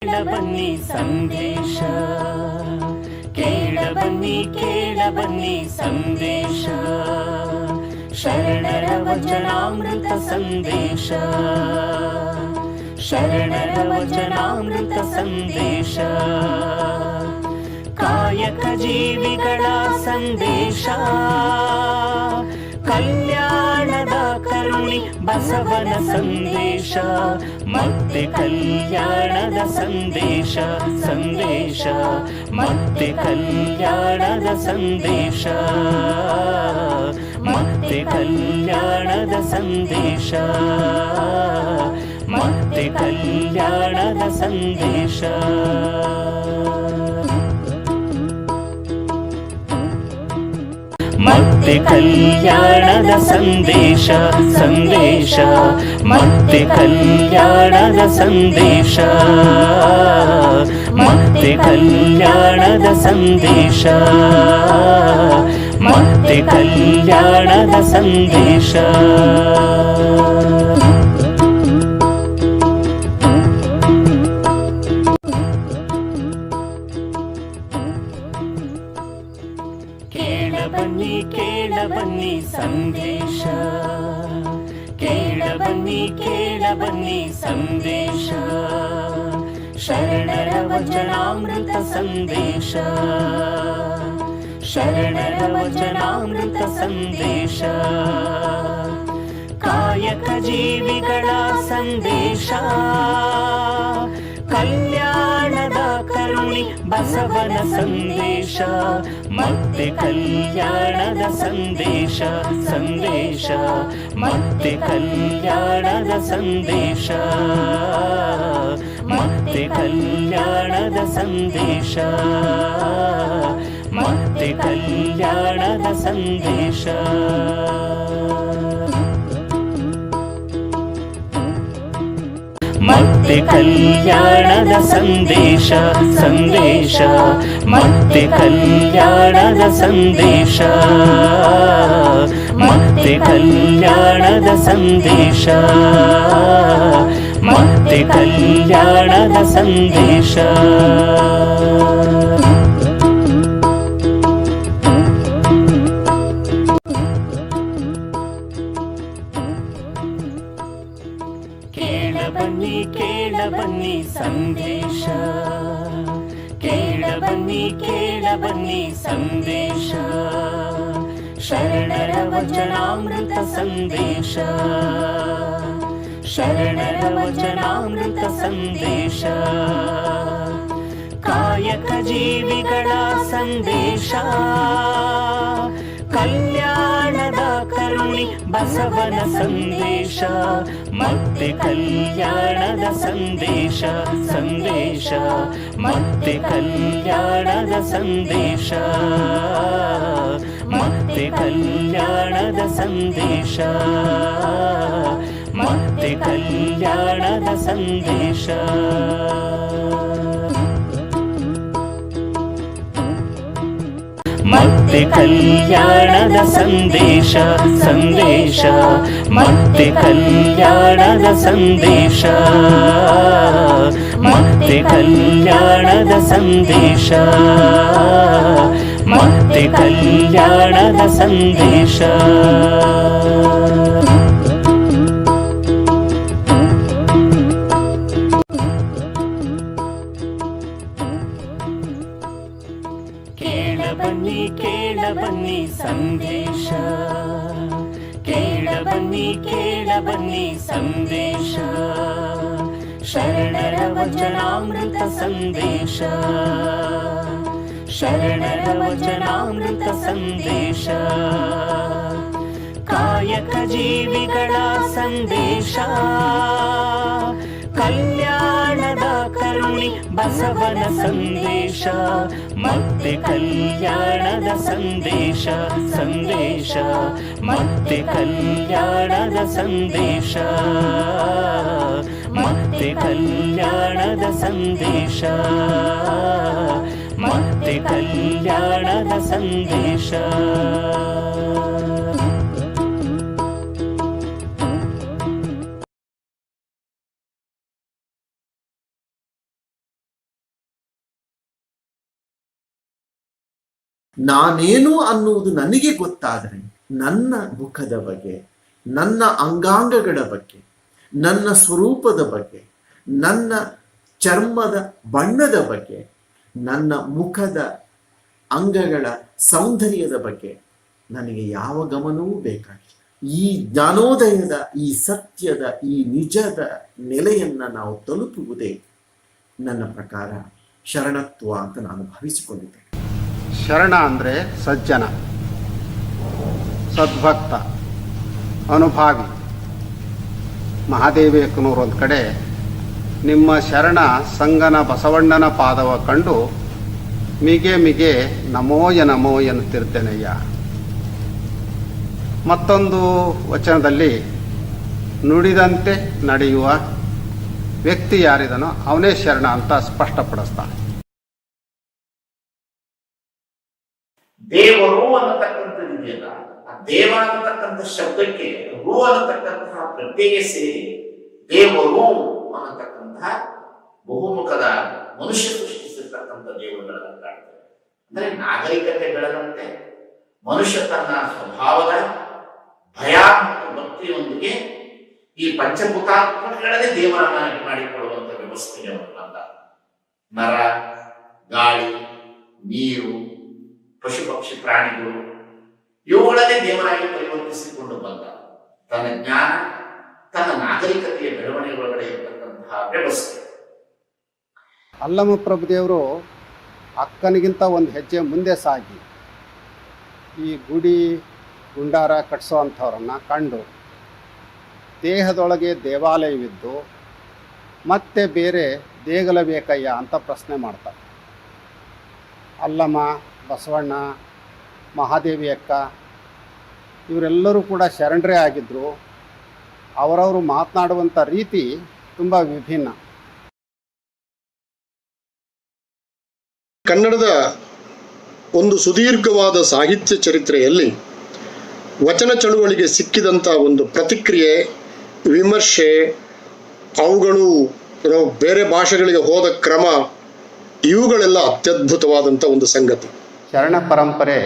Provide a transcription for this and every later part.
ಬನ್ನಿ ಸಂದೇಶ ಕೇಳಬನ್ನಿ ಸಂದೇಶ ಶರಣರ ವಚನಾಮೃತ ಸಂದೇಶ ಶರಣರ ವಚನಾಮೃತ ಸಂದೇಶ ಕಾಯಕ ಜೀವಿಗಳ ಸಂದೇಶ ಕಲ್ಯಾಣದ ಕರುಣಿ ಬಸವನ ಸಂದೇಶ ಮತ್ತೆ ಕಲ್ಯಾಣದ ಸಂದೇಶ ಸಂದೇಶ ಮತ್ತೆ ಕಲ್ಯಾಣದ ಸಂದೇಶ ಮತ್ತೆ ಕಲ್ಯಾಣದ ಸಂದೇಶ ಮತ್ತೆ ಕಲ್ಯಾಣದ ಸಂದೇಶ ಮತ್ತೆ ಕಲ್ಯಾಣದ ಸಂದೇಶ ಸಂದೇಶ ಮತ್ತೆ ಕಲ್ಯಾಣದ ಸಂದೇಶ ಮತ್ತೆ ಕಲ್ಯಾಣದ ಸಂದೇಶ ಮತ್ತೆ ಕಲ್ಯಾಣದ ಸಂದೇಶ ಕೇಳಬನ್ನಿ ಸಂದೇಶ ಕೇಳಬನ್ನಿ ಸಂದೇಶ ಶರಣರ ವಚನಾಮೃತ ಸಂದೇಶ ಶರಣರ ವಚನಾಮೃತ ಸಂದೇಶ ಕಾಯಕ ಜೀವಿಗಳ ಸಂದೇಶ ಕಲ್ಯಾಣದ ಕರುಣಿ ಬಸವನ ಸಂದೇಶ ಮತ್ತೆ ಕಲ್ಯಾಣದ ಸಂದೇಶ ಸಂದೇಶ ಮತ್ತೆ ಕಲ್ಯಾಣದ ಸಂದೇಶ ಮತ್ತೆ ಕಲ್ಯಾಣದ ಸಂದೇಶ ಮತ್ತೆ ಕಲ್ಯಾಣದ ಸಂದೇಶ ಮತ್ತೆ ಕಲ್ಯಾಣದ ಸಂದೇಶ ಸಂದೇಶ ಮತ್ತೆ ಕಲ್ಯಾಣದ ಸಂದೇಶ ಮತ್ತೆ ಕಲ್ಯಾಣದ ಸಂದೇಶ ಮತ್ತೆ ಕಲ್ಯಾಣದ ಸಂದೇಶ ಕೇಳಬನ್ನಿ ಸಂದೇಶ ಕೇಳಬನ್ನಿ ಸಂದೇಶ ಶರಣರ ವಚನಾಮೃತ ಸಂದೇಶ ಶರಣರ ವಚನಾಮೃತ ಸಂದೇಶ ಕಾಯಕ ಜೀವಿಗಳ ಸಂದೇಶ ಕಲ್ಯಾಣದ ಕರುಣಿ ಬಸವನ ಸಂದೇಶ ಮತ್ತೆ ಕಲ್ಯಾಣದ ಸಂದೇಶ ಸಂದೇಶ ಮತ್ತೆ ಕಲ್ಯಾಣದ ಸಂದೇಶ ಮತ್ತೆ ಕಲ್ಯಾಣದ ಸಂದೇಶ ಮತ್ತೆ ಕಲ್ಯಾಣದ ಸಂದೇಶ ಮತ್ತೆ ಕಲ್ಯಾಣದ ಸಂದೇಶ ಸಂದೇಶ ಮತ್ತೆ ಕಲ್ಯಾಣದ ಸಂದೇಶ ಮತ್ತೆ ಕಲ್ಯಾಣದ ಸಂದೇಶ ಮತ್ತೆ ಕಲ್ಯಾಣದ ಸಂದೇಶ ಕೇಳಬನ್ನಿ ಸಂದೇಶ ಕೇಳಬನ್ನಿ ಸಂದೇಶ ಶರಣರ ವಚನಾಮೃತ ಸಂದೇಶ ಶರಣರ ವಚನಾಮೃತ ಸಂದೇಶ ಕಾಯಕ ಜೀವಿಗಳ ಸಂದೇಶ ಕಲ್ಯಾಣದ ಕರುಣಿ ಬಸವನ ಸಂದೇಶ ಮತ್ತೆ ಕಲ್ಯಾಣದ ಸಂದೇಶ ಸಂದೇಶ ಮತ್ತೆ ಕಲ್ಯಾಣದ ಸಂದೇಶ ಮತ್ತೆ ಕಲ್ಯಾಣದ ಸಂದೇಶ ಮತ್ತೆ ಕಲ್ಯಾಣದ ಸಂದೇಶ ನಾನೇನು ಅನ್ನುವುದು ನನಗೆ ಗೊತ್ತಾದರೆ ನನ್ನ ಮುಖದ ಬಗ್ಗೆ, ನನ್ನ ಅಂಗಾಂಗಗಳ ಬಗ್ಗೆ, ನನ್ನ ಸ್ವರೂಪದ ಬಗ್ಗೆ, ನನ್ನ ಚರ್ಮದ ಬಣ್ಣದ ಬಗ್ಗೆ, ನನ್ನ ಮುಖದ ಅಂಗಗಳ ಸೌಂದರ್ಯದ ಬಗ್ಗೆ ನನಗೆ ಯಾವ ಗಮನವೂ ಬೇಕಾಗಿಲ್ಲ. ಈ ಜ್ಞಾನೋದಯದ, ಈ ಸತ್ಯದ, ಈ ನಿಜದ ನೆಲೆಯನ್ನು ನಾವು ತಲುಪುವುದೇ ನನ್ನ ಪ್ರಕಾರ ಶರಣತ್ವ ಅಂತ ನಾನು ಭಾವಿಸಿಕೊಂಡಿದ್ದೇನೆ. ಶರಣ ಅಂದರೆ ಸಜ್ಜನ, ಸದ್ಭಕ್ತ, ಅನುಭಾವಿ. ಮಹಾದೇವಿಯಕ್ಕನೂರು ಒಂದು ಕಡೆ ನಿಮ್ಮ ಶರಣ ಸಂಗನ ಬಸವಣ್ಣನ ಪಾದವ ಕಂಡು ಮಿಗೆ ಮಿಗೆ ನಮೋಯ ನಮೋ ಎನ್ನುತ್ತಿರ್ತೇನಯ್ಯ. ಮತ್ತೊಂದು ವಚನದಲ್ಲಿ ನುಡಿದಂತೆ ನಡೆಯುವ ವ್ಯಕ್ತಿ ಯಾರಿದನೋ ಅವನೇ ಶರಣ ಅಂತ ಸ್ಪಷ್ಟಪಡಿಸ್ತಾನೆ. ದೇವರು ಅನ್ನತಕ್ಕಂಥದ್ದಿದೆಯಲ್ಲ, ಆ ದೇವ ಅನ್ನತಕ್ಕಂಥ ಶಬ್ದಕ್ಕೆ ರು ಅನ್ನತಕ್ಕಂತಹ ಪ್ರತ್ಯಯ ಸೇರಿ ದೇವರು ಅನ್ನತಕ್ಕಂತಹ ಬಹುಮುಖದ ಮನುಷ್ಯ ಸೃಷ್ಟಿಸಿರ್ತಕ್ಕಂಥ ದೇವರುಗಳನ್ನು ಕಾಣ್ತೇವೆ. ಅಂದ್ರೆ ನಾಗರಿಕತೆಗಳಂತೆ ಮನುಷ್ಯ ತನ್ನ ಸ್ವಭಾವದ ಭಯ ಮತ್ತು ಭಕ್ತಿಯೊಂದಿಗೆ ಈ ಪಂಚಭೂತಾತ್ಮಕಗಳನ್ನೇ ದೇವರನ್ನಾಗಿ ಮಾಡಿಕೊಳ್ಳುವಂತ ವ್ಯವಸ್ಥೆಗೆ ಅವರು ಬಂದ. ನರ, ಗಾಳಿ, ನೀರು, ಪಶು ಪಕ್ಷಿ ಪ್ರಾಣಿಗಳು ಇವುಗಳನ್ನೇ ದೇವರಾಗಿ ಪರಿವರ್ತಿಸಿಕೊಂಡು ಬಂದ. ತನ್ನ ಜ್ಞಾನ, ತನ್ನ ನಾಗರಿಕತೆಯ ಬೆಳವಣಿಗೆ ಒಳಗಡೆ ಇರತಕ್ಕಂತಹ ವ್ಯವಸ್ಥೆ. ಅಲ್ಲಮ ಪ್ರಭುದೇವರು ಅಕ್ಕನಿಗಿಂತ ಒಂದು ಹೆಜ್ಜೆ ಮುಂದೆ ಸಾಗಿ ಈ ಗುಡಿ ಗುಂಡಾರ ಕಟ್ಟಿಸೋ ಅಂಥವ್ರನ್ನು ಕಂಡು ದೇಹದೊಳಗೆ ದೇವಾಲಯವಿದ್ದು ಮತ್ತೆ ಬೇರೆ ದೇಗಲ ಬೇಕಯ್ಯ ಅಂತ ಪ್ರಶ್ನೆ ಮಾಡ್ತಾರೆ. ಅಲ್ಲಮ್ಮ, ಬಸವಣ್ಣ, ಮಹಾದೇವಿ ಅಕ್ಕ ಇವರೆಲ್ಲರೂ ಕೂಡ ಶರಣರೇ ಆಗಿದ್ದರು. ಅವರವರು ಮಾತನಾಡುವಂಥ ರೀತಿ ತುಂಬ ವಿಭಿನ್ನ. ಕನ್ನಡದ ಒಂದು ಸುದೀರ್ಘವಾದ ಸಾಹಿತ್ಯ ಚರಿತ್ರೆಯಲ್ಲಿ ವಚನ ಚಳುವಳಿಗೆ ಸಿಕ್ಕಿದಂಥ ಒಂದು ಪ್ರತಿಕ್ರಿಯೆ, ವಿಮರ್ಶೆ, ಅವುಗಳು ಬೇರೆ ಭಾಷೆಗಳಿಗೆ ಹೋದ ಕ್ರಮ, ಇವುಗಳೆಲ್ಲ ಅತ್ಯದ್ಭುತವಾದಂಥ ಒಂದು ಸಂಗತಿ. ಶರಣ ಪರಂಪರೆ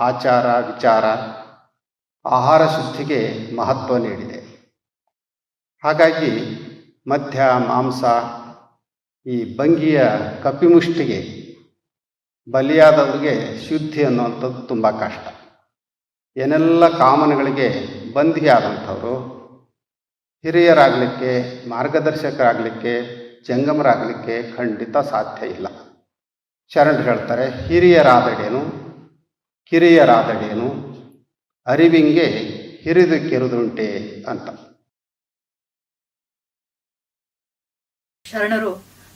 ಆಚಾರ, ವಿಚಾರ, ಆಹಾರ ಶುದ್ಧಿಗೆ ಮಹತ್ವ ನೀಡಿದೆ. ಹಾಗಾಗಿ ಮದ್ಯ, ಮಾಂಸ, ಈ ಭಂಗಿಯ ಕಪಿಮುಷ್ಟಿಗೆ ಬಲಿಯಾದವರಿಗೆ ಶುದ್ಧಿ ಅನ್ನುವಂಥದ್ದು ತುಂಬ ಕಷ್ಟ. ಏನೆಲ್ಲ ಕಾಮನೆಗಳಿಗೆ ಬಂಧಿಯಾದಂಥವರು ಹಿರಿಯರಾಗಲಿಕ್ಕೆ, ಮಾರ್ಗದರ್ಶಕರಾಗಲಿಕ್ಕೆ, ಜಂಗಮರಾಗಲಿಕ್ಕೆ ಖಂಡಿತ ಸಾಧ್ಯ ಇಲ್ಲ. ಶರಣರು ಹೇಳ್ತಾರೆ, ಹಿರಿಯರಾದಡೇನು ಕಿರಿಯರಾದಡೇನು ಅರಿವಿಂಗೆ ಹಿರಿದು ಕೆರುದುಂಟೆ ಅಂತ. ಶರಣರು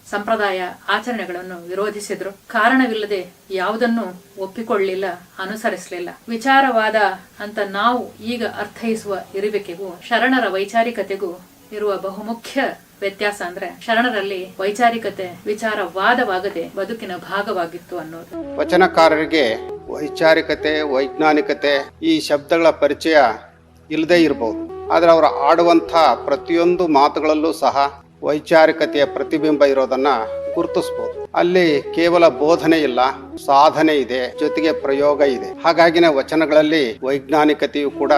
ಸಂಪ್ರದಾಯ ಆಚರಣೆಗಳನ್ನು ವಿರೋಧಿಸಿದ್ರು. ಕಾರಣವಿಲ್ಲದೆ ಯಾವುದನ್ನು ಒಪ್ಪಿಕೊಳ್ಳಲಿಲ್ಲ, ಅನುಸರಿಸಲಿಲ್ಲ. ವಿಚಾರವಾದ ಅಂತ ನಾವು ಈಗ ಅರ್ಥೈಸುವ ಇರುವಿಕೆಗೂ ಶರಣರ ವೈಚಾರಿಕತೆಗೂ ಇರುವ ಬಹುಮುಖ್ಯ ವ್ಯತ್ಯಾಸ ಅಂದ್ರೆ ಶರಣರಲ್ಲಿ ವೈಚಾರಿಕತೆ ವಿಚಾರವಾದವಾಗದೆ ಬದುಕಿನ ಭಾಗವಾಗಿತ್ತು ಅನ್ನೋದು. ವಚನಕಾರರಿಗೆ ವೈಚಾರಿಕತೆ, ವೈಜ್ಞಾನಿಕತೆ ಈ ಶಬ್ದಗಳ ಪರಿಚಯ ಇಲ್ಲದೇ ಇರಬಹುದು. ಆದರೆ ಅವರು ಆಡುವಂಥ ಪ್ರತಿಯೊಂದು ಮಾತುಗಳಲ್ಲೂ ಸಹ ವೈಚಾರಿಕತೆಯ ಪ್ರತಿಬಿಂಬ ಇರೋದನ್ನ ಗುರುತಿಸಬಹುದು. ಅಲ್ಲಿ ಕೇವಲ ಬೋಧನೆ ಇಲ್ಲ, ಸಾಧನೆ ಇದೆ, ಜೊತೆಗೆ ಪ್ರಯೋಗ ಇದೆ. ಹಾಗಾಗಿನೇ ವಚನಗಳಲ್ಲಿ ವೈಜ್ಞಾನಿಕತೆಯೂ ಕೂಡ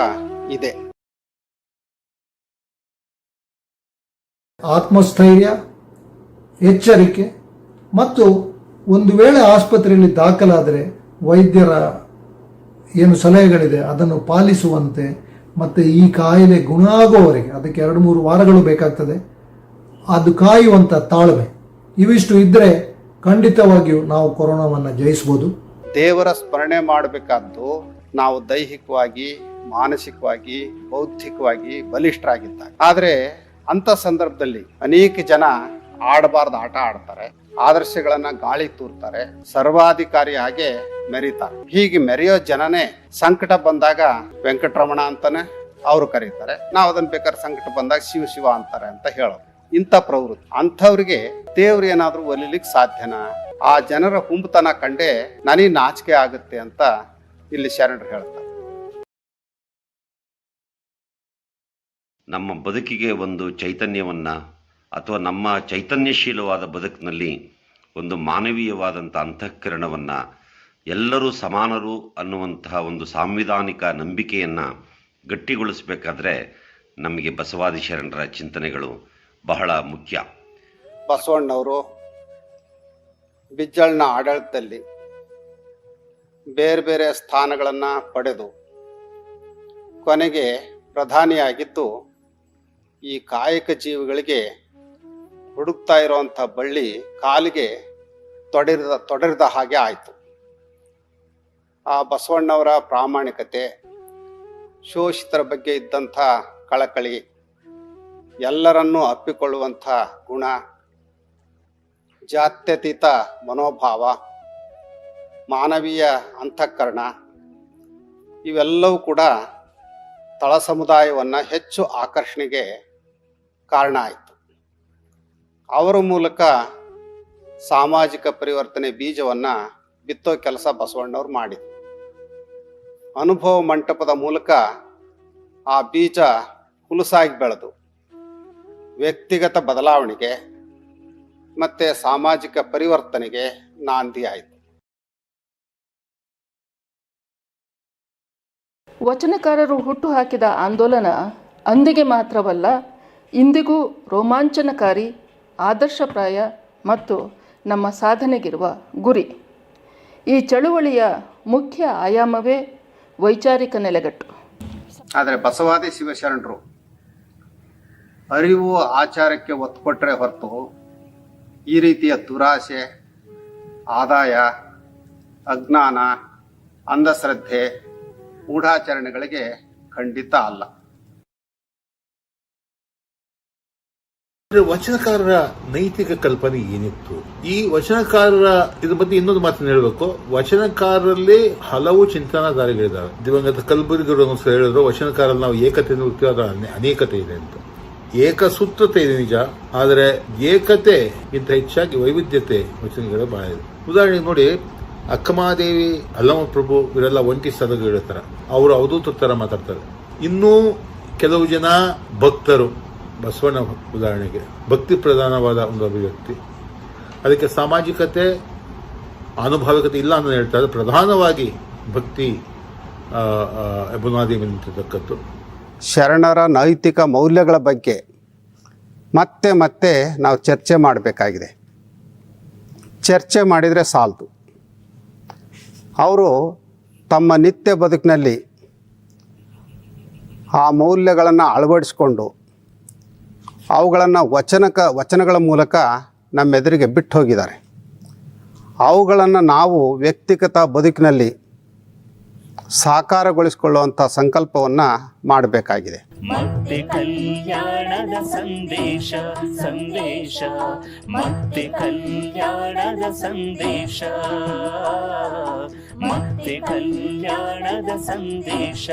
ಇದೆ. ಆತ್ಮಸ್ಥೈರ್ಯ, ಎಚ್ಚರಿಕೆ ಮತ್ತು ಒಂದು ವೇಳೆ ಆಸ್ಪತ್ರೆಯಲ್ಲಿ ದಾಖಲಾದರೆ ವೈದ್ಯರ ಏನು ಸಲಹೆಗಳಿದೆ ಅದನ್ನು ಪಾಲಿಸುವಂತೆ, ಮತ್ತು ಈ ಕಾಯಿಲೆ ಗುಣ ಆಗುವವರೆಗೆ ಅದಕ್ಕೆ 2-3 ವಾರಗಳು ಬೇಕಾಗ್ತದೆ, ಅದು ಕಾಯುವಂಥ ತಾಳ್ಮೆ, ಇವಿಷ್ಟು ಇದ್ದರೆ ಖಂಡಿತವಾಗಿಯೂ ನಾವು ಕೊರೋನಾವನ್ನು ಜಯಿಸ್ಬೋದು. ದೇವರ ಸ್ಮರಣೆ ಮಾಡಬೇಕಾದ್ದು ನಾವು ದೈಹಿಕವಾಗಿ, ಮಾನಸಿಕವಾಗಿ, ಬೌದ್ಧಿಕವಾಗಿ ಬಲಿಷ್ಠರಾಗಿದ್ದಾಗ. ಆದರೆ ಅಂಥ ಸಂದರ್ಭದಲ್ಲಿ ಅನೇಕ ಜನ ಆಡಬಾರ್ದು ಆಟ ಆಡ್ತಾರೆ, ಆದರ್ಶಗಳನ್ನ ಗಾಳಿ ತೂರ್ತಾರೆ, ಸರ್ವಾಧಿಕಾರಿ ಹಾಗೆ ಮೆರೀತಾರೆ. ಹೀಗೆ ಮೆರೆಯೋ ಜನನೇ ಸಂಕಟ ಬಂದಾಗ ವೆಂಕಟರಮಣ ಅಂತಾನೆ ಅವರು ಕರೀತಾರೆ. ನಾವು ಅದನ್ನ ಬೇಕಾದ್ರೆ ಸಂಕಟ ಬಂದಾಗ ಶಿವ ಶಿವ ಅಂತಾರೆ ಅಂತ ಹೇಳೋದು. ಇಂಥ ಪ್ರವೃತ್ತಿ ಅಂಥವ್ರಿಗೆ ದೇವ್ರು ಏನಾದ್ರೂ ಒಲಿಲಿಕ್ಕೆ ಸಾಧ್ಯನಾ? ಆ ಜನರ ಹುಂಬತನ ಕಂಡೇ ನನಗೆ ನಾಚಿಕೆ ಆಗುತ್ತೆ ಅಂತ ಇಲ್ಲಿ ಶರಣರು ಹೇಳ್ತಾರೆ. ನಮ್ಮ ಬದುಕಿಗೆ ಒಂದು ಚೈತನ್ಯವನ್ನು ಅಥವಾ ನಮ್ಮ ಚೈತನ್ಯಶೀಲವಾದ ಬದುಕಿನಲ್ಲಿ ಒಂದು ಮಾನವೀಯವಾದಂಥ ಅಂತಃಕರಣವನ್ನು ಎಲ್ಲರೂ ಸಮಾನರು ಅನ್ನುವಂತಹ ಒಂದು ಸಾಂವಿಧಾನಿಕ ನಂಬಿಕೆಯನ್ನು ಗಟ್ಟಿಗೊಳಿಸಬೇಕಾದ್ರೆ ನಮಗೆ ಬಸವಾದಿ ಶರಣರ ಚಿಂತನೆಗಳು ಬಹಳ ಮುಖ್ಯ. ಬಸವಣ್ಣವರು ಬಿಜ್ಜಳನ ಆಡಳಿತದಲ್ಲಿ ಬೇರೆ ಬೇರೆ ಸ್ಥಾನಗಳನ್ನು ಪಡೆದು ಕೊನೆಗೆ ಪ್ರಧಾನಿಯಾಗಿದ್ದು ಈ ಕಾಯಕ ಜೀವಿಗಳಿಗೆ ಹುಡುಕ್ತಾ ಇರುವಂಥ ಬಳ್ಳಿ ಕಾಲಿಗೆ ತೊಡರಿದ ಹಾಗೆ ಆಯಿತು. ಆ ಬಸವಣ್ಣವರ ಪ್ರಾಮಾಣಿಕತೆ, ಶೋಷಿತರ ಬಗ್ಗೆ ಇದ್ದಂಥ ಕಳಕಳಿ, ಎಲ್ಲರನ್ನೂ ಅಪ್ಪಿಕೊಳ್ಳುವಂಥ ಗುಣ, ಜಾತ್ಯತೀತ ಮನೋಭಾವ, ಮಾನವೀಯ ಅಂತಃಕರಣ ಇವೆಲ್ಲವೂ ಕೂಡ ತಳ ಸಮುದಾಯವನ್ನು ಹೆಚ್ಚು ಆಕರ್ಷಣೆಗೆ ಕಾರಣ ಆಯಿತು. ಅವರ ಮೂಲಕ ಸಾಮಾಜಿಕ ಪರಿವರ್ತನೆ ಬೀಜವನ್ನು ಬಿತ್ತೋ ಕೆಲಸ ಬಸವಣ್ಣವ್ರು ಮಾಡಿದರು. ಅನುಭವ ಮಂಟಪದ ಮೂಲಕ ಆ ಬೀಜ ಹುಲುಸಾಗಿ ಬೆಳೆದು ವ್ಯಕ್ತಿಗತ ಬದಲಾವಣೆಗೆ ಮತ್ತು ಸಾಮಾಜಿಕ ಪರಿವರ್ತನೆಗೆ ನಾಂದಿ ಆಯಿತು. ವಚನಕಾರರು ಹುಟ್ಟುಹಾಕಿದ ಆಂದೋಲನ ಅಂದಿಗೆ ಮಾತ್ರವಲ್ಲ, ಇಂದಿಗೂ ರೋಮಾಂಚನಕಾರಿ, ಆದರ್ಶಪ್ರಾಯ ಮತ್ತು ನಮ್ಮ ಸಾಧನೆಗಿರುವ ಗುರಿ. ಈ ಚಳುವಳಿಯ ಮುಖ್ಯ ಆಯಾಮವೇ ವೈಚಾರಿಕ ನೆಲೆಗಟ್ಟು. ಆದರೆ ಬಸವಾದಿ ಶಿವಶರಣರು ಅರಿವು ಆಚಾರಕ್ಕೆ ಒತ್ತು ಕೊಟ್ಟರೆ ಹೊರತು ಈ ರೀತಿಯ ದುರಾಸೆ, ಆದಾಯ, ಅಜ್ಞಾನ, ಅಂಧಶ್ರದ್ಧೆ, ಮೂಢಾಚರಣೆಗಳಿಗೆ ಖಂಡಿತ ಅಲ್ಲ. ವಚನಕಾರರ ನೈತಿಕ ಕಲ್ಪನೆ ಏನಿತ್ತು? ಈ ವಚನಕಾರರ ಇದ್ರ ಬಗ್ಗೆ ಇನ್ನೊಂದು ಮಾತನ್ನು ಹೇಳಬೇಕು. ವಚನಕಾರರಲ್ಲಿ ಹಲವು ಚಿಂತನಾಧಾರೆಗಳಿದ್ದಾವೆ. ದಿವಂಗತ ಕಲಬುರ್ಗಿಯವರು ಹೇಳಿದ್ರು, ವಚನಕಾರಲ್ಲಿ ನಾವು ಏಕತೆಯನ್ನು ಹುಡುಕ್ತೀವಿ, ಅದರ ಅನೇಕತೆ ಇದೆ ಅಂತ. ಏಕಸೂತ್ರತೆ ಇದೆ ನಿಜ, ಆದರೆ ಏಕತೆಗಿಂತ ಹೆಚ್ಚಾಗಿ ವೈವಿಧ್ಯತೆ ವಚನಗಳು ಬಹಳ ಇದೆ. ಉದಾಹರಣೆಗೆ ನೋಡಿ, ಅಕ್ಕಮಹಾದೇವಿ, ಅಲ್ಲಮ ಪ್ರಭು ಇವರೆಲ್ಲ ಒಂಟಿ ಸದಗಳು ಹೇಳ್ತಾರೆ, ಅವರು ಅವಧೂತರ ತರ ಮಾತಾಡ್ತಾರೆ. ಇನ್ನೂ ಕೆಲವು ಜನ ಭಕ್ತರು, ಬಸವಣ್ಣ ಉದಾಹರಣೆಗೆ ಭಕ್ತಿ ಪ್ರಧಾನವಾದ ಒಂದು ಅಭಿವ್ಯಕ್ತಿ, ಅದಕ್ಕೆ ಸಾಮಾಜಿಕತೆ, ಅನುಭಾವಿಕತೆ ಇಲ್ಲ ಅಂತ ಹೇಳ್ತಾರೆ. ಪ್ರಧಾನವಾಗಿ ಭಕ್ತಿ ಬುನಾದಿ ನಿಂತಿರ್ತಕ್ಕದ್ದು. ಶರಣರ ನೈತಿಕ ಮೌಲ್ಯಗಳ ಬಗ್ಗೆ ಮತ್ತೆ ಮತ್ತೆ ನಾವು ಚರ್ಚೆ ಮಾಡಬೇಕಾಗಿದೆ. ಚರ್ಚೆ ಮಾಡಿದರೆ ಸಾಲದು. ಅವರು ತಮ್ಮ ನಿತ್ಯ ಬದುಕಿನಲ್ಲಿ ಆ ಮೌಲ್ಯಗಳನ್ನು ಅಳವಡಿಸಿಕೊಂಡು ಅವುಗಳನ್ನು ವಚನಗಳ ಮೂಲಕ ನಮ್ಮೆದುರಿಗೆ ಬಿಟ್ಟು ಹೋಗಿದ್ದಾರೆ. ಅವುಗಳನ್ನು ನಾವು ವ್ಯಕ್ತಿಗತ ಬದುಕಿನಲ್ಲಿ ಸಾಕಾರಗೊಳಿಸಿಕೊಳ್ಳುವಂಥ ಸಂಕಲ್ಪವನ್ನು ಮಾಡಬೇಕಾಗಿದೆ. ಮತ್ತೆ ಕಲ್ಯಾಣದ ಸಂದೇಶ ಸಂದೇಶ, ಮತ್ತೆ ಕಲ್ಯಾಣದ ಸಂದೇಶ, ಮತ್ತೆ ಕಲ್ಯಾಣದ ಸಂದೇಶ,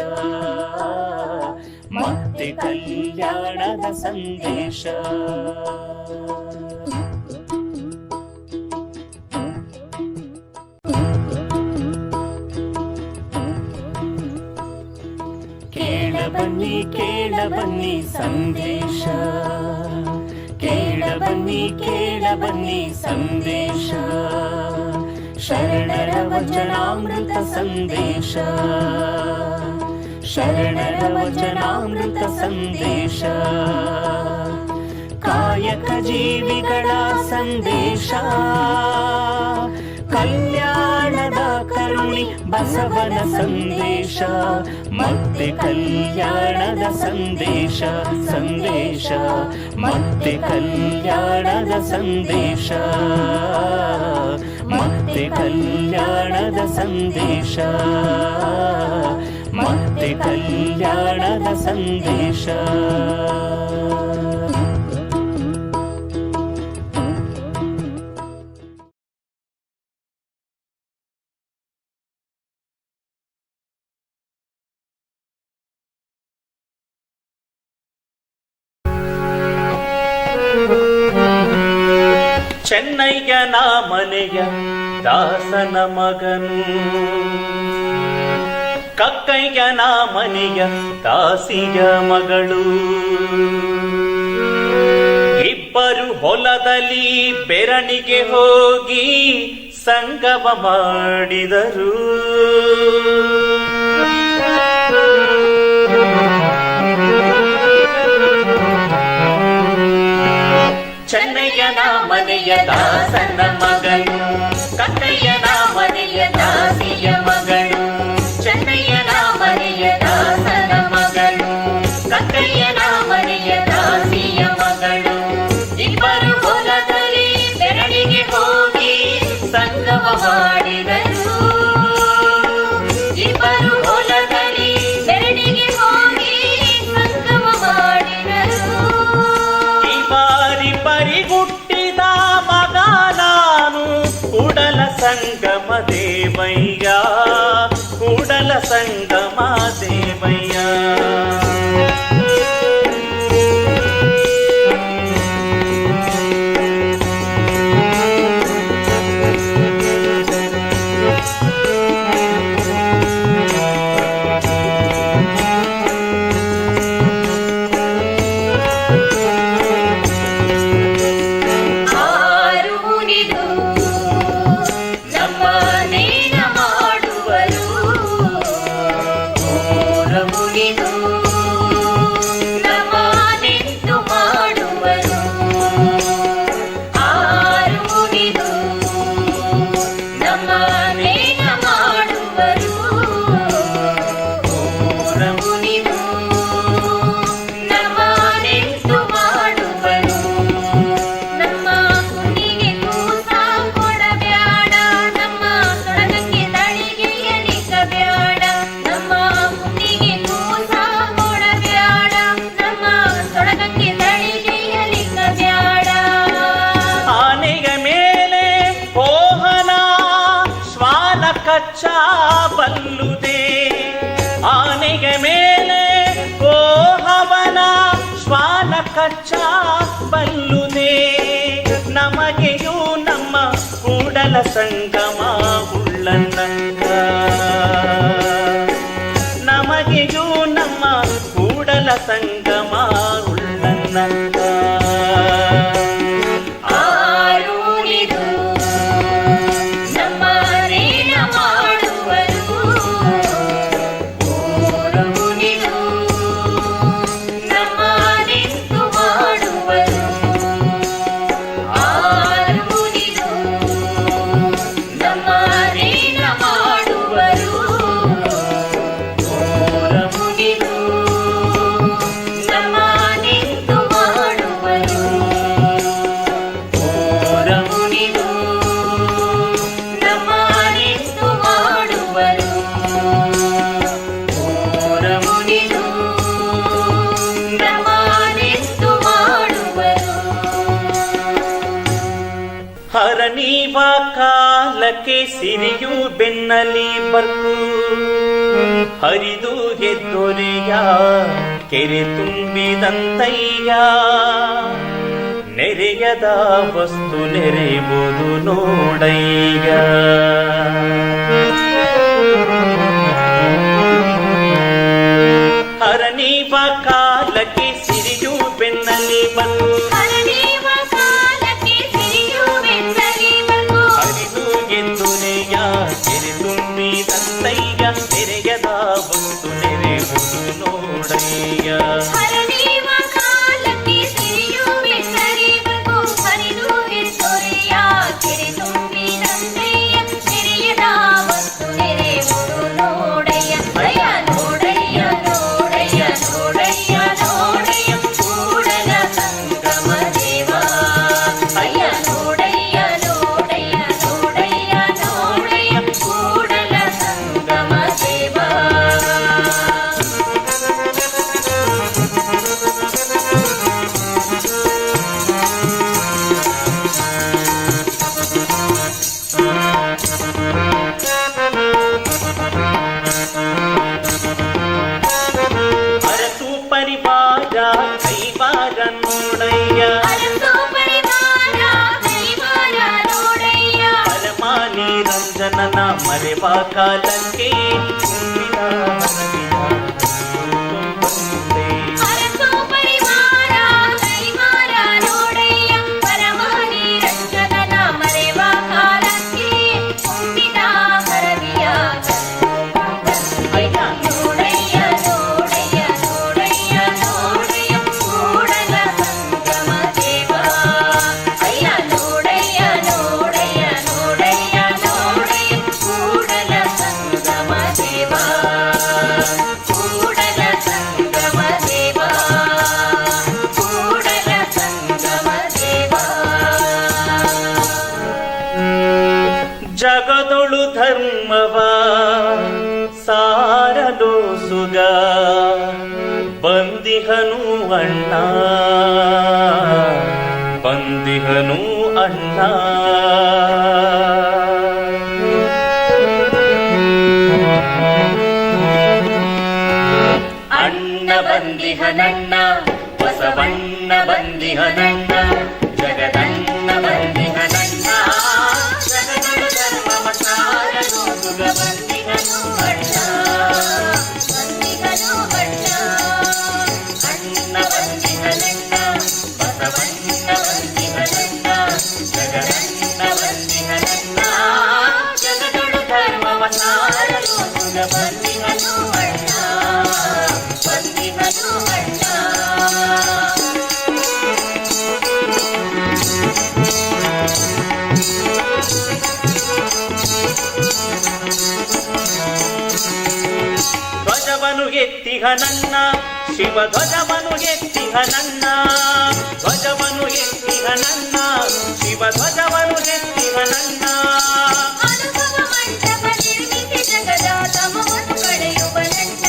ಮತ್ತೆ ಕಲ್ಯಾಣದ ಸಂದೇಶ. ಕೇಳ ಬನ್ನಿ ಸಂದೇಶ, ಕೇಳ ಬನ್ನಿ ಸಂದೇಶ, ಶರಣರ ವಚನಾಮೃತ ಸಂದೇಶ, ಶರಣರ ವಚನಾಮೃತ ಸಂದೇಶ, ಕಾಯಕ ಜೀವಿಗಳ ಸಂದೇಶ, ಕಲ್ಯಾಣದ ಕರುಣಿ ಬಸವನ ಸಂದೇಶ, ಮತ್ತೆ ಕಲ್ಯಾಣದ ಸಂದೇಶ ಸಂದೇಶ, ಮತ್ತೆ ಕಲ್ಯಾಣದ ಸಂದೇಶ, ಮತ್ತೆ ಕಲ್ಯಾಣದ ಸಂದೇಶ, ಮತ್ತೆ ಕಲ್ಯಾಣದ ಸಂದೇಶ. ಚೆನ್ನಯ್ಯನ ಮನೆಯ ದಾಸನ ಮಗನು, ಕಕ್ಕಯ್ಯನ ಮನೆಯ ದಾಸಿಯ ಮಗಳು, ಇಬ್ಬರು ಹೊಲದಲ್ಲಿ ಬೆರಣಿಗೆ ಹೋಗಿ ಸಂಗಮ ಮಾಡಿದರು. ಚೆನ್ನಯ್ಯನ ಮನೆಯ ದಾಸನ ಮಗನು, ಕಕ್ಕಯ್ಯನ ಮನೆಯ ದಾಸಿಯ ಮಗಳು. ಚೆನ್ನಯ್ಯನ ಮನೆಯ ದಾಸನ ಮಗಳು, ಕಕ್ಕಯ್ಯನ ಮನೆಯ ದಾಸಿಯ ಮಗಳು. ಇಬ್ಬರು ಹೊಲದಲ್ಲಿ ಬೆರಳಿಗೆ ಹೋಗಿ ಸಂಗಮ ಮಾಡಿದರು. ಇಬ್ಬರು ಹೊಲದಲ್ಲಿ ಬೆರಳಿಗೆ ಹೋಗಿ ಸಂಗಮ ಮಾಡಿದರು. ಈ ಬಾರಿ ಪರಿಗುಟ್ಟಿದ ಮಗ ನಾನು, ಕೂಡಲ ಸಂಗಮ ದೇವಯ್ಯ, ಕೂಡಲ ಸಂಗಮ ದೇವಯ್ಯ. ಕಚ್ಚಾ ಬಲ್ಲುದೆ ಆನೆಗೆ ಮೇಲೆ ಓಹವನ ಶ್ವಾನ ಕಚ್ಚಾ ಬಲ್ಲುದೆ. ನಮಗೆಯೂ ನಮ್ಮ ಕೂಡಲ ಸಂಗಮ ಉಳ್ಳನ್ನಂಗ, ನಮಗೆಯೂ ನಮ್ಮ ಕೂಡಲ ಸಂಗಮ ಉಳ್ಳನ್ನಂಗ. ಹರನೀವ ಕಾಲಕ್ಕೆ ಸಿರಿಯು ಬೆನ್ನಲಿ ಬರ್ಕು, ಹರಿದು ಎದ್ದೊರೆಯ ಕೆರೆ ತುಂಬಿದಂತಯ್ಯ. ನೆರೆಯದ ವಸ್ತು ನೆರೆಯುವುದು ನೋಡಯ್ಯ. ಹರನೀವ ಕಾಲಕ್ಕೆ ಸಿರಿಯು ಬೆನ್ನಲಿ ಬರ್ಕು, ತೆರೆಯದ ವಸ್ತು ನೆರೆಯುವುದು ನೋಡಯ್ಯ. ಹರನೀವ ಕಾಲಕ್ಕೆ ಸಿರಿಯು ಬೆನ್ನಲಿಬರ್ಕು, ಹರಿದು ಎದ್ದೊರೆಯ ಕೆರೆ ತುಂಬಿದಂತಯ್ಯ. ತೆರೆಯದ ವಸ್ತು ನೆರೆಯುವುದು ನೋಡಯ್ಯ. ಅಯ್ಯ ನೋಡಯ್ಯ ನೋಡಯ್ಯ ನೋಡಯ್ಯ ನೋಡಯ್ಯ ಕೂಡಲ ಸಂಗಮ ದೇವ. ಅಯ್ಯ ನೋಡಯ್ಯ ನೋಡಯ್ಯ ನೋಡಯ್ಯ ನೋಡಯ್ಯ ಕೂಡಲ ಸಂಗಮ ದೇವ. ಅರಸು ಪರಿವಾರ ಕೈವಾರ ನೋಡಯ್ಯ. ಅರಸು ಪರಿವಾರ ಕೈವಾರ ನೋಡಯ್ಯ. ಅಲಮಾನಿ ರಂಜನನ ಮರೆವ ಕಾಲಕ್ಕೆ ತುಂಬಿದ ಅರಸು ಪರಿವಾರ ಕೈವಾರ ನೋಡಯ್ಯ. ಪರಮಾನಿ ರಂಜನನ ಮರೆವ ಕಾಲಕ್ಕೆ ಜಗದೊಳು ಧರ್ಮವ ಸಾರಲು ಸುಗ ಬಂದಿಹನು ಅಣ್ಣ ಬಂದಿಹನು ಅಣ್ಣ. ಅಣ್ಣ ಬಂದಿಹನಣ್ಣ ಬಸವಣ್ಣ ಬಂದಿಹನಣ್ಣ ಜಗದಣ್ಣ ಬಂದಿಹನಣ್ಣ ಜಗದೊಳು ಧರ್ಮವ ಸಾರಲು ಸುಗ ಬಂದಿಹನು ಅಣ್ಣ ಬಂದಿಹನು ಅಣ್ಣ. ಅಣ್ಣ ಬಂದಿಹನಣ್ಣ ಬಸವಣ್ಣ ಬಂದಿಹನಣ್ಣ ಜಗದಣ್ಣ ಬಂದಿಹನಣ್ಣ ಜಗದೊಳು ಧರ್ಮವ ಸಾರಲು ಸುಗ ಬಂದಿಹನು ಅಣ್ಣ ಬಂದಿಹನು ಅಣ್ಣ. ಧ್ವಜವನು ಎತ್ತಿಹನನ್ನ ಶಿವ ಧ್ವಜವನು ಎತ್ತಿಹನನ್ನ ಧ್ವಜವನು ಎತ್ತಿಹನನ್ನ ಶಿವ ಧ್ವಜವನು ಎತ್ತಿಹನನ್ನ. ಅನುಭವ ಮಂಟಪ ನಿರ್ಮಿಸಿ ಜಗದ ತಮವನ್ನು ಕಳೆಯುವನಣ್ಣ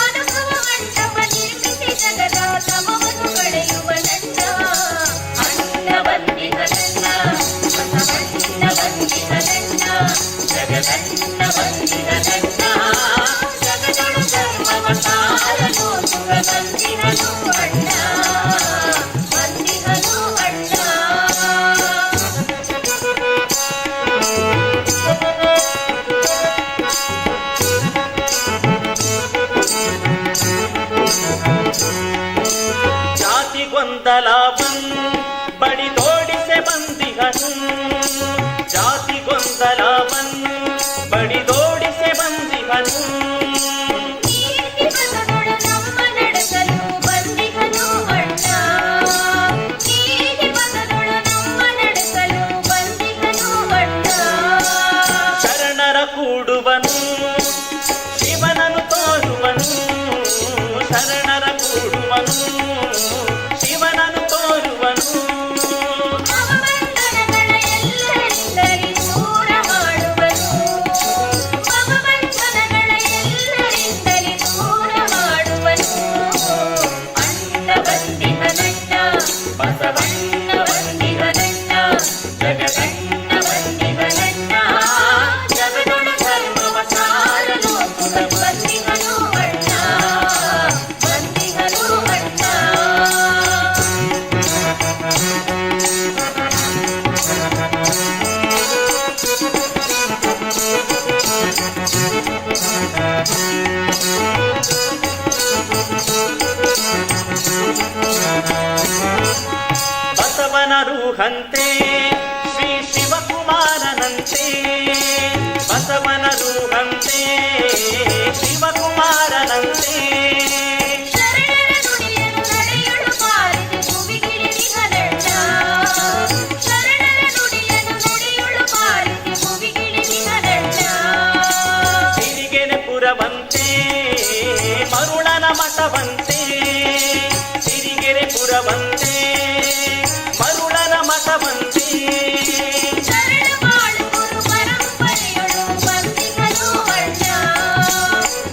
ಅನುಭವ ಮಂಟಪ ನಿರ್ಮಿಸಿ ಜಗದ ತಮವನ್ನು ಕಳೆಯುವನಣ್ಣ. ಅಣ್ಣ ಬಂದಿಹನಣ್ಣ ಬಸವಣ್ಣ ಬಂದಿಹನಣ್ಣ ಜಗದಣ್ಣ ಬಂದಿಹನಣ್ಣ ಜಗದೊಳು ಧರ್ಮವ ಸಾರಲು ಸುಗ ಬಂದಿಹನು ಅಣ್ಣ ಬಂದಿಹನು ಅಣ್ಣ. ಜಾತಿ ಗೊಂದಲವನ್ನು ಬಡಿದೋಡಿಸೆ ಬಂದಿಹನು ಜಾತಿ ಗೊಂದಲವನ್ನು ಬಡಿದೋಡಿಸೆ ಬಂದಿಹನು. ನೀತಿ ಪದದೊಳು ನಮ್ಮ ನಡೆಸಲು ಬಂದಿಹನು ಅಣ್ಣ ನೀತಿ ಪದದೊಳು ನಮ್ಮ ನಡೆಸಲು ಬಂದಿಹನು ಅಣ್ಣ. ಶರಣರ ಕೂಡುವನು ಶಿವನನು ತೋರುವನು ಶರಣರ ಕೂಡುವನು ಶಿವನನು ತೋರುವನು. ಭವಬಂಧನಗಳ ಎಲ್ಲರಿಂದಲಿ ದೂರ ಮಾಡುವನು ಭವಬಂಧನಗಳ ಎಲ್ಲರಿಂದಲಿ ದೂರ ಮಾಡುವನು. ಅಣ್ಣ ಬಂದಿಹನಣ್ಣ ಬಸವಣ್ಣ ಬಂದಿಹನಣ್ಣ ಜಗದಣ್ಣ ಬಂದಿಹನಣ್ಣ ಜಗದೊಳು ಧರ್ಮವ ಸಾರಲು ಸುಗ ಬಂದಿಹನು ಅಣ್ಣ ಬಂದಿಹನು ಅಣ್ಣ. ಬಸವನ ರೂಹಂತೆ ಶ್ರೀ ಶಿವಕುಮಾರನಂತೆ ಬಸವನ ರೂಹಂತೆ ಶಿವಕುಮಾರನಂತೆ. ಶರಣರ ನುಡಿಯನ್ನು ನಡೆಯಲು ಪಾಲಿಸಿ ಭುವಿಗಿಳಿದಿಹನಣ್ಣ ಶರಣರ ನುಡಿಯನ್ನು ನಡೆಯಲು ಪಾಲಿಸಿ ಭುವಿಗಿಳಿದಿಹನಣ್ಣ. ಸಿರಿಗೆರೆ ಪುರವಂತೆ ಮರುಳನ ಮಠವಂತೆ ಸಿರಿಗೆರೆ ಪುರವಂತೆ ಮರುಳನ ಮಠವಂತೆ. ಶರಣ ಬಾಳು ಗುರು ಪರಂಪರೆಯೊಳು ಬಂದಿಹನು ಅಣ್ಣ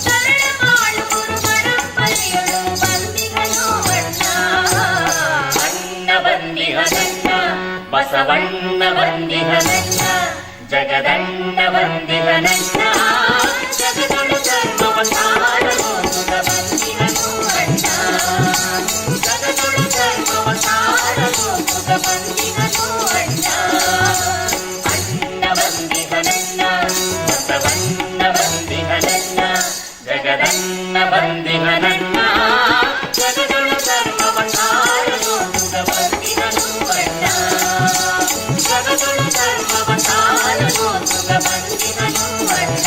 ಶರಣ ಬಾಳು ಗುರು ಪರಂಪರೆಯೊಳು ಬಂದಿಹನು ಅಣ್ಣ. ಅಣ್ಣ ಬಂದಿಹನಣ್ಣ ಬಸವಣ್ಣ ಬಂದಿಹನಣ್ಣ ಜಗದಣ್ಣ ಬಂದಿಹನಣ್ಣ ಜಗದೊಳು ಧರ್ಮವ ಸಾರಲು ಸುಗ ಬಂದಿಹನು ಅಣ್ಣ ಜಗದೊಳು ಧರ್ಮವ ಸಾರಲು ಸುಗ ಬಂದಿಹನು ಅಣ್ಣ. ಅಣ್ಣ ಬಂದಿಹನಣ್ಣ ಬಸವಣ್ಣ ಬಂದಿಹನಣ್ಣ ಜಗದಣ್ಣ ಬಂದಿಹನಣ್ಣ ಜಗದೊಳು ಧರ್ಮವ ಸಾರಲು ಸುಗ ಬಂದಿಹನು ಅಣ್ಣ ಜಗದೊಳು ಧರ್ಮವ ಸಾರಲು ಸುಗ ಬಂದಿಹನು ಅಣ್ಣ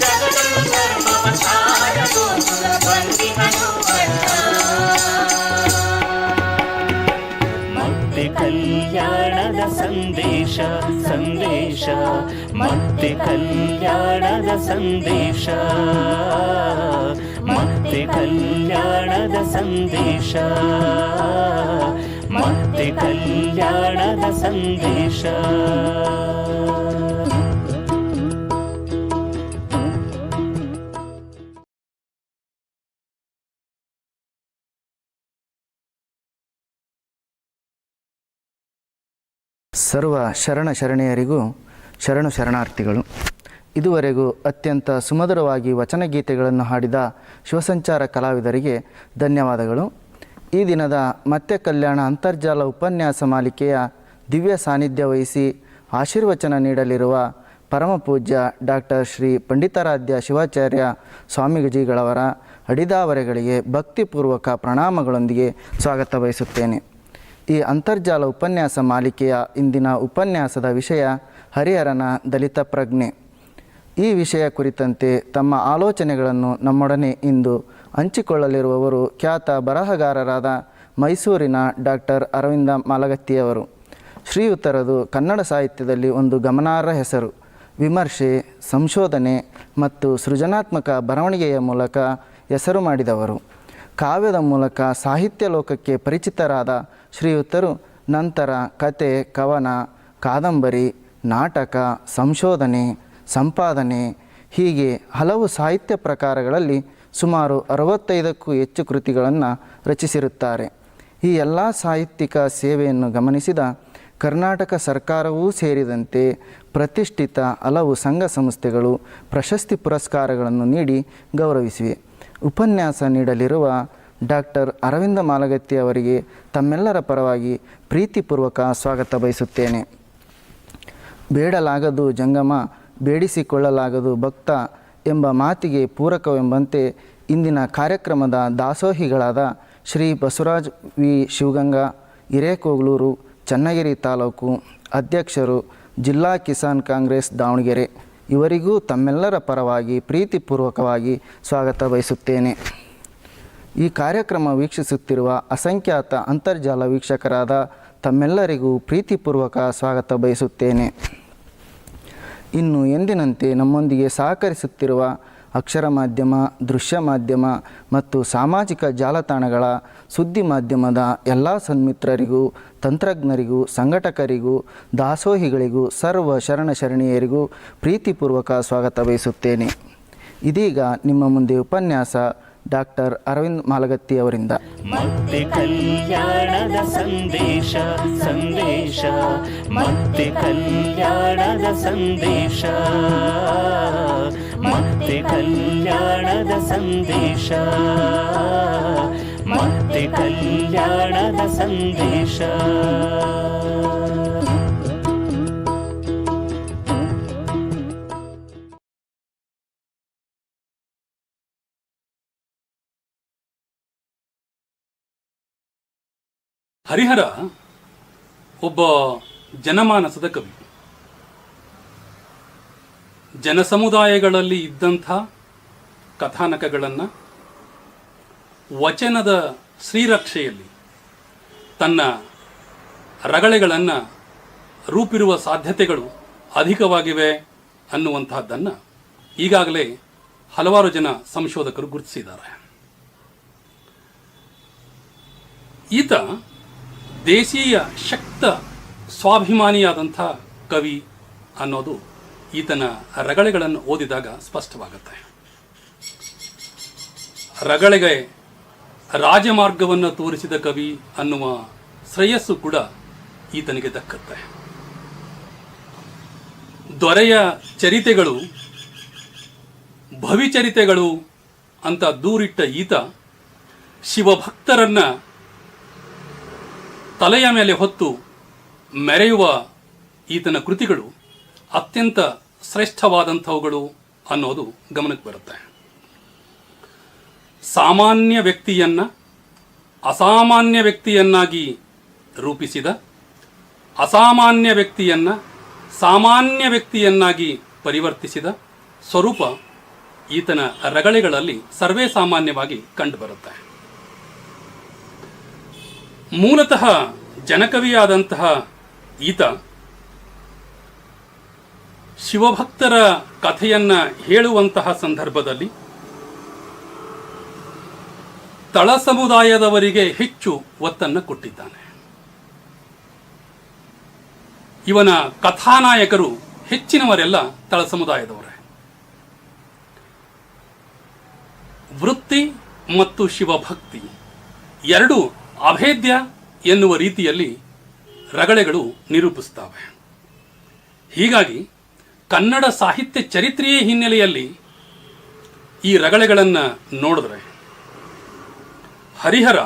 ಜಗದೊಳು ಧರ್ಮವ ಸಾರಲು ಸುಗ ಬಂದಿಹನು ಅಣ್ಣ. ಮತ್ತೆ ಕಲ್ಯಾಣದ ಸಂದೇಶ ಸಂದೇಶ ಮತ್ತೆ ಕಲ್ಯಾಣದ ಸಂದೇಶ ಮತ್ತೆ ಕಲ್ಯಾಣದ ಸಂದೇಶ ಮತ್ತೆ ಮತ್ತೆ ಕಲ್ಯಾಣದ ಸಂದೇಶ. ಸರ್ವ ಶರಣೆಯರಿಗೂ ಶರಣು ಶರಣಾರ್ಥಿಗಳು. ಇದುವರೆಗೂ ಅತ್ಯಂತ ಸುಮಧುರವಾಗಿ ವಚನಗೀತೆಗಳನ್ನು ಹಾಡಿದ ಶಿವಸಂಚಾರ ಕಲಾವಿದರಿಗೆ ಧನ್ಯವಾದಗಳು. ಈ ದಿನದ ಮತ್ತೆ ಕಲ್ಯಾಣ ಅಂತರ್ಜಾಲ ಉಪನ್ಯಾಸ ಮಾಲಿಕೆಯ ದಿವ್ಯ ಸಾನ್ನಿಧ್ಯ ವಹಿಸಿ ಆಶೀರ್ವಚನ ನೀಡಲಿರುವ ಪರಮ ಪೂಜ್ಯ ಡಾಕ್ಟರ್ ಶ್ರೀ ಪಂಡಿತಾರಾಧ್ಯ ಶಿವಾಚಾರ್ಯ ಸ್ವಾಮೀಜಿಗಳವರ ಅಡಿದಾವರೆಗಳಿಗೆ ಭಕ್ತಿಪೂರ್ವಕ ಪ್ರಣಾಮಗಳೊಂದಿಗೆ ಸ್ವಾಗತ ಬಯಸುತ್ತೇನೆ. ಈ ಅಂತರ್ಜಾಲ ಉಪನ್ಯಾಸ ಮಾಲಿಕೆಯ ಇಂದಿನ ಉಪನ್ಯಾಸದ ವಿಷಯ ಹರಿಹರನ ದಲಿತ ಪ್ರಜ್ಞೆ. ಈ ವಿಷಯ ಕುರಿತಂತೆ ತಮ್ಮ ಆಲೋಚನೆಗಳನ್ನು ನಮ್ಮೊಡನೆ ಇಂದು ಹಂಚಿಕೊಳ್ಳಲಿರುವವರು ಖ್ಯಾತ ಬರಹಗಾರರಾದ ಮೈಸೂರಿನ ಡಾಕ್ಟರ್ ಅರವಿಂದ ಮಾಲಗತ್ತಿಯವರು. ಶ್ರೀಯುತರದು ಕನ್ನಡ ಸಾಹಿತ್ಯದಲ್ಲಿ ಒಂದು ಗಮನಾರ್ಹ ಹೆಸರು. ವಿಮರ್ಶೆ, ಸಂಶೋಧನೆ ಮತ್ತು ಸೃಜನಾತ್ಮಕ ಬರವಣಿಗೆಯ ಮೂಲಕ ಹೆಸರು ಮಾಡಿದವರು. ಕಾವ್ಯದ ಮೂಲಕ ಸಾಹಿತ್ಯ ಲೋಕಕ್ಕೆ ಪರಿಚಿತರಾದ ಶ್ರೀಯುತರು ನಂತರ ಕತೆ, ಕವನ, ಕಾದಂಬರಿ, ನಾಟಕ, ಸಂಶೋಧನೆ, ಸಂಪಾದನೆ ಹೀಗೆ ಹಲವು ಸಾಹಿತ್ಯ ಪ್ರಕಾರಗಳಲ್ಲಿ ಸುಮಾರು 65ಕ್ಕೂ ಹೆಚ್ಚು ಕೃತಿಗಳನ್ನು ರಚಿಸಿರುತ್ತಾರೆ. ಈ ಎಲ್ಲ ಸಾಹಿತ್ಯಿಕ ಸೇವೆಯನ್ನು ಗಮನಿಸಿದ ಕರ್ನಾಟಕ ಸರ್ಕಾರವೂ ಸೇರಿದಂತೆ ಪ್ರತಿಷ್ಠಿತ ಹಲವು ಸಂಘ ಸಂಸ್ಥೆಗಳು ಪ್ರಶಸ್ತಿ ಪುರಸ್ಕಾರಗಳನ್ನು ನೀಡಿ ಗೌರವಿಸಿವೆ. ಉಪನ್ಯಾಸ ನೀಡಲಿರುವ ಡಾಕ್ಟರ್ ಅರವಿಂದ ಮಾಲಗತ್ತಿ ಅವರಿಗೆ ತಮ್ಮೆಲ್ಲರ ಪರವಾಗಿ ಪ್ರೀತಿಪೂರ್ವಕ ಸ್ವಾಗತ ಬಯಸುತ್ತೇನೆ. ಬೇಡಲಾಗದು ಜಂಗಮ, ಬೇಡಿಸಿಕೊಳ್ಳಲಾಗದು ಭಕ್ತ ಎಂಬ ಮಾತಿಗೆ ಪೂರಕವೆಂಬಂತೆ ಇಂದಿನ ಕಾರ್ಯಕ್ರಮದ ದಾಸೋಹಿಗಳಾದ ಶ್ರೀ ಬಸವರಾಜ್ ವಿ ಶಿವಗಂಗಾ, ಹಿರೇಕೋಗ್ಲೂರು, ಚನ್ನಗಿರಿ ತಾಲೂಕು ಅಧ್ಯಕ್ಷರು, ಜಿಲ್ಲಾ ಕಿಸಾನ್ ಕಾಂಗ್ರೆಸ್ ದಾವಣಗೆರೆ ಇವರಿಗೂ ತಮ್ಮೆಲ್ಲರ ಪರವಾಗಿ ಪ್ರೀತಿಪೂರ್ವಕವಾಗಿ ಸ್ವಾಗತ ಬಯಸುತ್ತೇನೆ. ಈ ಕಾರ್ಯಕ್ರಮ ವೀಕ್ಷಿಸುತ್ತಿರುವ ಅಸಂಖ್ಯಾತ ಅಂತರ್ಜಾಲ ವೀಕ್ಷಕರಾದ ತಮ್ಮೆಲ್ಲರಿಗೂ ಪ್ರೀತಿಪೂರ್ವಕ ಸ್ವಾಗತ ಬಯಸುತ್ತೇನೆ. ಇನ್ನು ಎಂದಿನಂತೆ ನಮ್ಮೊಂದಿಗೆ ಸಹಕರಿಸುತ್ತಿರುವ ಅಕ್ಷರ ಮಾಧ್ಯಮ, ದೃಶ್ಯ ಮಾಧ್ಯಮ ಮತ್ತು ಸಾಮಾಜಿಕ ಜಾಲತಾಣಗಳ ಸುದ್ದಿ ಮಾಧ್ಯಮದ ಎಲ್ಲ ಸನ್ಮಿತ್ರರಿಗೂ, ತಂತ್ರಜ್ಞರಿಗೂ, ಸಂಘಟಕರಿಗೂ, ದಾಸೋಹಿಗಳಿಗೂ, ಸರ್ವ ಶರಣೆಯರಿಗೂ ಪ್ರೀತಿಪೂರ್ವಕ ಸ್ವಾಗತ ಬಯಸುತ್ತೇನೆ. ಇದೀಗ ನಿಮ್ಮ ಮುಂದೆ ಉಪನ್ಯಾಸ ಡಾಕ್ಟರ್ ಅರವಿಂದ್ ಮಾಲಗತ್ತಿ ಅವರಿಂದ. ಮತ್ತೆ ಕಲ್ಯಾಣದ ಸಂದೇಶ ಸಂದೇಶ, ಮತ್ತೆ ಕಲ್ಯಾಣದ ಸಂದೇಶ, ಮತ್ತೆ ಕಲ್ಯಾಣದ ಸಂದೇಶ, ಮತ್ತೆ ಕಲ್ಯಾಣದ ಸಂದೇಶ. ಹರಿಹರ ಒಬ್ಬ ಜನಮಾನಸದ ಕವಿ. ಜನಸಮುದಾಯಗಳಲ್ಲಿ ಇದ್ದಂಥ ಕಥಾನಕಗಳನ್ನು ವಚನದ ಶ್ರೀರಕ್ಷೆಯಲ್ಲಿ ತನ್ನ ರಗಳೆಗಳನ್ನು ರೂಪಿರುವ ಸಾಧ್ಯತೆಗಳು ಅಧಿಕವಾಗಿವೆ ಅನ್ನುವಂತಹದ್ದನ್ನು ಈಗಾಗಲೇ ಹಲವಾರು ಜನ ಸಂಶೋಧಕರು ಗುರುತಿಸಿದ್ದಾರೆ. ಈತ ದೇಶೀಯ ಶಕ್ತ ಸ್ವಾಭಿಮಾನಿಯಾದಂಥ ಕವಿ ಅನ್ನೋದು ಈತನ ರಗಳೆಗಳನ್ನು ಓದಿದಾಗ ಸ್ಪಷ್ಟವಾಗುತ್ತೆ. ರಗಳೆಗೆ ರಾಜಮಾರ್ಗವನ್ನು ತೋರಿಸಿದ ಕವಿ ಅನ್ನುವ ಶ್ರೇಯಸ್ಸು ಕೂಡ ಈತನಿಗೆ ದಕ್ಕತ್ತೆ. ದೊರೆಯ ಚರಿತೆಗಳು ಭವಿಚರಿತೆಗಳು ಅಂತ ದೂರಿಟ್ಟ ಈತ ಶಿವಭಕ್ತರನ್ನ ತಲೆಯ ಮೇಲೆ ಹೊತ್ತು ಮೆರೆಯುವ ಈತನ ಕೃತಿಗಳು ಅತ್ಯಂತ ಶ್ರೇಷ್ಠವಾದಂಥವುಗಳು ಅನ್ನೋದು ಗಮನಕ್ಕೆ ಬರುತ್ತೆ. ಸಾಮಾನ್ಯ ವ್ಯಕ್ತಿಯನ್ನ ಅಸಾಮಾನ್ಯ ವ್ಯಕ್ತಿಯನ್ನಾಗಿ ರೂಪಿಸಿದ, ಅಸಾಮಾನ್ಯ ವ್ಯಕ್ತಿಯನ್ನ ಸಾಮಾನ್ಯ ವ್ಯಕ್ತಿಯನ್ನಾಗಿ ಪರಿವರ್ತಿಸಿದ ಸ್ವರೂಪ ಈತನ ರಗಳೆಗಳಲ್ಲಿ ಸರ್ವೇ ಸಾಮಾನ್ಯವಾಗಿ ಕಂಡುಬರುತ್ತೆ. ಮೂಲತಃ ಜನಕವಿಯಾದಂತಹ ಈತ ಶಿವಭಕ್ತರ ಕಥೆಯನ್ನ ಹೇಳುವಂತಹ ಸಂದರ್ಭದಲ್ಲಿ ತಳ ಸಮುದಾಯದವರಿಗೆ ಹೆಚ್ಚು ಒತ್ತನ್ನು ಕೊಟ್ಟಿದ್ದಾನೆ. ಇವನ ಕಥಾನಾಯಕರು ಹೆಚ್ಚಿನವರೆಲ್ಲ ತಳ ಸಮುದಾಯದವರೇ. ವೃತ್ತಿ ಮತ್ತು ಶಿವಭಕ್ತಿ ಎರಡೂ ಅಭೇದ್ಯ ಎನ್ನುವ ರೀತಿಯಲ್ಲಿ ರಗಳೆಗಳು ನಿರೂಪಿಸ್ತವೆ. ಹೀಗಾಗಿ ಕನ್ನಡ ಸಾಹಿತ್ಯ ಚರಿತ್ರೆಯ ಹಿನ್ನೆಲೆಯಲ್ಲಿ ಈ ರಗಳೆಗಳನ್ನು ನೋಡಿದ್ರೆ ಹರಿಹರ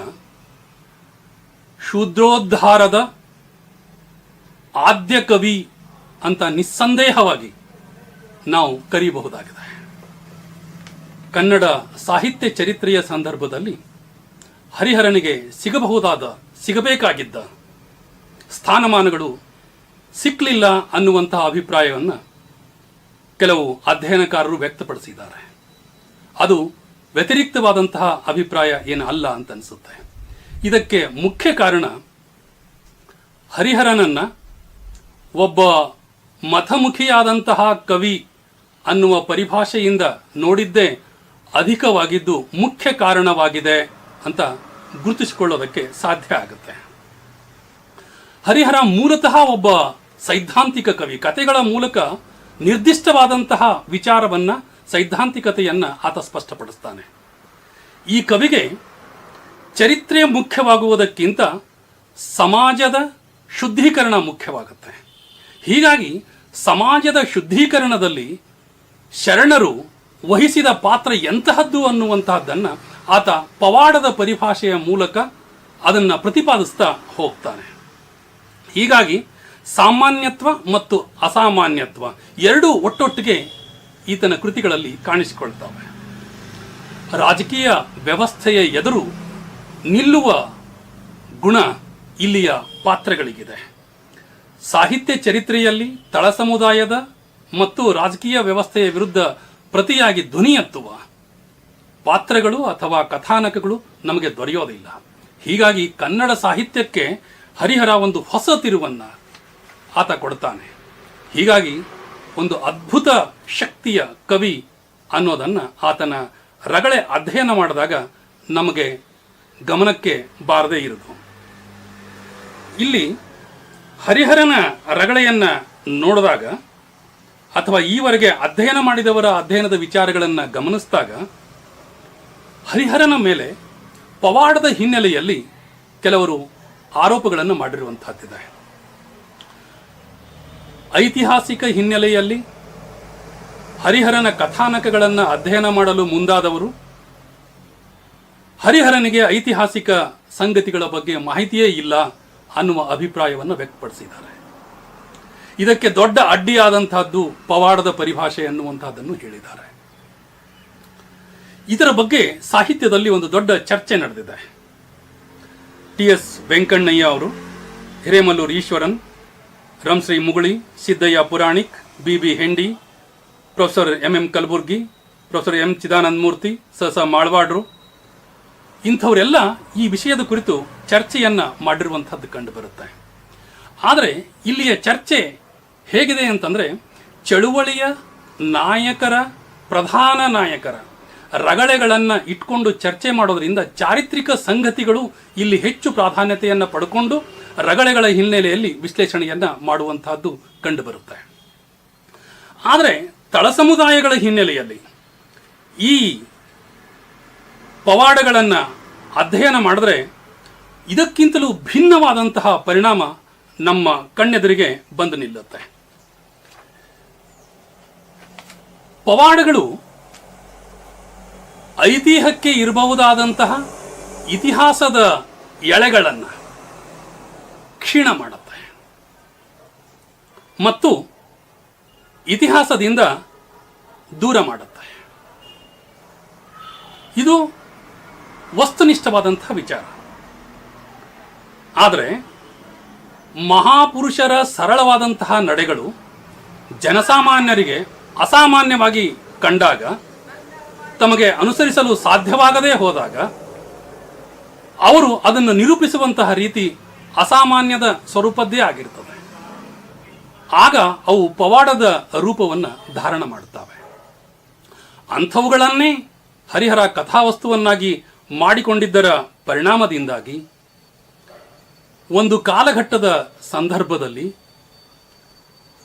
ಶೂದ್ರೋದ್ಧಾರದ ಆದ್ಯ ಕವಿ ಅಂತ ನಿಸ್ಸಂದೇಹವಾಗಿ ನಾವು ಕರೆಯಬಹುದಾಗಿದೆ. ಕನ್ನಡ ಸಾಹಿತ್ಯ ಚರಿತ್ರೆಯ ಸಂದರ್ಭದಲ್ಲಿ ಹರಿಹರನಿಗೆ ಸಿಗಬೇಕಾಗಿದ್ದ ಸ್ಥಾನಮಾನಗಳು ಸಿಕ್ಕಲಿಲ್ಲ ಅನ್ನುವಂತಹ ಅಭಿಪ್ರಾಯವನ್ನು ಕೆಲವು ಅಧ್ಯಯನಕಾರರು ವ್ಯಕ್ತಪಡಿಸಿದ್ದಾರೆ. ಅದು ವ್ಯತಿರಿಕ್ತವಾದಂತಹ ಅಭಿಪ್ರಾಯ ಏನು ಅಲ್ಲ ಅಂತ ಅನಿಸುತ್ತೆ. ಇದಕ್ಕೆ ಮುಖ್ಯ ಕಾರಣ ಹರಿಹರನನ್ನ ಒಬ್ಬ ಮತಮುಖಿಯಾದಂತಹ ಕವಿ ಅನ್ನುವ ಪರಿಭಾಷೆಯಿಂದ ನೋಡಿದ್ದೇ ಅಧಿಕವಾಗಿದ್ದು ಮುಖ್ಯ ಕಾರಣವಾಗಿದೆ ಅಂತ ಗುರುತಿಸಿಕೊಳ್ಳೋದಕ್ಕೆ ಸಾಧ್ಯ ಆಗುತ್ತೆ. ಹರಿಹರ ಮೂಲತಃ ಒಬ್ಬ ಸೈದ್ಧಾಂತಿಕ ಕವಿ. ಕಥೆಗಳ ಮೂಲಕ ನಿರ್ದಿಷ್ಟವಾದಂತಹ ವಿಚಾರವನ್ನ, ಸೈದ್ಧಾಂತಿಕತೆಯನ್ನ ಆತ ಸ್ಪಷ್ಟಪಡಿಸ್ತಾನೆ. ಈ ಕವಿಗೆ ಚರಿತ್ರೆ ಮುಖ್ಯವಾಗುವುದಕ್ಕಿಂತ ಸಮಾಜದ ಶುದ್ಧೀಕರಣ ಮುಖ್ಯವಾಗುತ್ತೆ. ಹೀಗಾಗಿ ಸಮಾಜದ ಶುದ್ಧೀಕರಣದಲ್ಲಿ ಶರಣರು ವಹಿಸಿದ ಪಾತ್ರ ಎಂತಹದ್ದು ಅನ್ನುವಂತಹದ್ದನ್ನು ಆತ ಪವಾಡದ ಪರಿಭಾಷೆಯ ಮೂಲಕ ಅದನ್ನು ಪ್ರತಿಪಾದಿಸ್ತಾ ಹೋಗ್ತಾನೆ. ಹೀಗಾಗಿ ಸಾಮಾನ್ಯತ್ವ ಮತ್ತು ಅಸಾಮಾನ್ಯತ್ವ ಎರಡೂ ಒಟ್ಟೊಟ್ಟಿಗೆ ಈತನ ಕೃತಿಗಳಲ್ಲಿ ಕಾಣಿಸಿಕೊಳ್ತವೆ. ರಾಜಕೀಯ ವ್ಯವಸ್ಥೆಯ ಎದುರು ನಿಲ್ಲುವ ಗುಣ ಇಲ್ಲಿಯ ಪಾತ್ರಗಳಿಗಿದೆ. ಸಾಹಿತ್ಯ ಚರಿತ್ರೆಯಲ್ಲಿ ತಳ ಸಮುದಾಯದ ಮತ್ತು ರಾಜಕೀಯ ವ್ಯವಸ್ಥೆಯ ವಿರುದ್ಧ ಪ್ರತಿಯಾಗಿ ಧ್ವನಿ ಎತ್ತುವ ಪಾತ್ರಗಳು ಅಥವಾ ಕಥಾನಕಗಳು ನಮಗೆ ದೊರೆಯೋದಿಲ್ಲ. ಹೀಗಾಗಿ ಕನ್ನಡ ಸಾಹಿತ್ಯಕ್ಕೆ ಹರಿಹರ ಒಂದು ಹೊಸ ತಿರುವನ್ನು ಆತ ಕೊಡ್ತಾನೆ. ಹೀಗಾಗಿ ಒಂದು ಅದ್ಭುತ ಶಕ್ತಿಯ ಕವಿ ಅನ್ನೋದನ್ನು ಆತನ ರಗಳೆ ಅಧ್ಯಯನ ಮಾಡಿದಾಗ ನಮಗೆ ಗಮನಕ್ಕೆ ಬಾರದೇ ಇರುವುದು. ಇಲ್ಲಿ ಹರಿಹರನ ರಗಳೆಯನ್ನು ನೋಡಿದಾಗ ಅಥವಾ ಈವರೆಗೆ ಅಧ್ಯಯನ ಮಾಡಿದವರ ಅಧ್ಯಯನದ ವಿಚಾರಗಳನ್ನು ಗಮನಿಸಿದಾಗ ಹರಿಹರನ ಮೇಲೆ ಪವಾಡದ ಹಿನ್ನೆಲೆಯಲ್ಲಿ ಕೆಲವರು ಆರೋಪಗಳನ್ನು ಮಾಡಿರುವಂತಹದ್ದಿದೆ. ಐತಿಹಾಸಿಕ ಹಿನ್ನೆಲೆಯಲ್ಲಿ ಹರಿಹರನ ಕಥಾನಕಗಳನ್ನು ಅಧ್ಯಯನ ಮಾಡಲು ಮುಂದಾದವರು ಹರಿಹರನಿಗೆ ಐತಿಹಾಸಿಕ ಸಂಗತಿಗಳ ಬಗ್ಗೆ ಮಾಹಿತಿಯೇ ಇಲ್ಲ ಅನ್ನುವ ಅಭಿಪ್ರಾಯವನ್ನು ವ್ಯಕ್ತಪಡಿಸಿದ್ದಾರೆ. ಇದಕ್ಕೆ ದೊಡ್ಡ ಅಡ್ಡಿಯಾದಂತಹದ್ದು ಪವಾಡದ ಪರಿಭಾಷೆ ಅನ್ನುವಂತಹದ್ದನ್ನು ಹೇಳಿದ್ದಾರೆ. ಇದರ ಬಗ್ಗೆ ಸಾಹಿತ್ಯದಲ್ಲಿ ಒಂದು ದೊಡ್ಡ ಚರ್ಚೆ ನಡೆದಿದೆ. ಟಿ.ಎಸ್. ವೆಂಕಣ್ಣಯ್ಯ ಅವರು, ಹಿರೇಮಲ್ಲೂರು ಈಶ್ವರನ್, ರಂಶ್ರೀ ಮುಗುಳಿ, ಸಿದ್ದಯ್ಯ ಪುರಾಣಿಕ್, ಬಿ ಹೆಂಡಿ, professor M Kalburgi, professor M Chidananda Murthy, ಸ ಮಾಳ್ವಾಡ್ರು ಇಂಥವರೆಲ್ಲ ಈ ವಿಷಯದ ಕುರಿತು ಚರ್ಚೆಯನ್ನು ಮಾಡಿರುವಂಥದ್ದು ಕಂಡು ಬರುತ್ತೆ. ಆದರೆ ಇಲ್ಲಿಯ ಚರ್ಚೆ ಹೇಗಿದೆ ಅಂತಂದರೆ, ಚಳುವಳಿಯ ನಾಯಕರ, ಪ್ರಧಾನ ನಾಯಕರ ರಗಳೆಗಳನ್ನು ಇಟ್ಕೊಂಡು ಚರ್ಚೆ ಮಾಡೋದ್ರಿಂದ ಚಾರಿತ್ರಿಕ ಸಂಗತಿಗಳು ಇಲ್ಲಿ ಹೆಚ್ಚು ಪ್ರಾಧಾನ್ಯತೆಯನ್ನು ಪಡ್ಕೊಂಡು ರಗಳೆಗಳ ಹಿನ್ನೆಲೆಯಲ್ಲಿ ವಿಶ್ಲೇಷಣೆಯನ್ನು ಮಾಡುವಂತಹದ್ದು ಕಂಡುಬರುತ್ತೆ. ಆದರೆ ತಳ ಸಮುದಾಯಗಳ ಹಿನ್ನೆಲೆಯಲ್ಲಿ ಈ ಪವಾಡಗಳನ್ನು ಅಧ್ಯಯನ ಮಾಡಿದ್ರೆ ಇದಕ್ಕಿಂತಲೂ ಭಿನ್ನವಾದಂತಹ ಪರಿಣಾಮ ನಮ್ಮ ಕಣ್ಣೆದುರಿಗೆ ಬಂದು ನಿಲ್ಲುತ್ತೆ. ಪವಾಡಗಳು ಐತಿಹ್ಯಕ್ಕೆ ಇರಬಹುದಾದಂತಹ ಇತಿಹಾಸದ ಎಳೆಗಳನ್ನು ಕ್ಷೀಣ ಮಾಡುತ್ತೆ ಮತ್ತು ಇತಿಹಾಸದಿಂದ ದೂರ ಮಾಡುತ್ತೆ. ಇದು ವಸ್ತುನಿಷ್ಠವಾದಂತಹ ವಿಚಾರ. ಆದರೆ ಮಹಾಪುರುಷರ ಸರಳವಾದಂತಹ ನಡೆಗಳು ಜನಸಾಮಾನ್ಯರಿಗೆ ಅಸಾಮಾನ್ಯವಾಗಿ ಕಂಡಾಗ, ತಮಗೆ ಅನುಸರಿಸಲು ಸಾಧ್ಯವಾಗದೇ ಹೋದಾಗ ಅವರು ಅದನ್ನು ನಿರೂಪಿಸುವಂತಹ ರೀತಿ ಅಸಾಮಾನ್ಯದ ಸ್ವರೂಪದ್ದೇ ಆಗಿರ್ತದೆ. ಆಗ ಅವು ಪವಾಡದ ರೂಪವನ್ನು ಧಾರಣ ಮಾಡುತ್ತವೆ. ಅಂಥವುಗಳನ್ನೇ ಹರಿಹರ ಕಥಾವಸ್ತುವನ್ನಾಗಿ ಮಾಡಿಕೊಂಡಿದ್ದರ ಪರಿಣಾಮದಿಂದಾಗಿ ಒಂದು ಕಾಲಘಟ್ಟದ ಸಂದರ್ಭದಲ್ಲಿ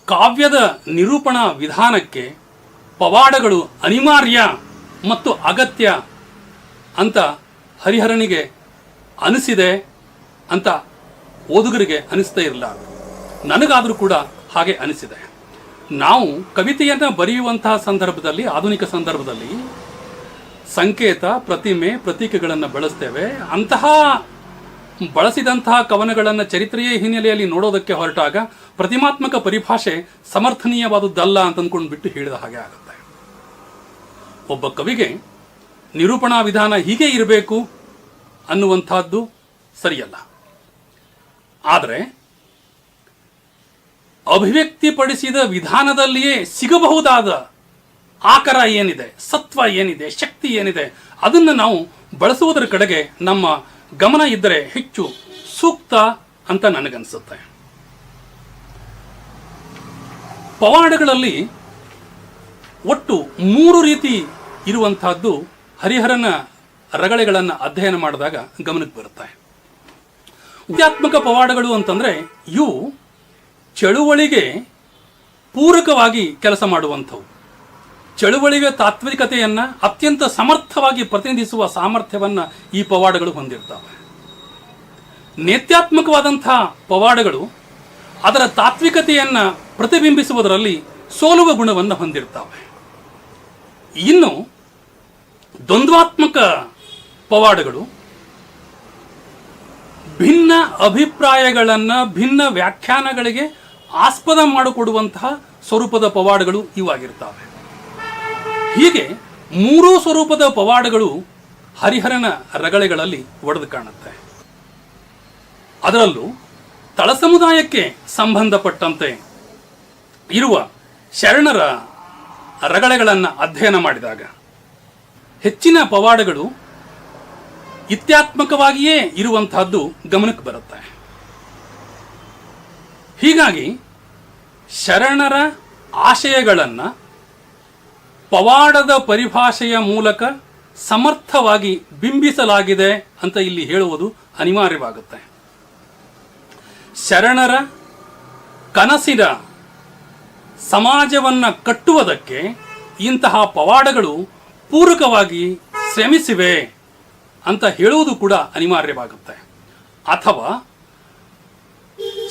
ಕಾವ್ಯದ ನಿರೂಪಣಾ ವಿಧಾನಕ್ಕೆ ಪವಾಡಗಳು ಅನಿವಾರ್ಯ ಮತ್ತು ಅಗತ್ಯ ಅಂತ ಹರಿಹರನಿಗೆ ಅನಿಸಿದೆ ಅಂತ ಓದುಗರಿಗೆ ಅನಿಸ್ತೇ ಇರಲಾರದು. ನನಗಾದರೂ ಕೂಡ ಹಾಗೆ ಅನಿಸಿದೆ. ನಾವು ಕವಿತೆಯನ್ನು ಬರೆಯುವಂತಹ ಸಂದರ್ಭದಲ್ಲಿ, ಆಧುನಿಕ ಸಂದರ್ಭದಲ್ಲಿ ಸಂಕೇತ, ಪ್ರತಿಮೆ, ಪ್ರತೀಕಗಳನ್ನು ಬಳಸ್ತೇವೆ. ಅಂತಹ ಬಳಸಿದಂತಹ ಕವನಗಳನ್ನು ಚರಿತ್ರೆಯ ಹಿನ್ನೆಲೆಯಲ್ಲಿ ನೋಡೋದಕ್ಕೆ ಹೊರಟಾಗ ಪ್ರತಿಮಾತ್ಮಕ ಪರಿಭಾಷೆ ಸಮರ್ಥನೀಯವಾದುದಲ್ಲ ಅಂತ ಅಂದ್ಕೊಂಡು ಬಿಟ್ಟು ಹೇಳಿದ ಹಾಗೆ ಆಗುತ್ತೆ. ಒಬ್ಬ ಕವಿಗೆ ನಿರೂಪಣಾ ವಿಧಾನ ಹೀಗೆ ಇರಬೇಕು ಅನ್ನುವಂಥದ್ದು ಸರಿಯಲ್ಲ. ಆದರೆ ಅಭಿವ್ಯಕ್ತಿಪಡಿಸಿದ ವಿಧಾನದಲ್ಲಿಯೇ ಸಿಗಬಹುದಾದ ಆಕಾರ ಏನಿದೆ, ಸತ್ವ ಏನಿದೆ, ಶಕ್ತಿ ಏನಿದೆ, ಅದನ್ನು ನಾವು ಬಳಸುವುದರ ಕಡೆಗೆ ನಮ್ಮ ಗಮನ ಇದ್ದರೆ ಹೆಚ್ಚು ಸೂಕ್ತ ಅಂತ ನನಗನ್ಸುತ್ತೆ. ಪವಾಡಗಳಲ್ಲಿ ಒಟ್ಟು 3 ರೀತಿ ಇರುವಂತಹದ್ದು ಹರಿಹರನ ರಗಳೆಗಳನ್ನು ಅಧ್ಯಯನ ಮಾಡಿದಾಗ ಗಮನಕ್ಕೆ ಬರುತ್ತೆ. ವಿದ್ಯಾತ್ಮಕ ಪವಾಡಗಳು ಅಂತಂದ್ರೆ ಇವು ಚಳುವಳಿಗೆ ಪೂರಕವಾಗಿ ಕೆಲಸ ಮಾಡುವಂಥವು. ಚಳುವಳಿಗೆ ತಾತ್ವಿಕತೆಯನ್ನು ಅತ್ಯಂತ ಸಮರ್ಥವಾಗಿ ಪ್ರತಿನಿಧಿಸುವ ಸಾಮರ್ಥ್ಯವನ್ನು ಈ ಪವಾಡಗಳು ಹೊಂದಿರ್ತವೆ. ನೇತ್ಯಾತ್ಮಕವಾದಂತಹ ಪವಾಡಗಳು ಅದರ ತಾತ್ವಿಕತೆಯನ್ನು ಪ್ರತಿಬಿಂಬಿಸುವುದರಲ್ಲಿ ಸೋಲುವ ಗುಣವನ್ನು ಹೊಂದಿರ್ತವೆ. ಇನ್ನು ದ್ವಂದ್ವಾತ್ಮಕ ಪವಾಡಗಳು ಭಿನ್ನ ಅಭಿಪ್ರಾಯಗಳನ್ನು, ಭಿನ್ನ ವ್ಯಾಖ್ಯಾನಗಳಿಗೆ ಆಸ್ಪದ ಮಾಡಿಕೊಡುವಂತಹ ಸ್ವರೂಪದ ಪವಾಡಗಳು ಇವಾಗಿರ್ತವೆ. ಹೀಗೆ 3 ಸ್ವರೂಪದ ಪವಾಡಗಳು ಹರಿಹರನ ರಗಳೆಗಳಲ್ಲಿ ಒಡೆದು ಕಾಣುತ್ತೆ. ಅದರಲ್ಲೂ ತಳ ಸಮುದಾಯಕ್ಕೆ ಸಂಬಂಧಪಟ್ಟಂತೆ ಇರುವ ಶರಣರ ರಗಳೆಗಳನ್ನು ಅಧ್ಯಯನ ಮಾಡಿದಾಗ ಹೆಚ್ಚಿನ ಪವಾಡಗಳು ಇತ್ಯಾತ್ಮಕವಾಗಿಯೇ ಇರುವಂತಹದ್ದು ಗಮನಕ್ಕೆ ಬರುತ್ತೆ. ಹೀಗಾಗಿ ಶರಣರ ಆಶಯಗಳನ್ನು ಪವಾಡದ ಪರಿಭಾಷೆಯ ಮೂಲಕ ಸಮರ್ಥವಾಗಿ ಬಿಂಬಿಸಲಾಗಿದೆ ಅಂತ ಇಲ್ಲಿ ಹೇಳುವುದು ಅನಿವಾರ್ಯವಾಗುತ್ತೆ. ಶರಣರ ಕನಸಿನ ಸಮಾಜವನ್ನು ಕಟ್ಟುವುದಕ್ಕೆ ಇಂತಹ ಪವಾಡಗಳು ಪೂರಕವಾಗಿ ಶ್ರಮಿಸಿವೆ ಅಂತ ಹೇಳುವುದು ಕೂಡ ಅನಿವಾರ್ಯವಾಗುತ್ತೆ. ಅಥವಾ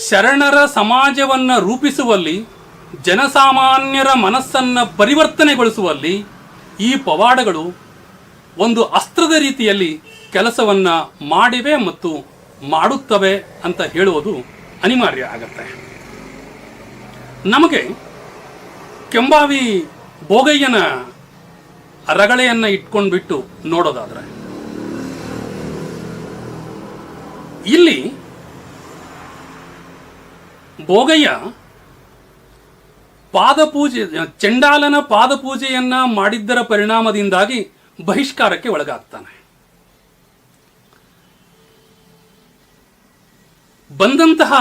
ಶರಣರ ಸಮಾಜವನ್ನು ರೂಪಿಸುವಲ್ಲಿ, ಜನಸಾಮಾನ್ಯರ ಮನಸ್ಸನ್ನು ಪರಿವರ್ತನೆಗೊಳಿಸುವಲ್ಲಿ ಈ ಪವಾಡಗಳು ಒಂದು ಅಸ್ತ್ರದ ರೀತಿಯಲ್ಲಿ ಕೆಲಸವನ್ನು ಮಾಡಿವೆ ಮತ್ತು ಮಾಡುತ್ತವೆ ಅಂತ ಹೇಳುವುದು ಅನಿವಾರ್ಯ ಆಗತ್ತೆ. ನಮಗೆ ಕೆಂಬಾವಿ ಬೋಗಯ್ಯನ ರಗಳೆಯನ್ನು ಇಟ್ಕೊಂಡ್ಬಿಟ್ಟು ನೋಡೋದಾದ್ರೆ ಇಲ್ಲಿ ಬೋಗಯ್ಯ ಪಾದಪೂಜೆ, ಚಂಡಾಲನ ಪಾದಪೂಜೆಯನ್ನ ಮಾಡಿದ್ದರ ಪರಿಣಾಮದಿಂದಾಗಿ ಬಹಿಷ್ಕಾರಕ್ಕೆ ಒಳಗಾಗ್ತಾನೆ. ಬಂದಂತಹ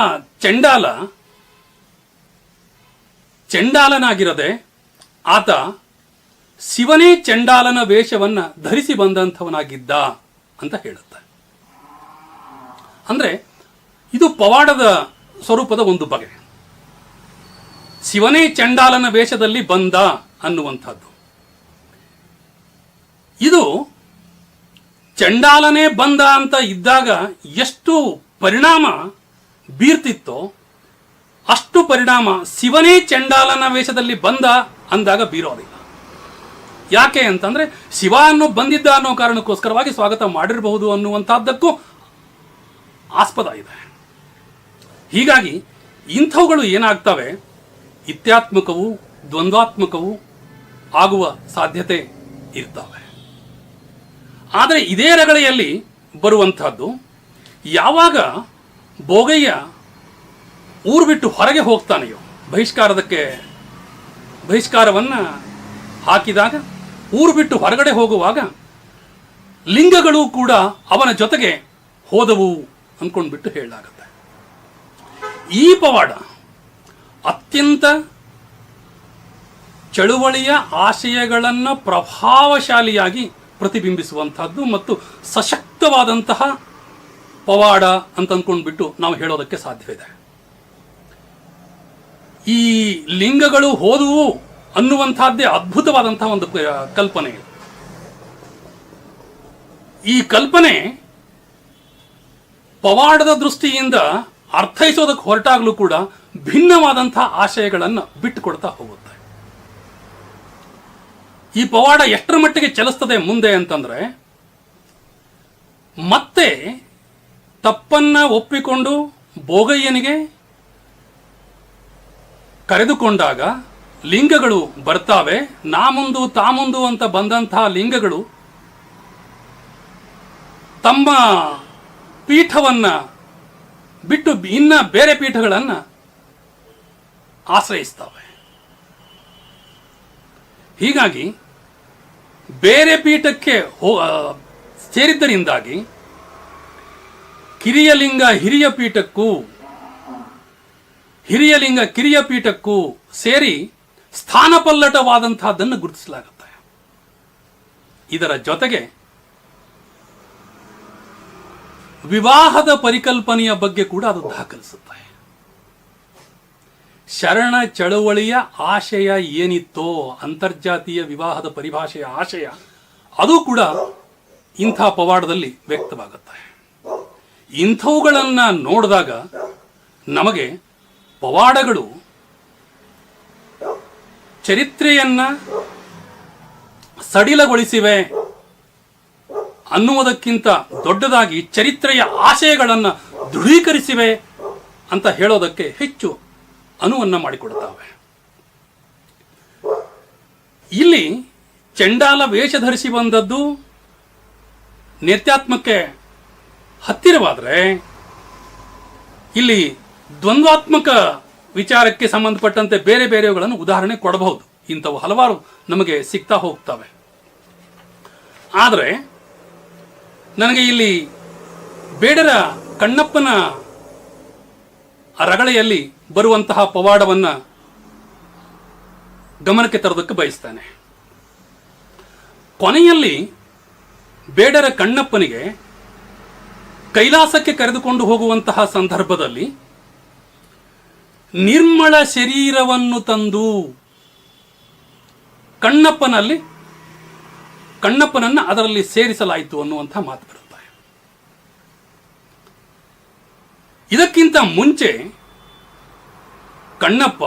ಚಂಡಾಲನಾಗಿರದೆ ಆತ ಶಿವನೇ ಚಂಡಾಲನ ವೇಷವನ್ನ ಧರಿಸಿ ಬಂದಂಥವನಾಗಿದ್ದ ಅಂತ ಹೇಳುತ್ತೆ. ಅಂದ್ರೆ ಇದು ಪವಾಡದ ಸ್ವರೂಪದ ಒಂದು ಬಗೆ. ಶಿವನೇ ಚಂಡಾಲನ ವೇಷದಲ್ಲಿ ಬಂದ ಅನ್ನುವಂಥದ್ದು. ಇದು ಚಂಡಾಲನೇ ಬಂದ ಅಂತ ಇದ್ದಾಗ ಎಷ್ಟು ಪರಿಣಾಮ ಬೀರ್ತಿತ್ತೋ ಅಷ್ಟು ಪರಿಣಾಮ ಶಿವನೇ ಚಂಡಾಲನ ವೇಷದಲ್ಲಿ ಬಂದ ಅಂದಾಗ ಬೀರೋದಿಲ್ಲ. ಯಾಕೆ ಅಂತಂದ್ರೆ ಶಿವ ಅನ್ನೋ ಬಂದಿದ್ದ ಅನ್ನೋ ಕಾರಣಕ್ಕೋಸ್ಕರವಾಗಿ ಸ್ವಾಗತ ಮಾಡಿರಬಹುದು ಅನ್ನುವಂಥದ್ದಕ್ಕೂ ಆಸ್ಪದ ಇದೆ. ಹೀಗಾಗಿ ಇಂಥವುಗಳು ಏನಾಗ್ತವೆ, ಇತ್ಯಾತ್ಮಕವು, ದ್ವಂದ್ವಾತ್ಮಕವು ಆಗುವ ಸಾಧ್ಯತೆ ಇರ್ತವೆ. ಆದರೆ ಇದೇ ರಗಳೆಯಲ್ಲಿ ಬರುವಂತಹದ್ದು, ಯಾವಾಗ ಬೋಗಯ್ಯ ಊರು ಬಿಟ್ಟು ಹೊರಗೆ ಹೋಗ್ತಾನೆಯೋ, ಬಹಿಷ್ಕಾರವನ್ನು ಹಾಕಿದಾಗ ಊರು ಬಿಟ್ಟು ಹೊರಗಡೆ ಹೋಗುವಾಗ ಲಿಂಗಗಳು ಕೂಡ ಅವನ ಜೊತೆಗೆ ಹೋದವು ಅಂದ್ಕೊಂಡ್ಬಿಟ್ಟು ಹೇಳಲಾಗುತ್ತೆ. ಈ ಪವಾಡ ಅತ್ಯಂತ ಚಳುವಳಿಯ ಆಶಯಗಳನ್ನು ಪ್ರಭಾವಶಾಲಿಯಾಗಿ ಪ್ರತಿಬಿಂಬಿಸುವಂತಹದ್ದು ಮತ್ತು ಸಶಕ್ತವಾದಂತಹ ಪವಾಡ ಅಂತ ಅಂದ್ಕೊಂಡ್ಬಿಟ್ಟು ನಾವು ಹೇಳೋದಕ್ಕೆ ಸಾಧ್ಯವಿದೆ. ಈ ಲಿಂಗಗಳು ಹೋದುವು ಅನ್ನುವಂಥದ್ದೇ ಅದ್ಭುತವಾದಂತಹ ಒಂದು ಕಲ್ಪನೆ. ಈ ಕಲ್ಪನೆ ಪವಾಡದ ದೃಷ್ಟಿಯಿಂದ ಅರ್ಥೈಸೋದಕ್ಕೆ ಹೊರಟಾಗ್ಲೂ ಕೂಡ ಭಿನ್ನವಾದಂತಹ ಆಶಯಗಳನ್ನು ಬಿಟ್ಟುಕೊಡ್ತಾ ಹೋಗುತ್ತೆ. ಈ ಪವಾಡ ಎಷ್ಟರ ಮಟ್ಟಿಗೆ ಚಲಿಸ್ತದೆ ಮುಂದೆ ಅಂತಂದ್ರೆ, ಮತ್ತೆ ತಪ್ಪನ್ನ ಒಪ್ಪಿಕೊಂಡು ಭೋಗಯ್ಯನಿಗೆ ಕರೆದುಕೊಂಡಾಗ ಲಿಂಗಗಳು ಬರ್ತಾವೆ. ನಾ ಮುಂದು ತಾ ಮುಂದು ಅಂತ ಬಂದಂತಹ ಲಿಂಗಗಳು ತಮ್ಮ ಪೀಠವನ್ನ ಬಿಟ್ಟು ಇನ್ನ ಬೇರೆ ಪೀಠಗಳನ್ನು ಆಶ್ರಯಿಸ್ತವೆ. ಹೀಗಾಗಿ ಬೇರೆ ಪೀಠಕ್ಕೆ ಸೇರಿದ್ದರಿಂದಾಗಿ ಕಿರಿಯ ಲಿಂಗ ಹಿರಿಯ ಪೀಠಕ್ಕೂ ಹಿರಿಯ ಲಿಂಗ ಕಿರಿಯ ಪೀಠಕ್ಕೂ ಸೇರಿ ಸ್ಥಾನಪಲ್ಲಟವಾದಂತಹದ್ದನ್ನು ಗುರುತಿಸಲಾಗುತ್ತೆ. ಇದರ ಜೊತೆಗೆ ವಿವಾಹದ ಪರಿಕಲ್ಪನೆಯ ಬಗ್ಗೆ ಕೂಡ ಅದು ದಾಖಲಿಸುತ್ತೆ. ಶರಣ ಚಳವಳಿಯ ಆಶಯ ಏನಿತ್ತೋ, ಅಂತರ್ಜಾತೀಯ ವಿವಾಹದ ಪರಿಭಾಷೆಯ ಆಶಯ, ಅದು ಕೂಡ ಇಂಥ ಪವಾಡದಲ್ಲಿ ವ್ಯಕ್ತವಾಗುತ್ತೆ. ಇಂಥವುಗಳನ್ನ ನೋಡಿದಾಗ ನಮಗೆ ಪವಾಡಗಳು ಚರಿತ್ರೆಯನ್ನ ಸಡಿಲಗೊಳಿಸಿವೆ ಅನ್ನುವುದಕ್ಕಿಂತ ದೊಡ್ಡದಾಗಿ ಚರಿತ್ರೆಯ ಆಶಯಗಳನ್ನು ದೃಢೀಕರಿಸಿವೆ ಅಂತ ಹೇಳೋದಕ್ಕೆ ಹೆಚ್ಚು ಅನುವನ್ನ ಮಾಡಿಕೊಡುತ್ತವೆ. ಇಲ್ಲಿ ಚಂಡಾಲ ವೇಷ ಧರಿಸಿ ಬಂದದ್ದು ನಿತ್ಯಾತ್ಮಕ್ಕೆ ಹತ್ತಿರವಾದರೆ, ಇಲ್ಲಿ ದ್ವಂದ್ವಾತ್ಮಕ ವಿಚಾರಕ್ಕೆ ಸಂಬಂಧಪಟ್ಟಂತೆ ಬೇರೆ ಬೇರೆಗಳನ್ನು ಉದಾಹರಣೆ ಕೊಡಬಹುದು. ಇಂಥವು ಹಲವಾರು ನಮಗೆ ಸಿಗ್ತಾ ಹೋಗ್ತವೆ. ಆದರೆ ನನಗೆ ಇಲ್ಲಿ ಬೇಡರ ಕಣ್ಣಪ್ಪನ ರಗಳೆಯಲ್ಲಿ ಬರುವಂತಹ ಪವಾಡವನ್ನ ಗಮನಕ್ಕೆ ತರೋದಕ್ಕೆ ಬಯಸ್ತೇನೆ. ಕೊನೆಯಲ್ಲಿ ಬೇಡರ ಕಣ್ಣಪ್ಪನಿಗೆ ಕೈಲಾಸಕ್ಕೆ ಕರೆದುಕೊಂಡು ಹೋಗುವಂತಹ ಸಂದರ್ಭದಲ್ಲಿ ನಿರ್ಮಳ ಶರೀರವನ್ನು ತಂದು ಕಣ್ಣಪ್ಪನನ್ನ ಅದರಲ್ಲಿ ಸೇರಿಸಲಾಯಿತು ಅನ್ನುವಂತಹ ಮಾತು ಬರುತ್ತೆ. ಇದಕ್ಕಿಂತ ಮುಂಚೆ ಕಣ್ಣಪ್ಪ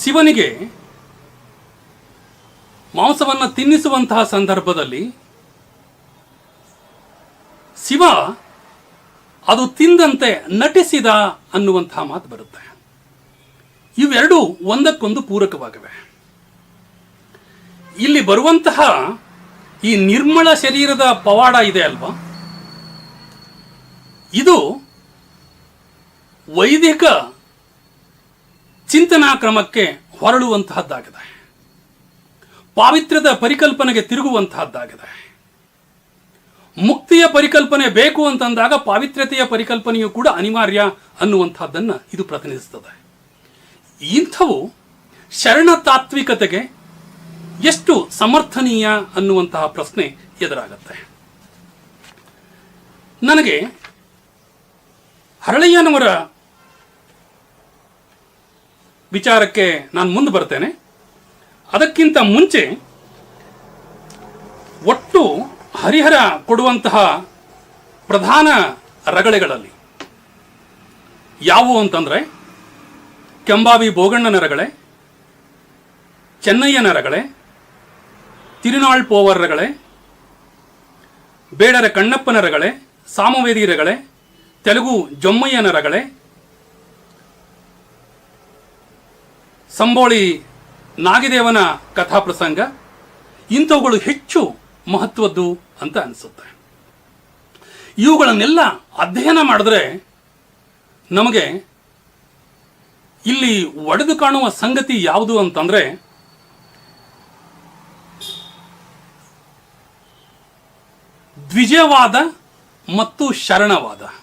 ಶಿವನಿಗೆ ಮಾಂಸವನ್ನು ತಿನ್ನಿಸುವಂತಹ ಸಂದರ್ಭದಲ್ಲಿ ಶಿವ ಅದು ತಿಂದಂತೆ ನಟಿಸಿದ ಅನ್ನುವಂತಹ ಮಾತು ಬರುತ್ತೆ. ಇವೆರಡೂ ಒಂದಕ್ಕೊಂದು ಪೂರಕವಾಗಿವೆ. ಇಲ್ಲಿ ಬರುವಂತಹ ಈ ನಿರ್ಮಳ ಶರೀರದ ಪವಾಡ ಇದೆ ಅಲ್ವಾ, ಇದು ವೈದಿಕ ಚಿಂತನಾ ಕ್ರಮಕ್ಕೆ ಹೊರಳುವಂತಹದ್ದಾಗಿದೆ. ಪಾವಿತ್ರ್ಯದ ಪರಿಕಲ್ಪನೆಗೆ ತಿರುಗುವಂತಹದ್ದಾಗಿದೆ. ಮುಕ್ತಿಯ ಪರಿಕಲ್ಪನೆ ಬೇಕು ಅಂತಂದಾಗ ಪಾವಿತ್ರ್ಯತೆಯ ಪರಿಕಲ್ಪನೆಯು ಕೂಡ ಅನಿವಾರ್ಯ ಅನ್ನುವಂಥದ್ದನ್ನು ಇದು ಪ್ರತಿನಿಧಿಸುತ್ತದೆ. ಇಂಥವು ಶರಣ ತಾತ್ವಿಕತೆಗೆ ಎಷ್ಟು ಸಮರ್ಥನೀಯ ಅನ್ನುವಂತಹ ಪ್ರಶ್ನೆ ಎದುರಾಗತ್ತೆ. ನನಗೆ ಹರಳಯ್ಯನವರ ವಿಚಾರಕ್ಕೆ ನಾನು ಮುಂದೆ ಬರ್ತೇನೆ. ಅದಕ್ಕಿಂತ ಮುಂಚೆ ಒಟ್ಟು ಹರಿಹರ ಕೊಡುವಂತಹ ಪ್ರಧಾನ ರಗಳೆಗಳಲ್ಲಿ ಯಾವುವು ಅಂತಂದ್ರೆ ಕೆಂಬಾವಿ ಬೋಗಣ್ಣನ ರಗಳೆ, ಚೆನ್ನಯ್ಯನ ರಗಳೆ, ತಿರುನಾಳ್ ಪೋವರ್ ರಗಳೆ, ಬೇಡರ ಕಣ್ಣಪ್ಪನ ರಗಳೆ, ಸಾಮವೇದಿ ರಗಳೆ, ತೆಲುಗು ಜೊಮ್ಮಯ್ಯನ ರಗಳೆ, ಸಂಬೋಳಿ ನಾಗಿದೇವನ ಕಥಾಪ್ರಸಂಗ, ಇಂಥವುಗಳು ಹೆಚ್ಚು ಮಹತ್ವದ್ದು ಅಂತ ಅನಿಸುತ್ತೆ. ಇವುಗಳನ್ನೆಲ್ಲ ಅಧ್ಯಯನ ಮಾಡಿದ್ರೆ ನಮಗೆ ಇಲ್ಲಿ ಒಡೆದು ಕಾಣುವ ಸಂಗತಿ ಯಾವುದು ಅಂತಂದ್ರೆ, ದ್ವಿಜವಾದ ಮತ್ತು ಶರಣವಾದ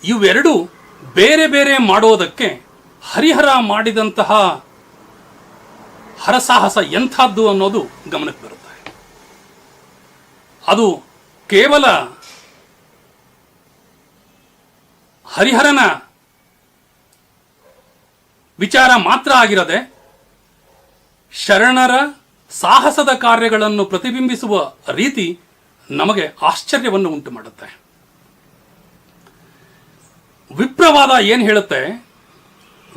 ಇವೆರಡು ಬೇರೆ ಬೇರೆ ಮಾಡೋದಕ್ಕೆ ಹರಿಹರ ಮಾಡಿದಂತಹ ಹರಸಾಹಸ ಎಂಥದ್ದು ಅನ್ನೋದು ಗಮನಕ್ಕೆ ಬರುತ್ತೆ. ಅದು ಕೇವಲ ಹರಿಹರನ ವಿಚಾರ ಮಾತ್ರ ಆಗಿರದೆ ಶರಣರ ಸಾಹಸದ ಕಾರ್ಯಗಳನ್ನು ಪ್ರತಿಬಿಂಬಿಸುವ ರೀತಿ ನಮಗೆ ಆಶ್ಚರ್ಯವನ್ನು ಉಂಟು ಮಾಡುತ್ತೆ. ವಿಪ್ರವಾದ ಏನು ಹೇಳುತ್ತೆ?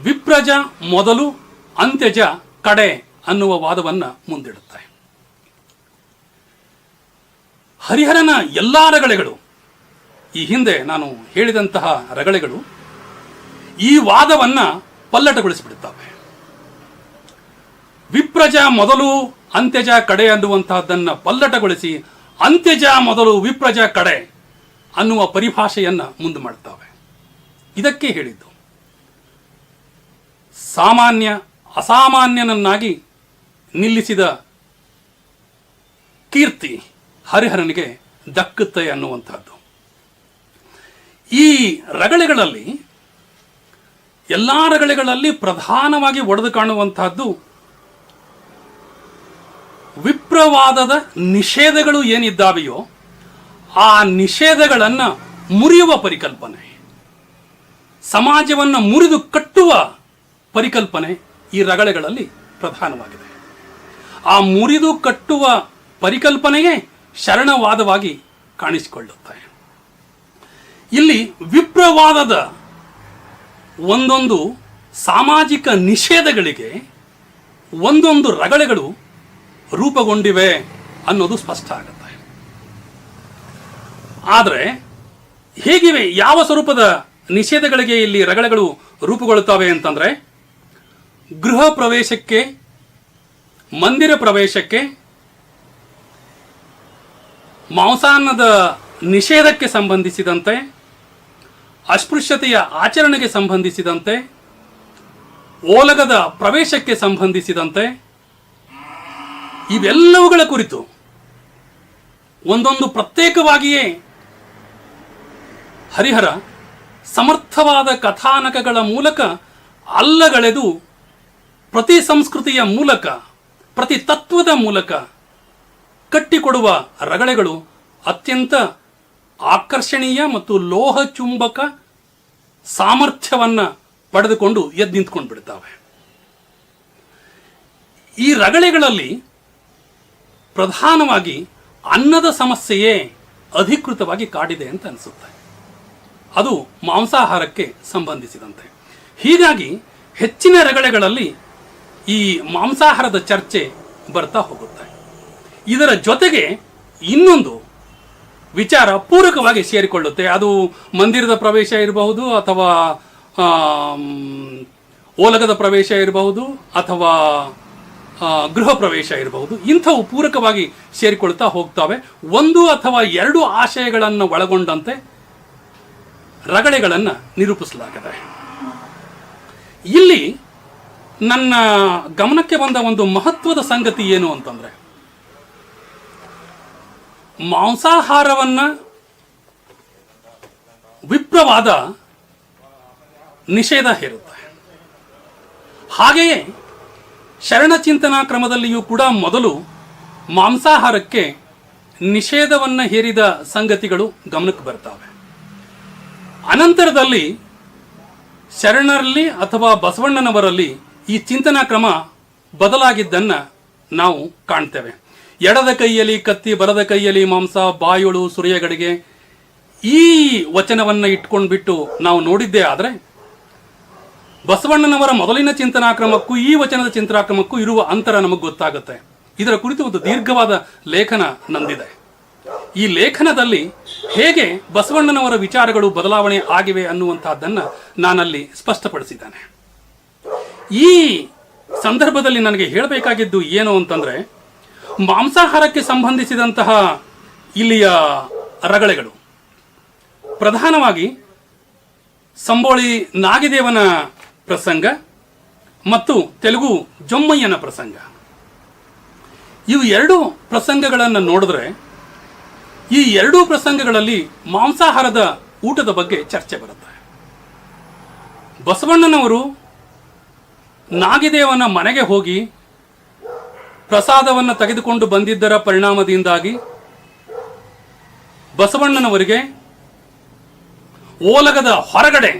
ವಿಪ್ರಜ ಮೊದಲು, ಅಂತ್ಯಜ ಕಡೆ ಅನ್ನುವ ವಾದವನ್ನು ಮುಂದಿಡುತ್ತೆ. ಹರಿಹರನ ಎಲ್ಲಾ ರಗಳೆಗಳು, ಈ ಹಿಂದೆ ನಾನು ಹೇಳಿದಂತಹ ರಗಳೆಗಳು, ಈ ವಾದವನ್ನ ಪಲ್ಲಟಗೊಳಿಸಿಬಿಡುತ್ತವೆ. ವಿಪ್ರಜ ಮೊದಲು, ಅಂತ್ಯಜ ಕಡೆ ಅನ್ನುವಂತಹದ್ದನ್ನು ಪಲ್ಲಟಗೊಳಿಸಿ ಅಂತ್ಯಜ ಮೊದಲು, ವಿಪ್ರಜ ಕಡೆ ಅನ್ನುವ ಪರಿಭಾಷೆಯನ್ನ ಮುಂದೆ ಮಾಡ್ತವೆ. ಇದಕ್ಕೆ ಹೇಳಿದ್ದು ಸಾಮಾನ್ಯ ಅಸಾಮಾನ್ಯನನ್ನಾಗಿ ನಿಲ್ಲಿಸಿದ ಕೀರ್ತಿ ಹರಿಹರನಿಗೆ ದಕ್ಕುತ್ತೆ ಅನ್ನುವಂಥದ್ದು. ಈ ರಗಳೆಗಳಲ್ಲಿ, ಎಲ್ಲ ರಗಳೆಗಳಲ್ಲಿ ಪ್ರಧಾನವಾಗಿ ಒಡೆದು ಕಾಣುವಂತಹದ್ದು ವಿಪ್ರವಾದದ ನಿಷೇಧಗಳು ಏನಿದ್ದಾವೆಯೋ ಆ ನಿಷೇಧಗಳನ್ನು ಮುರಿಯುವ ಪರಿಕಲ್ಪನೆ, ಸಮಾಜವನ್ನು ಮುರಿದು ಕಟ್ಟುವ ಪರಿಕಲ್ಪನೆ ಈ ರಗಳೆಗಳಲ್ಲಿ ಪ್ರಧಾನವಾಗಿದೆ. ಆ ಮುರಿದು ಕಟ್ಟುವ ಪರಿಕಲ್ಪನೆಯೇ ಶರಣವಾದವಾಗಿ ಕಾಣಿಸಿಕೊಳ್ಳುತ್ತೆ. ಇಲ್ಲಿ ವಿಪ್ರವಾದದ ಒಂದೊಂದು ಸಾಮಾಜಿಕ ನಿಷೇಧಗಳಿಗೆ ಒಂದೊಂದು ರಗಳೆಗಳು ರೂಪುಗೊಂಡಿವೆ ಅನ್ನೋದು ಸ್ಪಷ್ಟ ಆಗುತ್ತೆ. ಆದರೆ ಹೇಗಿವೆ, ಯಾವ ಸ್ವರೂಪದ ನಿಷೇಧಗಳಿಗೆ ಇಲ್ಲಿ ರಗಳೆಗಳು ರೂಪುಗೊಳ್ಳುತ್ತವೆ ಅಂತಂದ್ರೆ, ಗೃಹ ಪ್ರವೇಶಕ್ಕೆ, ಮಂದಿರ ಪ್ರವೇಶಕ್ಕೆ, ಮಾಂಸಾನ್ನದ ನಿಷೇಧಕ್ಕೆ ಸಂಬಂಧಿಸಿದಂತೆ, ಅಸ್ಪೃಶ್ಯತೆಯ ಆಚರಣೆಗೆ ಸಂಬಂಧಿಸಿದಂತೆ, ಓಲಗದ ಪ್ರವೇಶಕ್ಕೆ ಸಂಬಂಧಿಸಿದಂತೆ, ಇವೆಲ್ಲವುಗಳ ಕುರಿತು ಒಂದೊಂದು ಪ್ರತ್ಯೇಕವಾಗಿಯೇ ಹರಿಹರ ಸಮರ್ಥವಾದ ಕಥಾನಕಗಳ ಮೂಲಕ ಅಲ್ಲಗಳೆದು ಪ್ರತಿ ಸಂಸ್ಕೃತಿಯ ಮೂಲಕ, ಪ್ರತಿ ತತ್ವದ ಮೂಲಕ ಕಟ್ಟಿಕೊಡುವ ರಗಳೆಗಳು ಅತ್ಯಂತ ಆಕರ್ಷಣೀಯ ಮತ್ತು ಲೋಹ ಚುಂಬಕ ಸಾಮರ್ಥ್ಯವನ್ನು ಪಡೆದುಕೊಂಡು ಎದ್ದು ನಿಂತ್ಕೊಂಡು ಬಿಡ್ತಾವೆ. ಈ ರಗಳೆಗಳಲ್ಲಿ ಪ್ರಧಾನವಾಗಿ ಅನ್ನದ ಸಮಸ್ಯೆಯೇ ಅಧಿಕೃತವಾಗಿ ಕಾಡಿದೆ ಅಂತ ಅನಿಸುತ್ತೆ. ಅದು ಮಾಂಸಾಹಾರಕ್ಕೆ ಸಂಬಂಧಿಸಿದಂತೆ. ಹೀಗಾಗಿ ಹೆಚ್ಚಿನ ರಗಳೆಗಳಲ್ಲಿ ಈ ಮಾಂಸಾಹಾರದ ಚರ್ಚೆ ಬರ್ತಾ ಹೋಗುತ್ತೆ. ಇದರ ಜೊತೆಗೆ ಇನ್ನೊಂದು ವಿಚಾರ ಪೂರಕವಾಗಿ ಸೇರಿಕೊಳ್ಳುತ್ತೆ. ಅದು ಮಂದಿರದ ಪ್ರವೇಶ ಇರಬಹುದು, ಅಥವಾ ಓಲಗದ ಪ್ರವೇಶ ಇರಬಹುದು, ಅಥವಾ ಗೃಹ ಪ್ರವೇಶ ಇರಬಹುದು. ಇಂಥವು ಪೂರಕವಾಗಿ ಸೇರಿಕೊಳ್ತಾ ಹೋಗ್ತವೆ. ಒಂದು ಅಥವಾ ಎರಡು ಆಶಯಗಳನ್ನು ಒಳಗೊಂಡಂತೆ ರಗಳೆಗಳನ್ನು ನಿರೂಪಿಸಲಾಗಿದೆ. ಇಲ್ಲಿ ನನ್ನ ಗಮನಕ್ಕೆ ಬಂದ ಒಂದು ಮಹತ್ವದ ಸಂಗತಿ ಏನು ಅಂತಂದ್ರೆ, ಮಾಂಸಾಹಾರವನ್ನು ವಿಪ್ರವಾದ ನಿಷೇಧ ಹೇರುತ್ತೆ. ಹಾಗೆಯೇ ಶರಣಚಿಂತನಾ ಕ್ರಮದಲ್ಲಿಯೂ ಕೂಡ ಮೊದಲು ಮಾಂಸಾಹಾರಕ್ಕೆ ನಿಷೇಧವನ್ನು ಹೇರಿದ ಸಂಗತಿಗಳು ಗಮನಕ್ಕೆ ಬರ್ತವೆ. ಅನಂತರದಲ್ಲಿ ಶರಣರಲ್ಲಿ ಅಥವಾ ಬಸವಣ್ಣನವರಲ್ಲಿ ಈ ಚಿಂತನಾ ಕ್ರಮ ಬದಲಾಗಿದ್ದನ್ನು ನಾವು ಕಾಣ್ತೇವೆ. ಎಡದ ಕೈಯಲ್ಲಿ ಕತ್ತಿ, ಬಲದ ಕೈಯಲ್ಲಿ ಮಾಂಸ, ಬಾಯೊಳು ಸುರಿಯಗಡಿಗೆ, ಈ ವಚನವನ್ನು ಇಟ್ಕೊಂಡ್ಬಿಟ್ಟು ನಾವು ನೋಡಿದ್ದೇ ಆದರೆ ಬಸವಣ್ಣನವರ ಮೊದಲಿನ ಚಿಂತನಾಕ್ರಮಕ್ಕೂ ಈ ವಚನದ ಚಿಂತನಾಕ್ರಮಕ್ಕೂ ಇರುವ ಅಂತರ ನಮಗೆ ಗೊತ್ತಾಗುತ್ತೆ. ಇದರ ಕುರಿತು ಒಂದು ದೀರ್ಘವಾದ ಲೇಖನ ನಂದಿದೆ. ಈ ಲೇಖನದಲ್ಲಿ ಹೇಗೆ ಬಸವಣ್ಣನವರ ವಿಚಾರಗಳು ಬದಲಾವಣೆ ಆಗಿವೆ ಅನ್ನುವಂತಹದ್ದನ್ನು ನಾನಲ್ಲಿ ಸ್ಪಷ್ಟಪಡಿಸಿದ್ದೇನೆ. ಈ ಸಂದರ್ಭದಲ್ಲಿ ನನಗೆ ಹೇಳಬೇಕಾಗಿದ್ದು ಏನು ಅಂತಂದ್ರೆ, ಮಾಂಸಾಹಾರಕ್ಕೆ ಸಂಬಂಧಿಸಿದಂತಹ ಇಲ್ಲಿಯ ರಗಳೆಗಳು ಪ್ರಧಾನವಾಗಿ ಸಂಬೋಳಿ ನಾಗಿದೇವನ ಪ್ರಸಂಗ ಮತ್ತು ತೆಲುಗು ಜೊಮ್ಮಯ್ಯನ ಪ್ರಸಂಗ. ಇವು ಎರಡು ಪ್ರಸಂಗಗಳನ್ನು ನೋಡಿದ್ರೆ ಈ ಎರಡೂ ಪ್ರಸಂಗಗಳಲ್ಲಿ ಮಾಂಸಾಹಾರದ ಊಟದ ಬಗ್ಗೆ ಚರ್ಚೆ ಬರುತ್ತೆ. ಬಸವಣ್ಣನವರು ನಾಗಿದೇವನ ಮನೆಗೆ ಹೋಗಿ ಪ್ರಸಾದವನ್ನು ತೆಗೆದುಕೊಂಡು ಬಂದಿದ್ದರ ಪರಿಣಾಮದಿಂದಾಗಿ ಬಸವಣ್ಣನವರಿಗೆ ಓಲಗದ ಹೊರಗಡೆ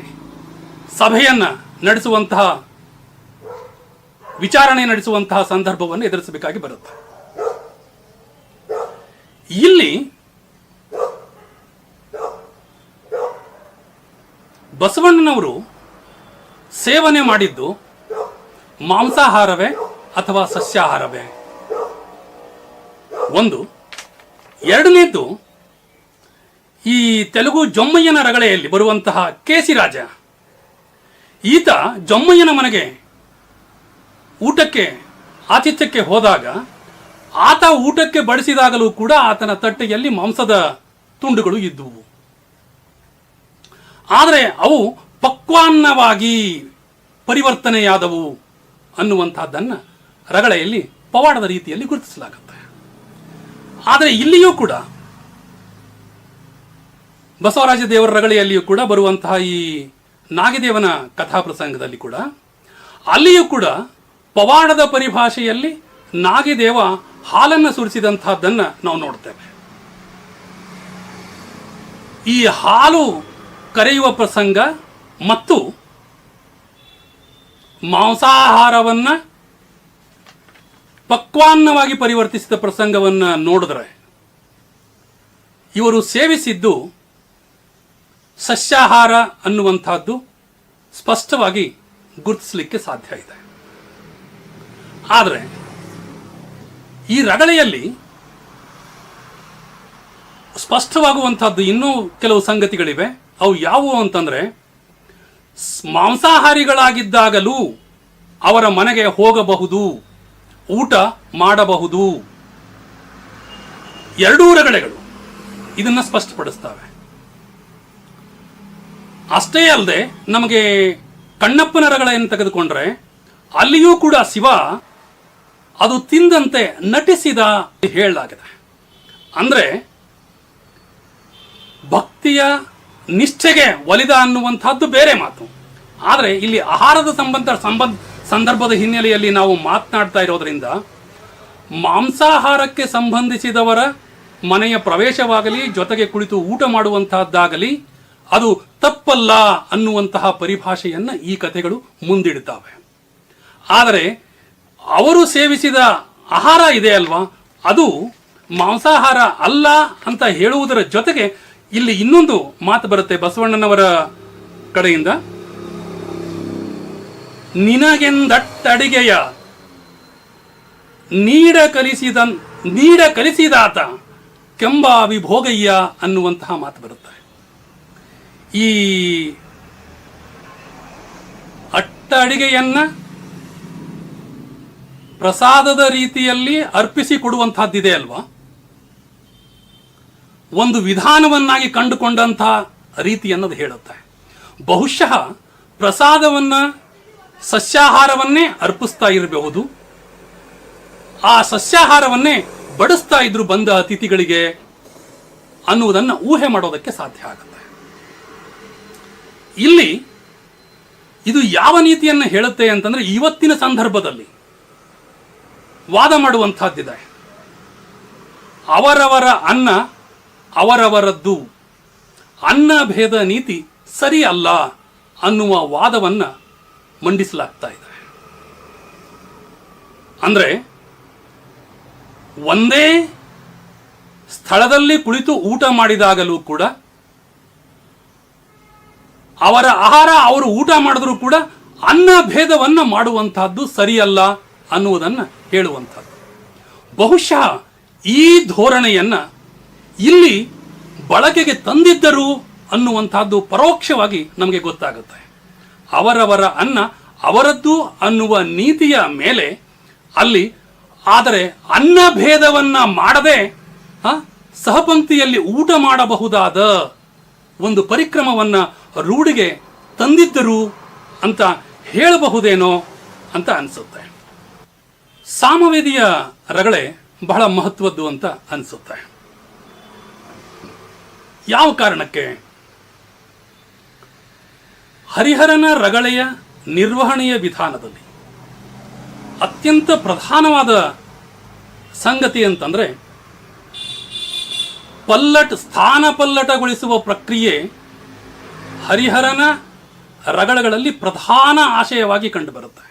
ಸಭೆಯನ್ನು ನಡೆಸುವಂತಹ ವಿಚಾರಣೆ ನಡೆಸುವಂತಹ ಸಂದರ್ಭವನ್ನು ಎದುರಿಸಬೇಕಾಗಿ ಬರುತ್ತೆ. ಇಲ್ಲಿ ಬಸವಣ್ಣನವರು ಸೇವನೆ ಮಾಡಿದ್ದು ಮಾಂಸಾಹಾರವೇ ಅಥವಾ ಸಸ್ಯಾಹಾರವೇ? ಒಂದು. ಎರಡನೇದ್ದು, ಈ ತೆಲುಗು ಜೊಮ್ಮಯ್ಯನ ರಗಳೆಯಲ್ಲಿ ಬರುವಂತಹ ಕೇಸಿ ರಾಜ, ಈತ ಜೊಮ್ಮಯ್ಯನ ಮನೆಗೆ ಊಟಕ್ಕೆ ಆತಿಥ್ಯಕ್ಕೆ ಹೋದಾಗ ಆತ ಊಟಕ್ಕೆ ಬಡಿಸಿದಾಗಲೂ ಕೂಡ ಆತನ ತಟ್ಟೆಯಲ್ಲಿ ಮಾಂಸದ ತುಂಡುಗಳು ಇದ್ದುವು. ಆದರೆ ಅವು ಪಕ್ವಾನ್ನವಾಗಿ ಪರಿವರ್ತನೆಯಾದವು ಅನ್ನುವಂತಹದ್ದನ್ನು ರಗಳೆಯಲ್ಲಿ ಪವಾಡದ ರೀತಿಯಲ್ಲಿ ಗುರುತಿಸಲಾಗುತ್ತೆ. ಆದರೆ ಇಲ್ಲಿಯೂ ಕೂಡ ಬಸವರಾಜ ದೇವರ ರಗಳೆಯಲ್ಲಿಯೂ ಕೂಡ ಬರುವಂತಹ ಈ ನಾಗದೇವನ ಕಥಾ ಪ್ರಸಂಗದಲ್ಲಿ ಕೂಡ ಅಲ್ಲಿಯೂ ಕೂಡ ಪವಾಡದ ಪರಿಭಾಷೆಯಲ್ಲಿ ನಾಗದೇವ ಹಾಲನ್ನು ಸುರಿಸಿದಂತಹದ್ದನ್ನು ನಾವು ನೋಡ್ತೇವೆ. ಈ ಹಾಲು ಕರೆಯುವ ಪ್ರಸಂಗ ಮತ್ತು ಮಾಂಸಾಹಾರವನ್ನು ಪಕ್ವಾನ್ನವಾಗಿ ಪರಿವರ್ತಿಸಿದ ಪ್ರಸಂಗವನ್ನು ನೋಡಿದ್ರೆ ಇವರು ಸೇವಿಸಿದ್ದು ಸಸ್ಯಾಹಾರ ಅನ್ನುವಂಥದ್ದು ಸ್ಪಷ್ಟವಾಗಿ ಗುರುತಿಸಲಿಕ್ಕೆ ಸಾಧ್ಯ ಇದೆ. ಆದರೆ ಈ ರಗಳೆಯಲ್ಲಿ ಸ್ಪಷ್ಟವಾಗುವಂತಹದ್ದು ಇನ್ನೂ ಕೆಲವು ಸಂಗತಿಗಳಿವೆ. ಅವು ಯಾವುವು ಅಂತಂದ್ರೆ, ಮಾಂಸಾಹಾರಿಗಳಾಗಿದ್ದಾಗಲೂ ಅವರ ಮನೆಗೆ ಹೋಗಬಹುದು, ಊಟ ಮಾಡಬಹುದು. ಎರಡೂ ರಗಳೆಗಳು ಇದನ್ನು ಸ್ಪಷ್ಟಪಡಿಸ್ತವೆ. ಅಷ್ಟೇ ಅಲ್ಲದೆ ನಮಗೆ ಕಣ್ಣಪ್ಪನ ರಗಳೆಯನ್ನು ತೆಗೆದುಕೊಂಡ್ರೆ ಅಲ್ಲಿಯೂ ಕೂಡ ಶಿವ ಅದು ತಿಂದಂತೆ ನಟಿಸಿದ ಹೇಳಲಾಗಿದೆ. ಅಂದರೆ ಭಕ್ತಿಯ ನಿಷ್ಠೆಗೆ ಒಲಿದ ಅನ್ನುವಂಥದ್ದು ಬೇರೆ ಮಾತು. ಆದರೆ ಇಲ್ಲಿ ಆಹಾರದ ಸಂದರ್ಭದ ಹಿನ್ನೆಲೆಯಲ್ಲಿ ನಾವು ಮಾತನಾಡ್ತಾ ಇರೋದ್ರಿಂದ ಮಾಂಸಾಹಾರಕ್ಕೆ ಸಂಬಂಧಿಸಿದವರ ಮನೆಯ ಪ್ರವೇಶವಾಗಲಿ ಜೊತೆಗೆ ಕುಳಿತು ಊಟ ಮಾಡುವಂತಹದ್ದಾಗಲಿ ಅದು ತಪ್ಪಲ್ಲ ಅನ್ನುವಂತಹ ಪರಿಭಾಷೆಯನ್ನು ಈ ಕಥೆಗಳು ಮುಂದಿಡುತ್ತವೆ. ಆದರೆ ಅವರು ಸೇವಿಸಿದ ಆಹಾರ ಇದೆ ಅಲ್ವಾ, ಅದು ಮಾಂಸಾಹಾರ ಅಲ್ಲ ಅಂತ ಹೇಳುವುದರ ಜೊತೆಗೆ ಇಲ್ಲಿ ಇನ್ನೊಂದು ಮಾತು ಬರುತ್ತೆ ಬಸವಣ್ಣನವರ ಕಡೆಯಿಂದ. ನಿನಗೆಂದಟ್ಟಡಿಗೆಯ ನೀಡ ಕಲಿಸಿದಾತ ಕೆಂಬಾವಿ ಭೋಗಯ್ಯ ಅನ್ನುವಂತಹ ಮಾತು ಬರುತ್ತೆ. ಈ ಅಟ್ಟ ಅಡಿಗೆಯನ್ನ ಪ್ರಸಾದದ ರೀತಿಯಲ್ಲಿ ಅರ್ಪಿಸಿ ಕೊಡುವಂತಹದ್ದಿದೆ ಅಲ್ವಾ, ಒಂದು ವಿಧಾನವನ್ನಾಗಿ ಕಂಡುಕೊಂಡಂತಹ ರೀತಿ ಅನ್ನೋದು ಹೇಳುತ್ತೆ. ಬಹುಶಃ ಪ್ರಸಾದವನ್ನ ಸಸ್ಯಾಹಾರವನ್ನೇ ಅರ್ಪಿಸ್ತಾ ಇರಬಹುದು, ಆ ಸಸ್ಯಾಹಾರವನ್ನೇ ಬಡಿಸ್ತಾ ಇದ್ರು ಬಂದ ಅತಿಥಿಗಳಿಗೆ ಅನ್ನುವುದನ್ನು ಊಹೆ ಮಾಡೋದಕ್ಕೆ ಸಾಧ್ಯ ಆಗುತ್ತೆ. ಇಲ್ಲಿ ಇದು ಯಾವ ನೀತಿಯನ್ನು ಹೇಳುತ್ತೆ ಅಂತಂದ್ರೆ, ಇವತ್ತಿನ ಸಂದರ್ಭದಲ್ಲಿ ವಾದ ಮಾಡುವಂತಹದ್ದಿದೆ. ಅವರವರ ಅನ್ನ ಅವರವರದ್ದು, ಅನ್ನ ಭೇದ ನೀತಿ ಸರಿ ಅಲ್ಲ ಅನ್ನುವ ವಾದವನ್ನ ಮಂಡಿಸಲಾಗ್ತಾ ಇದೆ. ಅಂದ್ರೆ ಒಂದೇ ಸ್ಥಳದಲ್ಲಿ ಕುಳಿತು ಊಟ ಮಾಡಿದಾಗಲೂ ಕೂಡ ಅವರ ಆಹಾರ ಅವರು ಊಟ ಮಾಡಿದ್ರು ಕೂಡ ಅನ್ನ ಭೇದವನ್ನ ಮಾಡುವಂತಹದ್ದು ಸರಿಯಲ್ಲ ಅನ್ನುವುದನ್ನು ಹೇಳುವಂಥದ್ದು. ಬಹುಶಃ ಈ ಧೋರಣೆಯನ್ನ ಇಲ್ಲಿ ಬಳಕೆಗೆ ತಂದಿದ್ದರು ಅನ್ನುವಂತಹದ್ದು ಪರೋಕ್ಷವಾಗಿ ನಮಗೆ ಗೊತ್ತಾಗುತ್ತೆ. ಅವರವರ ಅನ್ನ ಅವರದ್ದು ಅನ್ನುವ ನೀತಿಯ ಮೇಲೆ ಅಲ್ಲಿ, ಆದರೆ ಅನ್ನ ಭೇದವನ್ನ ಮಾಡದೆ ಸಹಪಂಕ್ತಿಯಲ್ಲಿ ಊಟ ಮಾಡಬಹುದಾದ ಒಂದು ಪರಿಕ್ರಮವನ್ನ ರೂಢಿಗೆ ತಂದಿದ್ದರು ಅಂತ ಹೇಳಬಹುದೇನೋ ಅಂತ ಅನಿಸುತ್ತೆ. ಸಾಮವೇದಿಯ ರಗಳೆ ಬಹಳ ಮಹತ್ವದ್ದು ಅಂತ ಅನಿಸುತ್ತೆ. ಯಾವ ಕಾರಣಕ್ಕೆ? ಹರಿಹರನ ರಗಳೆಯ ನಿರ್ವಹಣೆಯ ವಿಧಾನದಲ್ಲಿ ಅತ್ಯಂತ ಪ್ರಧಾನವಾದ ಸಂಗತಿ ಅಂತಂದ್ರೆ, ಸ್ಥಾನ ಪಲ್ಲಟಗೊಳಿಸುವ ಪ್ರಕ್ರಿಯೆ ಹರಿಹರನ ರಗಳೆಗಳಲ್ಲಿ ಪ್ರಧಾನ ಆಶಯವಾಗಿ ಕಂಡುಬರುತ್ತೆ.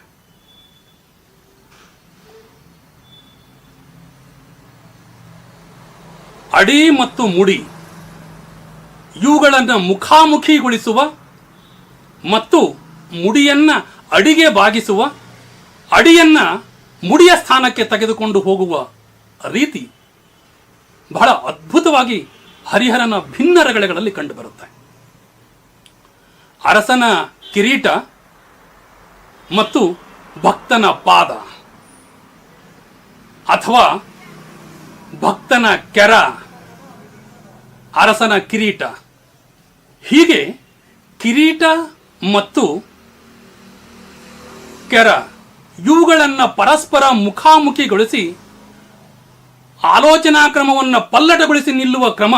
ಅಡಿ ಮತ್ತು ಮುಡಿ ಇವುಗಳನ್ನು ಮುಖಾಮುಖಿಗೊಳಿಸುವ ಮತ್ತು ಮುಡಿಯನ್ನ ಅಡಿಗೆ ಬಾಗಿಸುವ, ಅಡಿಯನ್ನ ಮುಡಿಯ ಸ್ಥಾನಕ್ಕೆ ತೆಗೆದುಕೊಂಡು ಹೋಗುವ ರೀತಿ ಬಹಳ ಅದ್ಭುತವಾಗಿ ಹರಿಹರನ ಭಿನ್ನ ರಗಳೆಗಳಲ್ಲಿ ಕಂಡುಬರುತ್ತೆ. ಅರಸನ ಕಿರೀಟ ಮತ್ತು ಭಕ್ತನ ಪಾದ ಅಥವಾ ಭಕ್ತನ ಕೆರ, ಅರಸನ ಕಿರೀಟ, ಹೀಗೆ ಕಿರೀಟ ಮತ್ತು ಕೆರ ಇವುಗಳನ್ನು ಪರಸ್ಪರ ಮುಖಾಮುಖಿಗೊಳಿಸಿ ಆಲೋಚನಾ ಕ್ರಮವನ್ನು ಪಲ್ಲಟಗೊಳಿಸಿ ನಿಲ್ಲುವ ಕ್ರಮ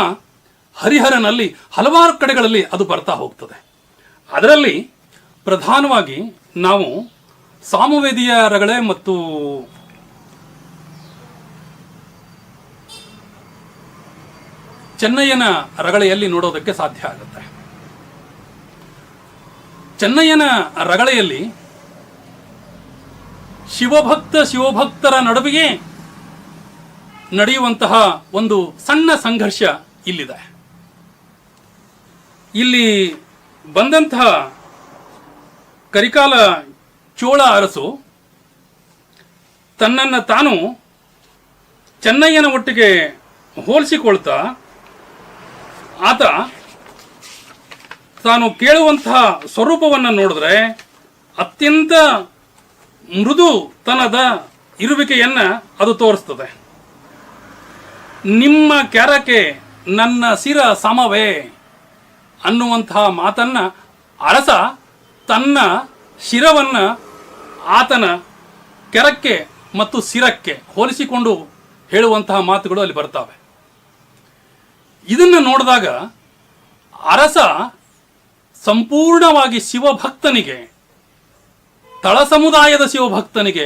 ಹರಿಹರನಲ್ಲಿ ಹಲವಾರು ಕಡೆಗಳಲ್ಲಿ ಅದು ಬರ್ತಾ ಹೋಗ್ತದೆ. ಅದರಲ್ಲಿ ಪ್ರಧಾನವಾಗಿ ನಾವು ಸಾಮವೇದಿಯ ರಗಳೆ ಮತ್ತು ಚೆನ್ನಯ್ಯನ ರಗಳೆಯಲ್ಲಿ ನೋಡೋದಕ್ಕೆ ಸಾಧ್ಯ ಆಗುತ್ತೆ. ಚೆನ್ನಯ್ಯನ ರಗಳೆಯಲ್ಲಿ ಶಿವಭಕ್ತರ ನಡುವೆಯೇ ನಡೆಯುವಂತಹ ಒಂದು ಸಣ್ಣ ಸಂಘರ್ಷ ಇಲ್ಲಿದೆ. ಇಲ್ಲಿ ಬಂದಂತಹ ಕರಿಕಾಲ ಚೋಳ ಅರಸು ತನ್ನನ್ನು ತಾನು ಚೆನ್ನಯ್ಯನ ಒಟ್ಟಿಗೆ ಹೋಲಿಸಿಕೊಳ್ತಾ ಆತ ತಾನು ಕೇಳುವಂತಹ ಸ್ವರೂಪವನ್ನು ನೋಡಿದ್ರೆ ಅತ್ಯಂತ ಮೃದುತನದ ಇರುವಿಕೆಯನ್ನ ಅದು ತೋರಿಸ್ತದೆ. ನಿಮ್ಮ ಕೆರಕ್ಕೆ ನನ್ನ ಶಿರ ಸಮವೇ ಅನ್ನುವಂತಹ ಮಾತನ್ನ ಅರಸ ತನ್ನ ಶಿರವನ್ನ ಆತನ ಕೆರಕ್ಕೆ ಮತ್ತು ಶಿರಕ್ಕೆ ಹೋಲಿಸಿಕೊಂಡು ಹೇಳುವಂತಹ ಮಾತುಗಳು ಅಲ್ಲಿ ಬರ್ತವೆ. ಇದನ್ನು ನೋಡಿದಾಗ ಅರಸ ಸಂಪೂರ್ಣವಾಗಿ ಶಿವಭಕ್ತನಿಗೆ, ತಳ ಸಮುದಾಯದ ಶಿವಭಕ್ತನಿಗೆ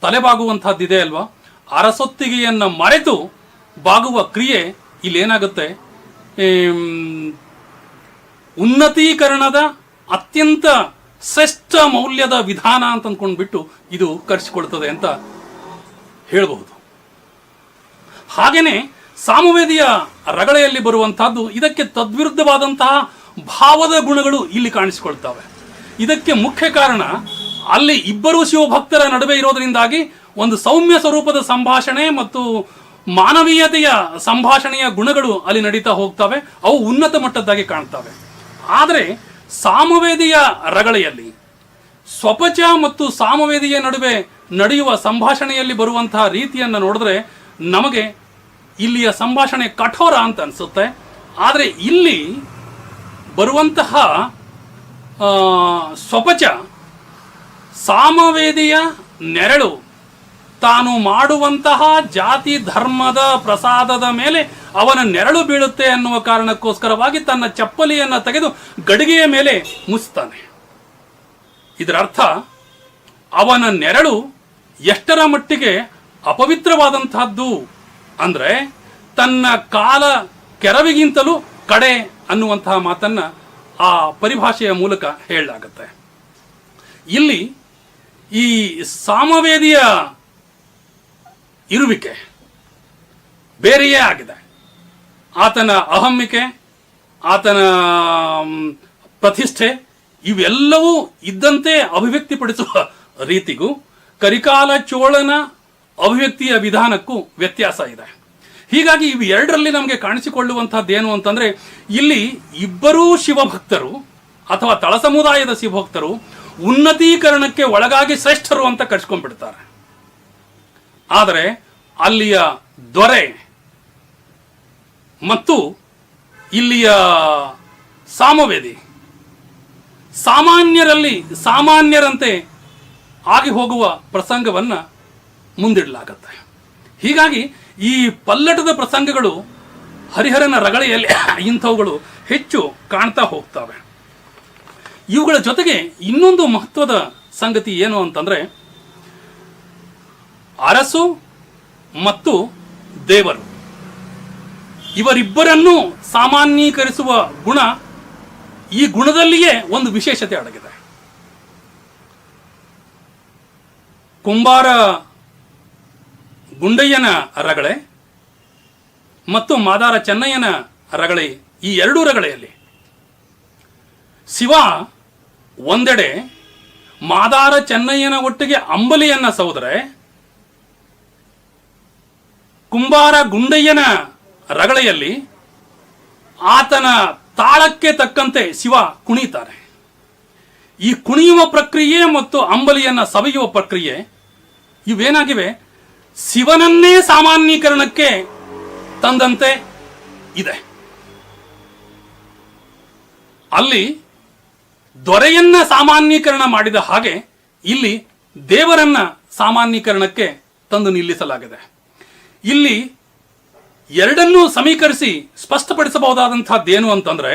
ತಲೆಬಾಗುವಂತಹದ್ದಿದೆ ಅಲ್ವಾ. ಅರಸೊತ್ತಿಗೆಯನ್ನು ಮರೆತು ಬಾಗುವ ಕ್ರಿಯೆ ಇಲ್ಲೇನಾಗುತ್ತೆ, ಉನ್ನತೀಕರಣದ ಅತ್ಯಂತ ಶ್ರೇಷ್ಠ ಮೌಲ್ಯದ ವಿಧಾನ ಅಂತ ಅಂದ್ಕೊಂಡ್ಬಿಟ್ಟು ಇದು ಕರೆಸಿಕೊಳ್ತದೆ ಅಂತ ಹೇಳಬಹುದು. ಹಾಗೇನೆ ಸಾಮವೇದಿಯ ರಗಳೆಯಲ್ಲಿ ಬರುವಂತಹದ್ದು ಇದಕ್ಕೆ ತದ್ವಿರುದ್ಧವಾದಂತಹ ಭಾವದ ಗುಣಗಳು ಇಲ್ಲಿ ಕಾಣಿಸಿಕೊಳ್ತವೆ. ಇದಕ್ಕೆ ಮುಖ್ಯ ಕಾರಣ ಅಲ್ಲಿ ಇಬ್ಬರು ಶಿವಭಕ್ತರ ನಡುವೆ ಇರೋದರಿಂದಾಗಿ ಒಂದು ಸೌಮ್ಯ ಸ್ವರೂಪದ ಸಂಭಾಷಣೆ ಮತ್ತು ಮಾನವೀಯತೆಯ ಸಂಭಾಷಣೆಯ ಗುಣಗಳು ಅಲ್ಲಿ ನಡೀತಾ ಹೋಗ್ತವೆ. ಅವು ಉನ್ನತ ಮಟ್ಟದ್ದಾಗಿ ಕಾಣ್ತವೆ. ಆದರೆ ಸಾಮವೇದಿಯ ರಗಳೆಯಲ್ಲಿ ಸ್ವಪಚ ಮತ್ತು ಸಾಮವೇದಿಯ ನಡುವೆ ನಡೆಯುವ ಸಂಭಾಷಣೆಯಲ್ಲಿ ಬರುವಂತಹ ರೀತಿಯನ್ನು ನೋಡಿದ್ರೆ ನಮಗೆ ಇಲ್ಲಿಯ ಸಂಭಾಷಣೆ ಕಠೋರ ಅಂತ ಅನಿಸುತ್ತೆ. ಆದರೆ ಇಲ್ಲಿ ಬರುವಂತಹ ಸ್ವಪಚ ಸಾಮವೇದಿಯ ನೆರಳು ತಾನು ಮಾಡುವಂತಹ ಜಾತಿ ಧರ್ಮದ ಪ್ರಸಾದದ ಮೇಲೆ ಅವನ ನೆರಳು ಬೀಳುತ್ತೆ ಅನ್ನುವ ಕಾರಣಕ್ಕೋಸ್ಕರವಾಗಿ ತನ್ನ ಚಪ್ಪಲಿಯನ್ನು ತೆಗೆದು ಗಡಿಗೆಯ ಮೇಲೆ ಮುಚ್ತಾನೆ. ಇದರ ಅರ್ಥ ಅವನ ನೆರಳು ಎಷ್ಟರ ಮಟ್ಟಿಗೆ ಅಪವಿತ್ರವಾದಂತಹದ್ದು ಅಂದ್ರೆ ತನ್ನ ಕಾಲ ಕೆರವಿಗಿಂತಲೂ ಕಡೆ ಅನ್ನುವಂತಹ ಮಾತನ್ನ ಆ ಪರಿಭಾಷೆಯ ಮೂಲಕ ಹೇಳಲಾಗುತ್ತೆ. ಇಲ್ಲಿ ಈ ಸಾಮವೇದಿಯ ಇರುವಿಕೆ ಬೇರೆಯೇ ಆಗಿದೆ. ಆತನ ಅಹಮ್ಮಿಕೆ, ಆತನ ಪ್ರತಿಷ್ಠೆ ಇವೆಲ್ಲವೂ ಇದ್ದಂತೆ ಅಭಿವ್ಯಕ್ತಿಪಡಿಸುವ ರೀತಿಗೂ ಕರಿಕಾಲ ಚೋಳನ ಅಭಿವ್ಯಕ್ತಿಯ ವಿಧಾನಕ್ಕೂ ವ್ಯತ್ಯಾಸ ಇದೆ. ಹೀಗಾಗಿ ಇವು ಎರಡರಲ್ಲಿ ನಮಗೆ ಕಾಣಿಸಿಕೊಳ್ಳುವಂತಹದ್ದು ಏನು ಅಂತಂದ್ರೆ, ಇಲ್ಲಿ ಇಬ್ಬರೂ ಶಿವಭಕ್ತರು ಅಥವಾ ತಳ ಸಮುದಾಯದ ಶಿವಭಕ್ತರು ಉನ್ನತೀಕರಣಕ್ಕೆ ಒಳಗಾಗಿ ಶ್ರೇಷ್ಠರು ಅಂತ ಕರ್ಸ್ಕೊಂಡ್ಬಿಡ್ತಾರೆ. ಆದರೆ ಅಲ್ಲಿಯ ದೊರೆ ಮತ್ತು ಇಲ್ಲಿಯ ಸಾಮವೇದಿ ಸಾಮಾನ್ಯರಲ್ಲಿ ಸಾಮಾನ್ಯರಂತೆ ಆಗಿ ಹೋಗುವ ಪ್ರಸಂಗವನ್ನ ಮುಂದಿಡಲಾಗತ್ತೆ. ಹೀಗಾಗಿ ಈ ಪಲ್ಲಟದ ಪ್ರಸಂಗಗಳು ಹರಿಹರನ ರಗಳೆಯಲ್ಲಿ ಇಂಥವುಗಳು ಹೆಚ್ಚು ಕಾಣ್ತಾ ಹೋಗ್ತವೆ. ಇವುಗಳ ಜೊತೆಗೆ ಇನ್ನೊಂದು ಮಹತ್ವದ ಸಂಗತಿ ಏನು ಅಂತಂದ್ರೆ, ಅರಸು ಮತ್ತು ದೇವರು ಇವರಿಬ್ಬರನ್ನೂ ಸಾಮಾನ್ಯೀಕರಿಸುವ ಗುಣ, ಈ ಗುಣದಲ್ಲಿಯೇ ಒಂದು ವಿಶೇಷತೆ ಅಡಗಿದೆ. ಕುಂಬಾರ ಗುಂಡಯ್ಯನ ರಗಳೆ ಮತ್ತು ಮಾದಾರ ಚೆನ್ನಯ್ಯನ ರಗಳೆ, ಈ ಎರಡೂ ರಗಳೆಯಲ್ಲಿ ಶಿವ ಒಂದೆಡೆ ಮಾದಾರ ಚೆನ್ನಯ್ಯನ ಒಟ್ಟಿಗೆ ಅಂಬಲಿಯನ್ನ ಸೌದರೆ, ಕುಂಬಾರ ಗುಂಡಯ್ಯನ ರಗಳೆಯಲ್ಲಿ ಆತನ ತಾಳಕ್ಕೆ ತಕ್ಕಂತೆ ಶಿವ ಕುಣಿತಾರೆ. ಈ ಕುಣಿಯುವ ಪ್ರಕ್ರಿಯೆ ಮತ್ತು ಅಂಬಲಿಯನ್ನ ಸವಿಯುವ ಪ್ರಕ್ರಿಯೆ ಇವೇನಾಗಿವೆ, ಶಿವನನ್ನೇ ಸಾಮಾನ್ಯೀಕರಣಕ್ಕೆ ತಂದಂತೆ ಇದೆ. ಅಲ್ಲಿ ದೊರೆಯನ್ನ ಸಾಮಾನ್ಯೀಕರಣ ಮಾಡಿದ ಹಾಗೆ ಇಲ್ಲಿ ದೇವರನ್ನ ಸಾಮಾನ್ಯೀಕರಣಕ್ಕೆ ತಂದು ನಿಲ್ಲಿಸಲಾಗಿದೆ. ಇಲ್ಲಿ ಎರಡನ್ನೂ ಸಮೀಕರಿಸಿ ಸ್ಪಷ್ಟಪಡಿಸಬಹುದಾದಂತಹದ್ದೇನು ಅಂತಂದ್ರೆ,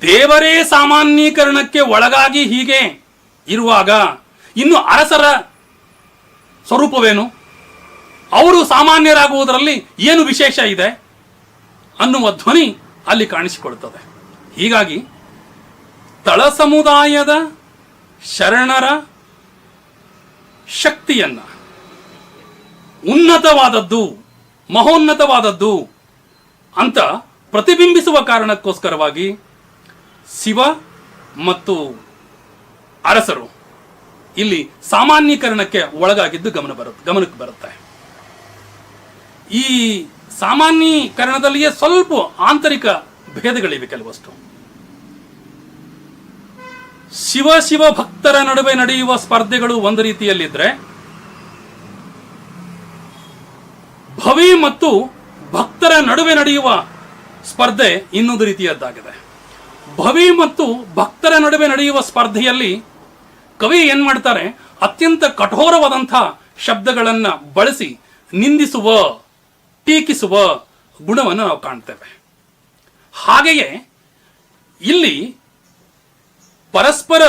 ದೇವರೇ ಸಾಮಾನ್ಯೀಕರಣಕ್ಕೆ ಒಳಗಾಗಿ ಹೀಗೆ ಇರುವಾಗ ಇನ್ನು ಅರಸರ ಸ್ವರೂಪವೇನು, ಅವರು ಸಾಮಾನ್ಯರಾಗುವುದರಲ್ಲಿ ಏನು ವಿಶೇಷ ಇದೆ ಅನ್ನುವ ಧ್ವನಿ ಅಲ್ಲಿ ಕಾಣಿಸಿಕೊಳ್ಳುತ್ತದೆ. ಹೀಗಾಗಿ ತಳ ಸಮುದಾಯದ ಶರಣರ ಶಕ್ತಿಯನ್ನ ಉನ್ನತವಾದದ್ದು, ಮಹೋನ್ನತವಾದದ್ದು ಅಂತ ಪ್ರತಿಬಿಂಬಿಸುವ ಕಾರಣಕ್ಕೋಸ್ಕರವಾಗಿ ಶಿವ ಮತ್ತು ಅರಸರು ಇಲ್ಲಿ ಸಾಮಾನ್ಯೀಕರಣಕ್ಕೆ ಒಳಗಾಗಿದ್ದು ಗಮನಕ್ಕೆ ಬರುತ್ತೆ. ಈ ಸಾಮಾನ್ಯೀಕರಣದಲ್ಲಿಯೇ ಸ್ವಲ್ಪ ಆಂತರಿಕ ಭೇದಗಳಿವೆ ಕೆಲವಷ್ಟು. ಶಿವ ಭಕ್ತರ ನಡುವೆ ನಡೆಯುವ ಸ್ಪರ್ಧೆಗಳು ಒಂದು ರೀತಿಯಲ್ಲಿದ್ರೆ, ಭವಿ ಮತ್ತು ಭಕ್ತರ ನಡುವೆ ನಡೆಯುವ ಸ್ಪರ್ಧೆ ಇನ್ನೊಂದು ರೀತಿಯದ್ದಾಗಿದೆ. ಭವಿ ಮತ್ತು ಭಕ್ತರ ನಡುವೆ ನಡೆಯುವ ಸ್ಪರ್ಧೆಯಲ್ಲಿ ಕವಿ ಏನ್ ಮಾಡ್ತಾರೆ, ಅತ್ಯಂತ ಕಠೋರವಾದಂತಹ ಶಬ್ದಗಳನ್ನ ಬಳಸಿ ನಿಂದಿಸುವ, ಟೀಕಿಸುವ ಗುಣವನ್ನು ನಾವು ಕಾಣ್ತೇವೆ. ಹಾಗೆಯೇ ಇಲ್ಲಿ ಪರಸ್ಪರ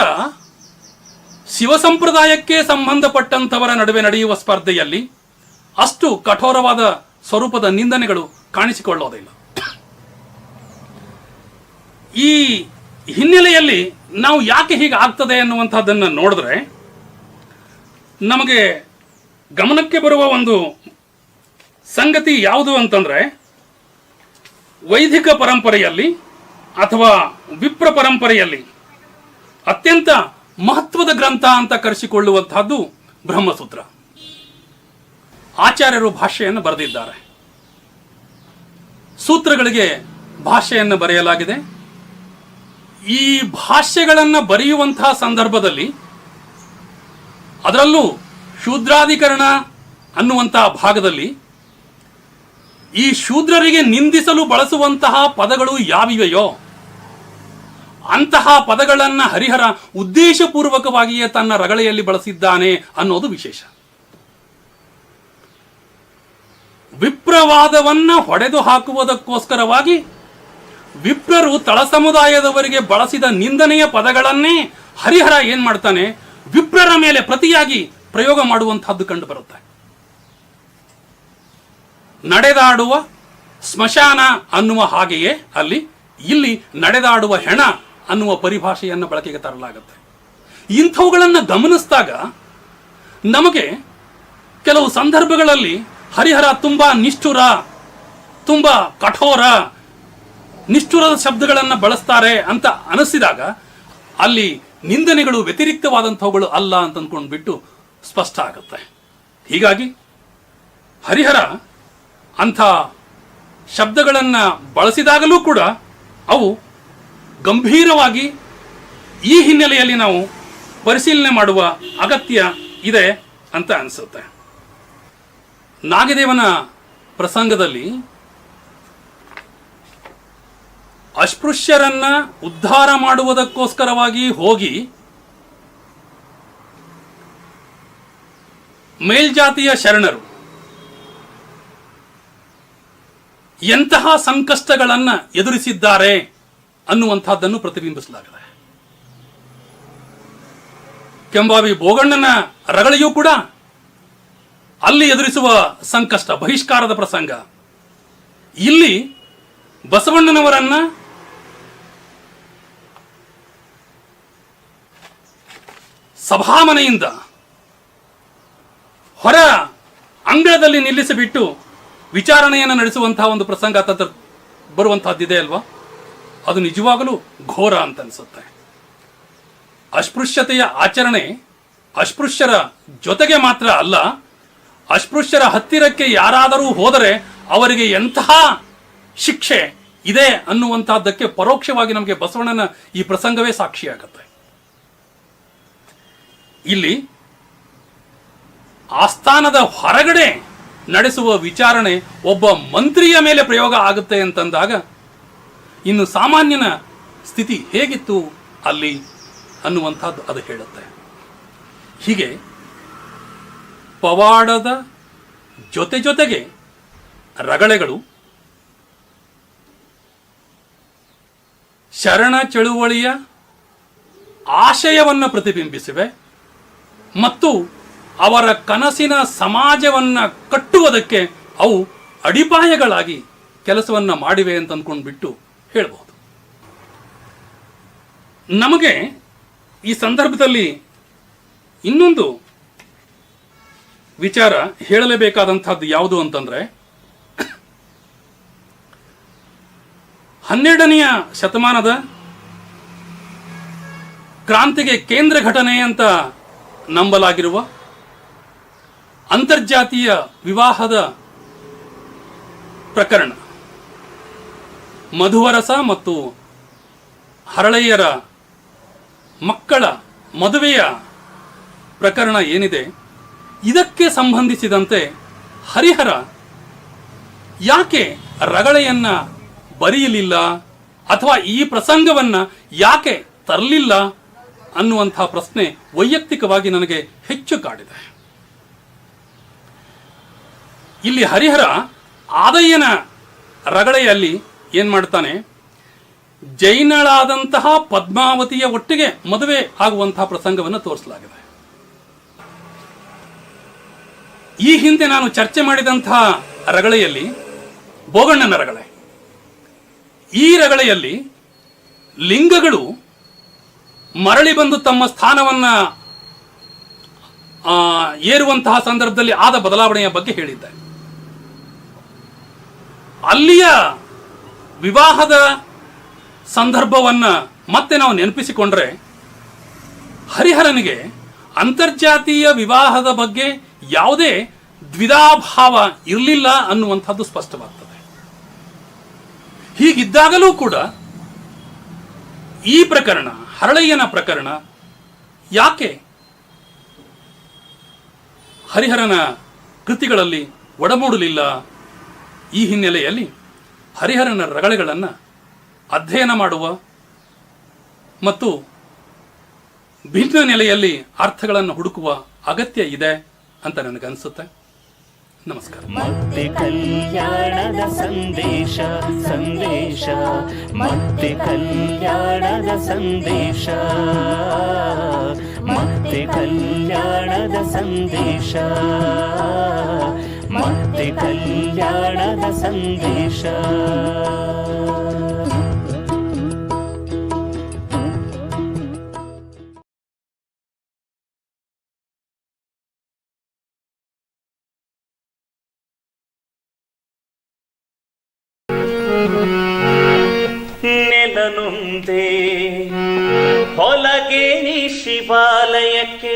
ಶಿವ ಸಂಪ್ರದಾಯಕ್ಕೆ ಸಂಬಂಧಪಟ್ಟಂತವರ ನಡುವೆ ನಡೆಯುವ ಸ್ಪರ್ಧೆಯಲ್ಲಿ ಅಷ್ಟು ಕಠೋರವಾದ ಸ್ವರೂಪದ ನಿಂದನೆಗಳು ಕಾಣಿಸಿಕೊಳ್ಳೋದಿಲ್ಲ. ಈ ಹಿನ್ನೆಲೆಯಲ್ಲಿ ನಾವು ಯಾಕೆ ಹೀಗೆ ಆಗ್ತದೆ ಅನ್ನುವಂಥದ್ದನ್ನು ನೋಡಿದ್ರೆ ನಮಗೆ ಗಮನಕ್ಕೆ ಬರುವ ಒಂದು ಸಂಗತಿ ಯಾವುದು ಅಂತಂದ್ರೆ, ವೈದಿಕ ಪರಂಪರೆಯಲ್ಲಿ ಅಥವಾ ವಿಪ್ರ ಪರಂಪರೆಯಲ್ಲಿ ಅತ್ಯಂತ ಮಹತ್ವದ ಗ್ರಂಥ ಅಂತ ಕರೆಸಿಕೊಳ್ಳುವಂತಹದ್ದು ಬ್ರಹ್ಮಸೂತ್ರ. ಆಚಾರ್ಯರು ಭಾಷೆಯನ್ನು ಬರೆದಿದ್ದಾರೆ. ಸೂತ್ರಗಳಿಗೆ ಭಾಷೆಯನ್ನು ಬರೆಯಲಾಗಿದೆ. ಈ ಭಾಷ್ಯಗಳನ್ನು ಬರೆಯುವಂತಹ ಸಂದರ್ಭದಲ್ಲಿ ಅದರಲ್ಲೂ ಶೂದ್ರಾಧಿಕರಣ ಅನ್ನುವಂತಹ ಭಾಗದಲ್ಲಿ ಈ ಶೂದ್ರರಿಗೆ ನಿಂದಿಸಲು ಬಳಸುವಂತಹ ಪದಗಳು ಯಾವಿವೆಯೋ ಅಂತಹ ಪದಗಳನ್ನ ಹರಿಹರ ಉದ್ದೇಶಪೂರ್ವಕವಾಗಿಯೇ ತನ್ನ ರಗಳೆಯಲ್ಲಿ ಬಳಸಿದ್ದಾನೆ ಅನ್ನೋದು ವಿಶೇಷ. ವಿಪ್ರವಾದವನ್ನ ಹೊಡೆದು ಹಾಕುವುದಕ್ಕೋಸ್ಕರವಾಗಿ ವಿಪ್ರರು ತಳ ಸಮುದಾಯದವರಿಗೆ ಬಳಸಿದ ನಿಂದನೆಯ ಪದಗಳನ್ನೇ ಹರಿಹರ ಏನ್ ಮಾಡ್ತಾನೆ, ವಿಪ್ರರ ಮೇಲೆ ಪ್ರತಿಯಾಗಿ ಪ್ರಯೋಗ ಮಾಡುವಂತಹದ್ದು ಕಂಡು ಬರುತ್ತೆ. ನಡೆದಾಡುವ ಸ್ಮಶಾನ ಅನ್ನುವ ಹಾಗೆಯೇ ಇಲ್ಲಿ ನಡೆದಾಡುವ ಹೆಣ ಅನ್ನುವ ಪರಿಭಾಷೆಯನ್ನು ಬಳಕೆಗೆ ತರಲಾಗುತ್ತೆ. ಇಂಥವುಗಳನ್ನು ಗಮನಿಸಿದಾಗ ನಮಗೆ ಕೆಲವು ಸಂದರ್ಭಗಳಲ್ಲಿ ಹರಿಹರ ತುಂಬಾ ನಿಷ್ಠುರ, ತುಂಬಾ ಕಠೋರ, ನಿಷ್ಠುರದ ಶಬ್ದಗಳನ್ನು ಬಳಸ್ತಾರೆ ಅಂತ ಅನಿಸಿದಾಗ ಅಲ್ಲಿ ನಿಂದನೆಗಳು ವ್ಯತಿರಿಕ್ತವಾದಂಥವುಗಳು ಅಲ್ಲ ಅಂತ ಅಂದ್ಕೊಂಡ್ಬಿಟ್ಟು ಸ್ಪಷ್ಟ ಆಗುತ್ತೆ. ಹೀಗಾಗಿ ಹರಿಹರ ಅಂಥ ಶಬ್ದಗಳನ್ನು ಬಳಸಿದಾಗಲೂ ಕೂಡ ಅವು ಗಂಭೀರವಾಗಿ ಈ ಹಿನ್ನೆಲೆಯಲ್ಲಿ ನಾವು ಪರಿಶೀಲನೆ ಮಾಡುವ ಅಗತ್ಯ ಇದೆ ಅಂತ ಅನಿಸುತ್ತೆ. ನಾಗದೇವನ ಪ್ರಸಂಗದಲ್ಲಿ ಅಸ್ಪೃಶ್ಯರನ್ನ ಉದ್ಧಾರ ಮಾಡುವುದಕ್ಕೋಸ್ಕರವಾಗಿ ಹೋಗಿ ಮೇಲ್ಜಾತಿಯ ಶರಣರು ಎಂತಹ ಸಂಕಷ್ಟಗಳನ್ನ ಎದುರಿಸಿದ್ದಾರೆ ಅನ್ನುವಂಥದ್ದನ್ನು ಪ್ರತಿಬಿಂಬಿಸಲಾಗಿದೆ. ಕೆಂಬಾವಿ ಬೋಗಣ್ಣನ ರಗಳೆಯೂ ಕೂಡ ಅಲ್ಲಿ ಎದುರಿಸುವ ಸಂಕಷ್ಟ, ಬಹಿಷ್ಕಾರದ ಪ್ರಸಂಗ. ಇಲ್ಲಿ ಬಸವಣ್ಣನವರನ್ನ ಸಭಾಮನೆಯಿಂದ ಹೊರ ಅಂಗಳದಲ್ಲಿ ನಿಲ್ಲಿಸಿಬಿಟ್ಟು ವಿಚಾರಣೆಯನ್ನು ನಡೆಸುವಂತಹ ಒಂದು ಪ್ರಸಂಗ ಬರುವಂತಹದ್ದಿದೆ ಅಲ್ವಾ, ಅದು ನಿಜವಾಗಲೂ ಘೋರ ಅಂತ ಅನಿಸುತ್ತೆ. ಅಸ್ಪೃಶ್ಯತೆಯ ಆಚರಣೆ ಅಸ್ಪೃಶ್ಯರ ಜೊತೆಗೆ ಮಾತ್ರ ಅಲ್ಲ, ಅಸ್ಪೃಶ್ಯರ ಹತ್ತಿರಕ್ಕೆ ಯಾರಾದರೂ ಹೋದರೆ ಅವರಿಗೆ ಎಂತಹ ಶಿಕ್ಷೆ ಇದೆ ಅನ್ನುವಂತಹದ್ದಕ್ಕೆ ಪರೋಕ್ಷವಾಗಿ ನಮಗೆ ಬಸವಣ್ಣನ ಈ ಪ್ರಸಂಗವೇ ಸಾಕ್ಷಿಯಾಗುತ್ತೆ. ಇಲ್ಲಿ ಆಸ್ಥಾನದ ಹೊರಗಡೆ ನಡೆಸುವ ವಿಚಾರಣೆ ಒಬ್ಬ ಮಂತ್ರಿಯ ಮೇಲೆ ಪ್ರಯೋಗ ಆಗುತ್ತೆ ಅಂತಂದಾಗ ಇನ್ನು ಸಾಮಾನ್ಯನ ಸ್ಥಿತಿ ಹೇಗಿತ್ತು ಅಲ್ಲಿ ಅನ್ನುವಂಥದ್ದು ಅದು ಹೇಳುತ್ತೆ. ಹೀಗೆ ಪವಾಡದ ಜೊತೆಗೆ ರಗಳೆಗಳು ಶರಣ ಚಳುವಳಿಯ ಆಶಯವನ್ನು ಪ್ರತಿಬಿಂಬಿಸಿವೆ ಮತ್ತು ಅವರ ಕನಸಿನ ಸಮಾಜವನ್ನು ಕಟ್ಟುವುದಕ್ಕೆ ಅವು ಅಡಿಪಾಯಗಳಾಗಿ ಕೆಲಸವನ್ನು ಮಾಡಿವೆ ಅಂತ ಅಂದ್ಕೊಂಡ್ಬಿಟ್ಟು ಹೇಳಬಹುದು. ನಮಗೆ ಈ ಸಂದರ್ಭದಲ್ಲಿ ಇನ್ನೊಂದು ವಿಚಾರ ಹೇಳಲೇಬೇಕಾದಂಥದ್ದು ಯಾವುದು ಅಂತಂದ್ರೆ, 12ನೆಯ ಶತಮಾನದ ಕ್ರಾಂತಿಗೆ ಕೇಂದ್ರ ಘಟನೆ ಅಂತ ನಂಬಲಾಗಿರುವ ಅಂತರ್ಜಾತೀಯ ವಿವಾಹದ ಪ್ರಕರಣ, ಮಧುವರಸ ಮತ್ತು ಹರಳೆಯರ ಮಕ್ಕಳ ಮದುವೆಯ ಪ್ರಕರಣ ಏನಿದೆ, ಇದಕ್ಕೆ ಸಂಬಂಧಿಸಿದಂತೆ ಹರಿಹರ ಯಾಕೆ ರಗಳೆಯನ್ನ ಬರೆಯಲಿಲ್ಲ ಅಥವಾ ಈ ಪ್ರಸಂಗವನ್ನ ಯಾಕೆ ತರಲಿಲ್ಲ ಅನ್ನುವಂಥ ಪ್ರಶ್ನೆ ವೈಯಕ್ತಿಕವಾಗಿ ನನಗೆ ಹೆಚ್ಚು ಕಾಡಿದೆ. ಇಲ್ಲಿ ಹರಿಹರ ಆದಯ್ಯನ ರಗಳೆಯಲ್ಲಿ ಏನ್ ಮಾಡ್ತಾನೆ, ಜೈನಳಾದಂತಹ ಪದ್ಮಾವತಿಯ ಒಟ್ಟಿಗೆ ಮದುವೆ ಆಗುವಂತಹ ಪ್ರಸಂಗವನ್ನು ತೋರಿಸಲಾಗಿದೆ. ಈ ಹಿಂದೆ ನಾನು ಚರ್ಚೆ ಮಾಡಿದಂತಹ ರಗಳೆಯಲ್ಲಿ ಬೋಗಣ್ಣನ ರಗಳೆ, ಈ ರಗಳೆಯಲ್ಲಿ ಲಿಂಗಗಳು ಮರಳಿ ಬಂದು ತಮ್ಮ ಸ್ಥಾನವನ್ನ ಏರುವಂತಹ ಸಂದರ್ಭದಲ್ಲಿ ಆದ ಬದಲಾವಣೆಯ ಬಗ್ಗೆ ಹೇಳಿದ್ದೆ. ಅಲ್ಲಿಯ ವಿವಾಹದ ಸಂದರ್ಭವನ್ನ ಮತ್ತೆ ನಾವು ನೆನಪಿಸಿಕೊಂಡ್ರೆ ಹರಿಹರನಿಗೆ ಅಂತರ್ಜಾತೀಯ ವಿವಾಹದ ಬಗ್ಗೆ ಯಾವುದೇ ದ್ವಿಧಾಭಾವ ಇರಲಿಲ್ಲ ಅನ್ನುವಂಥದ್ದು ಸ್ಪಷ್ಟವಾಗ್ತದೆ. ಹೀಗಿದ್ದಾಗಲೂ ಕೂಡ ಈ ಪ್ರಕರಣ, ಹರಳಯ್ಯನ ಪ್ರಕರಣ, ಯಾಕೆ ಹರಿಹರನ ಕೃತಿಗಳಲ್ಲಿ ಒಡಮೂಡಲಿಲ್ಲ? ಈ ಹಿನ್ನೆಲೆಯಲ್ಲಿ ಹರಿಹರನ ರಗಳೆಗಳನ್ನು ಅಧ್ಯಯನ ಮಾಡುವ ಮತ್ತು ಭಿನ್ನ ನೆಲೆಯಲ್ಲಿ ಅರ್ಥಗಳನ್ನು ಹುಡುಕುವ ಅಗತ್ಯ ಇದೆ ಅಂತ ನನಗನ್ಸುತ್ತೆ. ನಮಸ್ಕಾರ. ಮತ್ತೆ ಕಲ್ಯಾಣದ ಸಂದೇಶ ಸಂದೇಶ, ಮತ್ತೆ ಕಲ್ಯಾಣದ ಸಂದೇಶ, ಮತ್ತೆ ಕಲ್ಯಾಣದ ಸಂದೇಶ, ಮತ್ತೆ ಕಲ್ಯಾಣದ ಸಂದೇಶ. ನೆಲನುಂದೆ ಹೊಲಗೇರಿ ಶಿವಾಲಯಕ್ಕೆ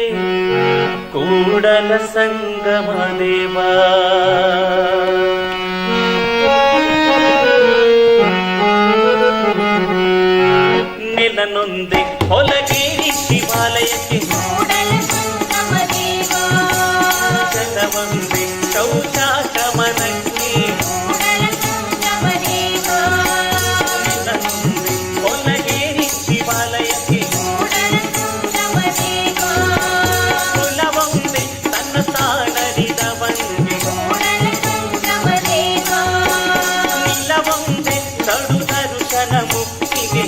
ಕೂಡಲ ಸಂಗಮ ದೇವ, ನೆಲನುಂದೆ ಹೊಲಗೇರಿ ಶಿವಾಲಯಕ್ಕೆ ಜನವಂದೆ ಶೌಚಾಶಮನಕ್ಕೆ, ಹೊಲಗೇರಿ ಶಿವಾಲಯಕ್ಕೆ ಕುಲವಂದೆ ತನ್ನ ಸ್ಥಾನರಿದವಂಗೆ, ನಿಲವಂದೆ ತಡು ದರುಶನ ಮುಕ್ತಿಗೆ,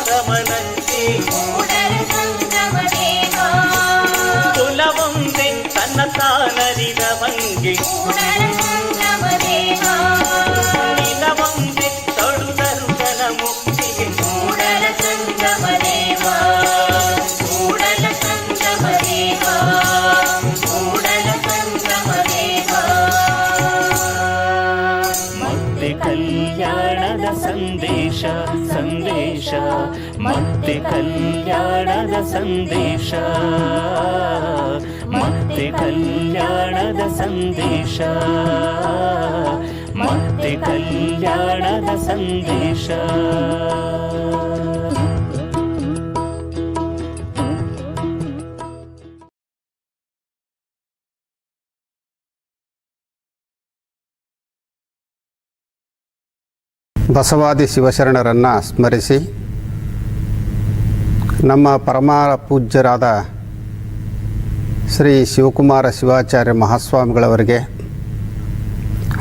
ಸಂಭ್ರಮನಂತೆ ಕೂಡಲ ಸಂಗಮ ದೇವ ಕುಲವೊಂದೆ ತನ್ನ ತಾನರಿದವಂಗೆ ಕೂಡಲ ಸಂಗಮ ದೇವ ನಿಲವೊಂದೆ ತೊಡುದರು ಜನ ಮುಕ್ತಿಗೆ ಕೂಡಲ ಸಂಗಮ ದೇವ ಕೂಡಲ ಸಂಗಮ ದೇವ ಕೂಡಲ ಸಂಗಮ ದೇವ ಮತ್ತೆ ಕಲ್ಯಾಣದ ಸಂದೇಶ ಸಂದೇಶ ಮತ್ತೆ ಕಲ್ಯಾಣದ ಸಂದೇಶ ಮತ್ತೆ ಕಲ್ಯಾಣದ ಸಂದೇಶ ಮತ್ತೆ ಕಲ್ಯಾಣದ ಸಂದೇಶ ಬಸವಾದಿ ಶಿವಶರಣರನ್ನು ಸ್ಮರಿಸಿ ನಮ್ಮ ಪರಮ ಪೂಜ್ಯರಾದ ಶ್ರೀ ಶಿವಕುಮಾರ ಶಿವಾಚಾರ್ಯ ಮಹಾಸ್ವಾಮಿಗಳವರಿಗೆ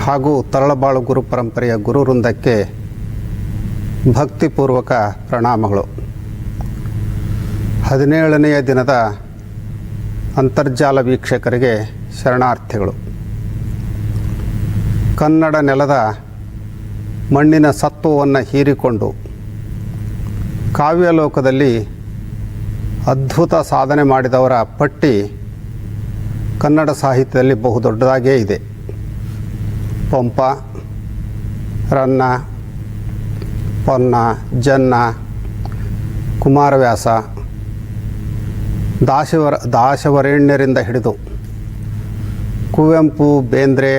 ಹಾಗೂ ತರಳಬಾಳು ಗುರು ಪರಂಪರೆಯ ಗುರು ವೃಂದಕ್ಕೆ ಭಕ್ತಿಪೂರ್ವಕ ಪ್ರಣಾಮಗಳು. 17ನೆಯ ದಿನದ ಅಂತರ್ಜಾಲ ವೀಕ್ಷಕರಿಗೆ ಶರಣಾರ್ಥಿಗಳು. ಕನ್ನಡ ನೆಲದ ಮಣ್ಣಿನ ಸತ್ವವನ್ನು ಹೀರಿಕೊಂಡು ಕಾವ್ಯಲೋಕದಲ್ಲಿ ಅದ್ಭುತ ಸಾಧನೆ ಮಾಡಿದವರ ಪಟ್ಟಿ ಕನ್ನಡ ಸಾಹಿತ್ಯದಲ್ಲಿ ಬಹುದೊಡ್ಡದಾಗೇ ಇದೆ. ಪಂಪ, ರನ್ನ, ಪೊನ್ನ, ಜನ್ನ, ಕುಮಾರವ್ಯಾಸ, ದಾಶವರೇಣ್ಯರಿಂದ ಹಿಡಿದು ಕುವೆಂಪು, ಬೇಂದ್ರೆ,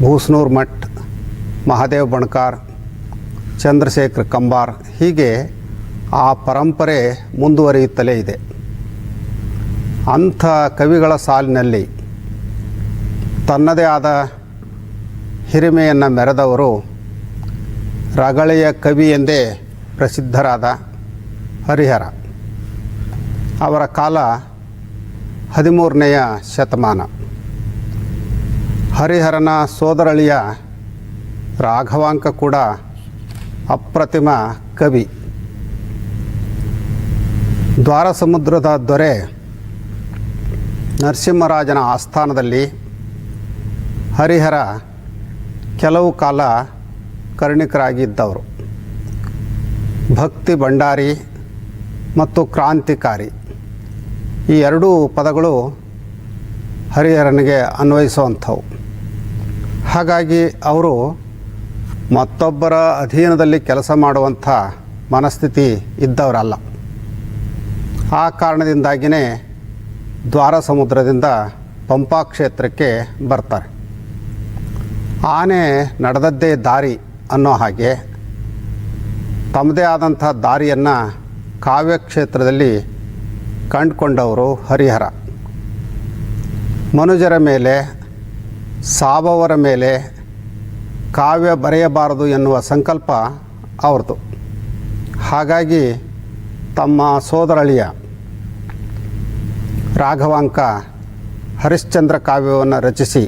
ಭೂಸ್ನೂರ್ ಮಠ್, ಮಹಾದೇವ್ ಬಣಕಾರ್, ಚಂದ್ರಶೇಖರ್ ಕಂಬಾರ್, ಹೀಗೆ ಆ ಪರಂಪರೆ ಮುಂದುವರಿಯುತ್ತಲೇ ಇದೆ. ಅಂಥ ಕವಿಗಳ ಸಾಲಿನಲ್ಲಿ ತನ್ನದೇ ಆದ ಹಿರಿಮೆಯನ್ನು ಮೆರೆದವರು ರಗಳೆಯ ಕವಿ ಎಂದೇ ಪ್ರಸಿದ್ಧರಾದ ಹರಿಹರ. ಅವರ ಕಾಲ 13ನೆಯ ಶತಮಾನ. ಹರಿಹರನ ಸೋದರಳಿಯ ರಾಘವಾಂಕ ಕೂಡ ಅಪ್ರತಿಮ ಕವಿ. ದ್ವಾರಸಮುದ್ರದ ದೊರೆ ನರಸಿಂಹರಾಜನ ಆಸ್ಥಾನದಲ್ಲಿ ಹರಿಹರ ಕೆಲವು ಕಾಲ ಕರ್ಣಿಕರಾಗಿದ್ದವರು. ಭಕ್ತಿ ಭಂಡಾರಿ ಮತ್ತು ಕ್ರಾಂತಿಕಾರಿ ಈ ಎರಡೂ ಪದಗಳು ಹರಿಹರನಿಗೆ ಅನ್ವಯಿಸುವಂಥವು. ಹಾಗಾಗಿ ಅವರು ಮತ್ತೊಬ್ಬರ ಅಧೀನದಲ್ಲಿ ಕೆಲಸ ಮಾಡುವಂಥ ಮನಸ್ಥಿತಿ ಇದ್ದವರಲ್ಲ. ಆ ಕಾರಣದಿಂದಾಗಿಯೇ ದ್ವಾರಸಮುದ್ರದಿಂದ ಪಂಪಾ ಕ್ಷೇತ್ರಕ್ಕೆ ಬರ್ತಾರೆ. ಆನೆ ನಡೆದದ್ದೇ ದಾರಿ ಅನ್ನೋ ಹಾಗೆ ತಮ್ಮದೇ ಆದಂಥ ದಾರಿಯನ್ನು ಕಾವ್ಯಕ್ಷೇತ್ರದಲ್ಲಿ ಕಂಡುಕೊಂಡವರು ಹರಿಹರ. ಮನುಜರ ಮೇಲೆ, ಸಾಬವರ ಮೇಲೆ ಕಾವ್ಯ ಬರೆಯಬಾರದು ಎನ್ನುವ ಸಂಕಲ್ಪ ಅವ್ರದ್ದು. ಹಾಗಾಗಿ ತಮ್ಮ ಸೋದರಳಿಯ ರಾಘವಾಂಕ ಹರಿಶ್ಚಂದ್ರ ಕಾವ್ಯವನ್ನು ರಚಿಸಿ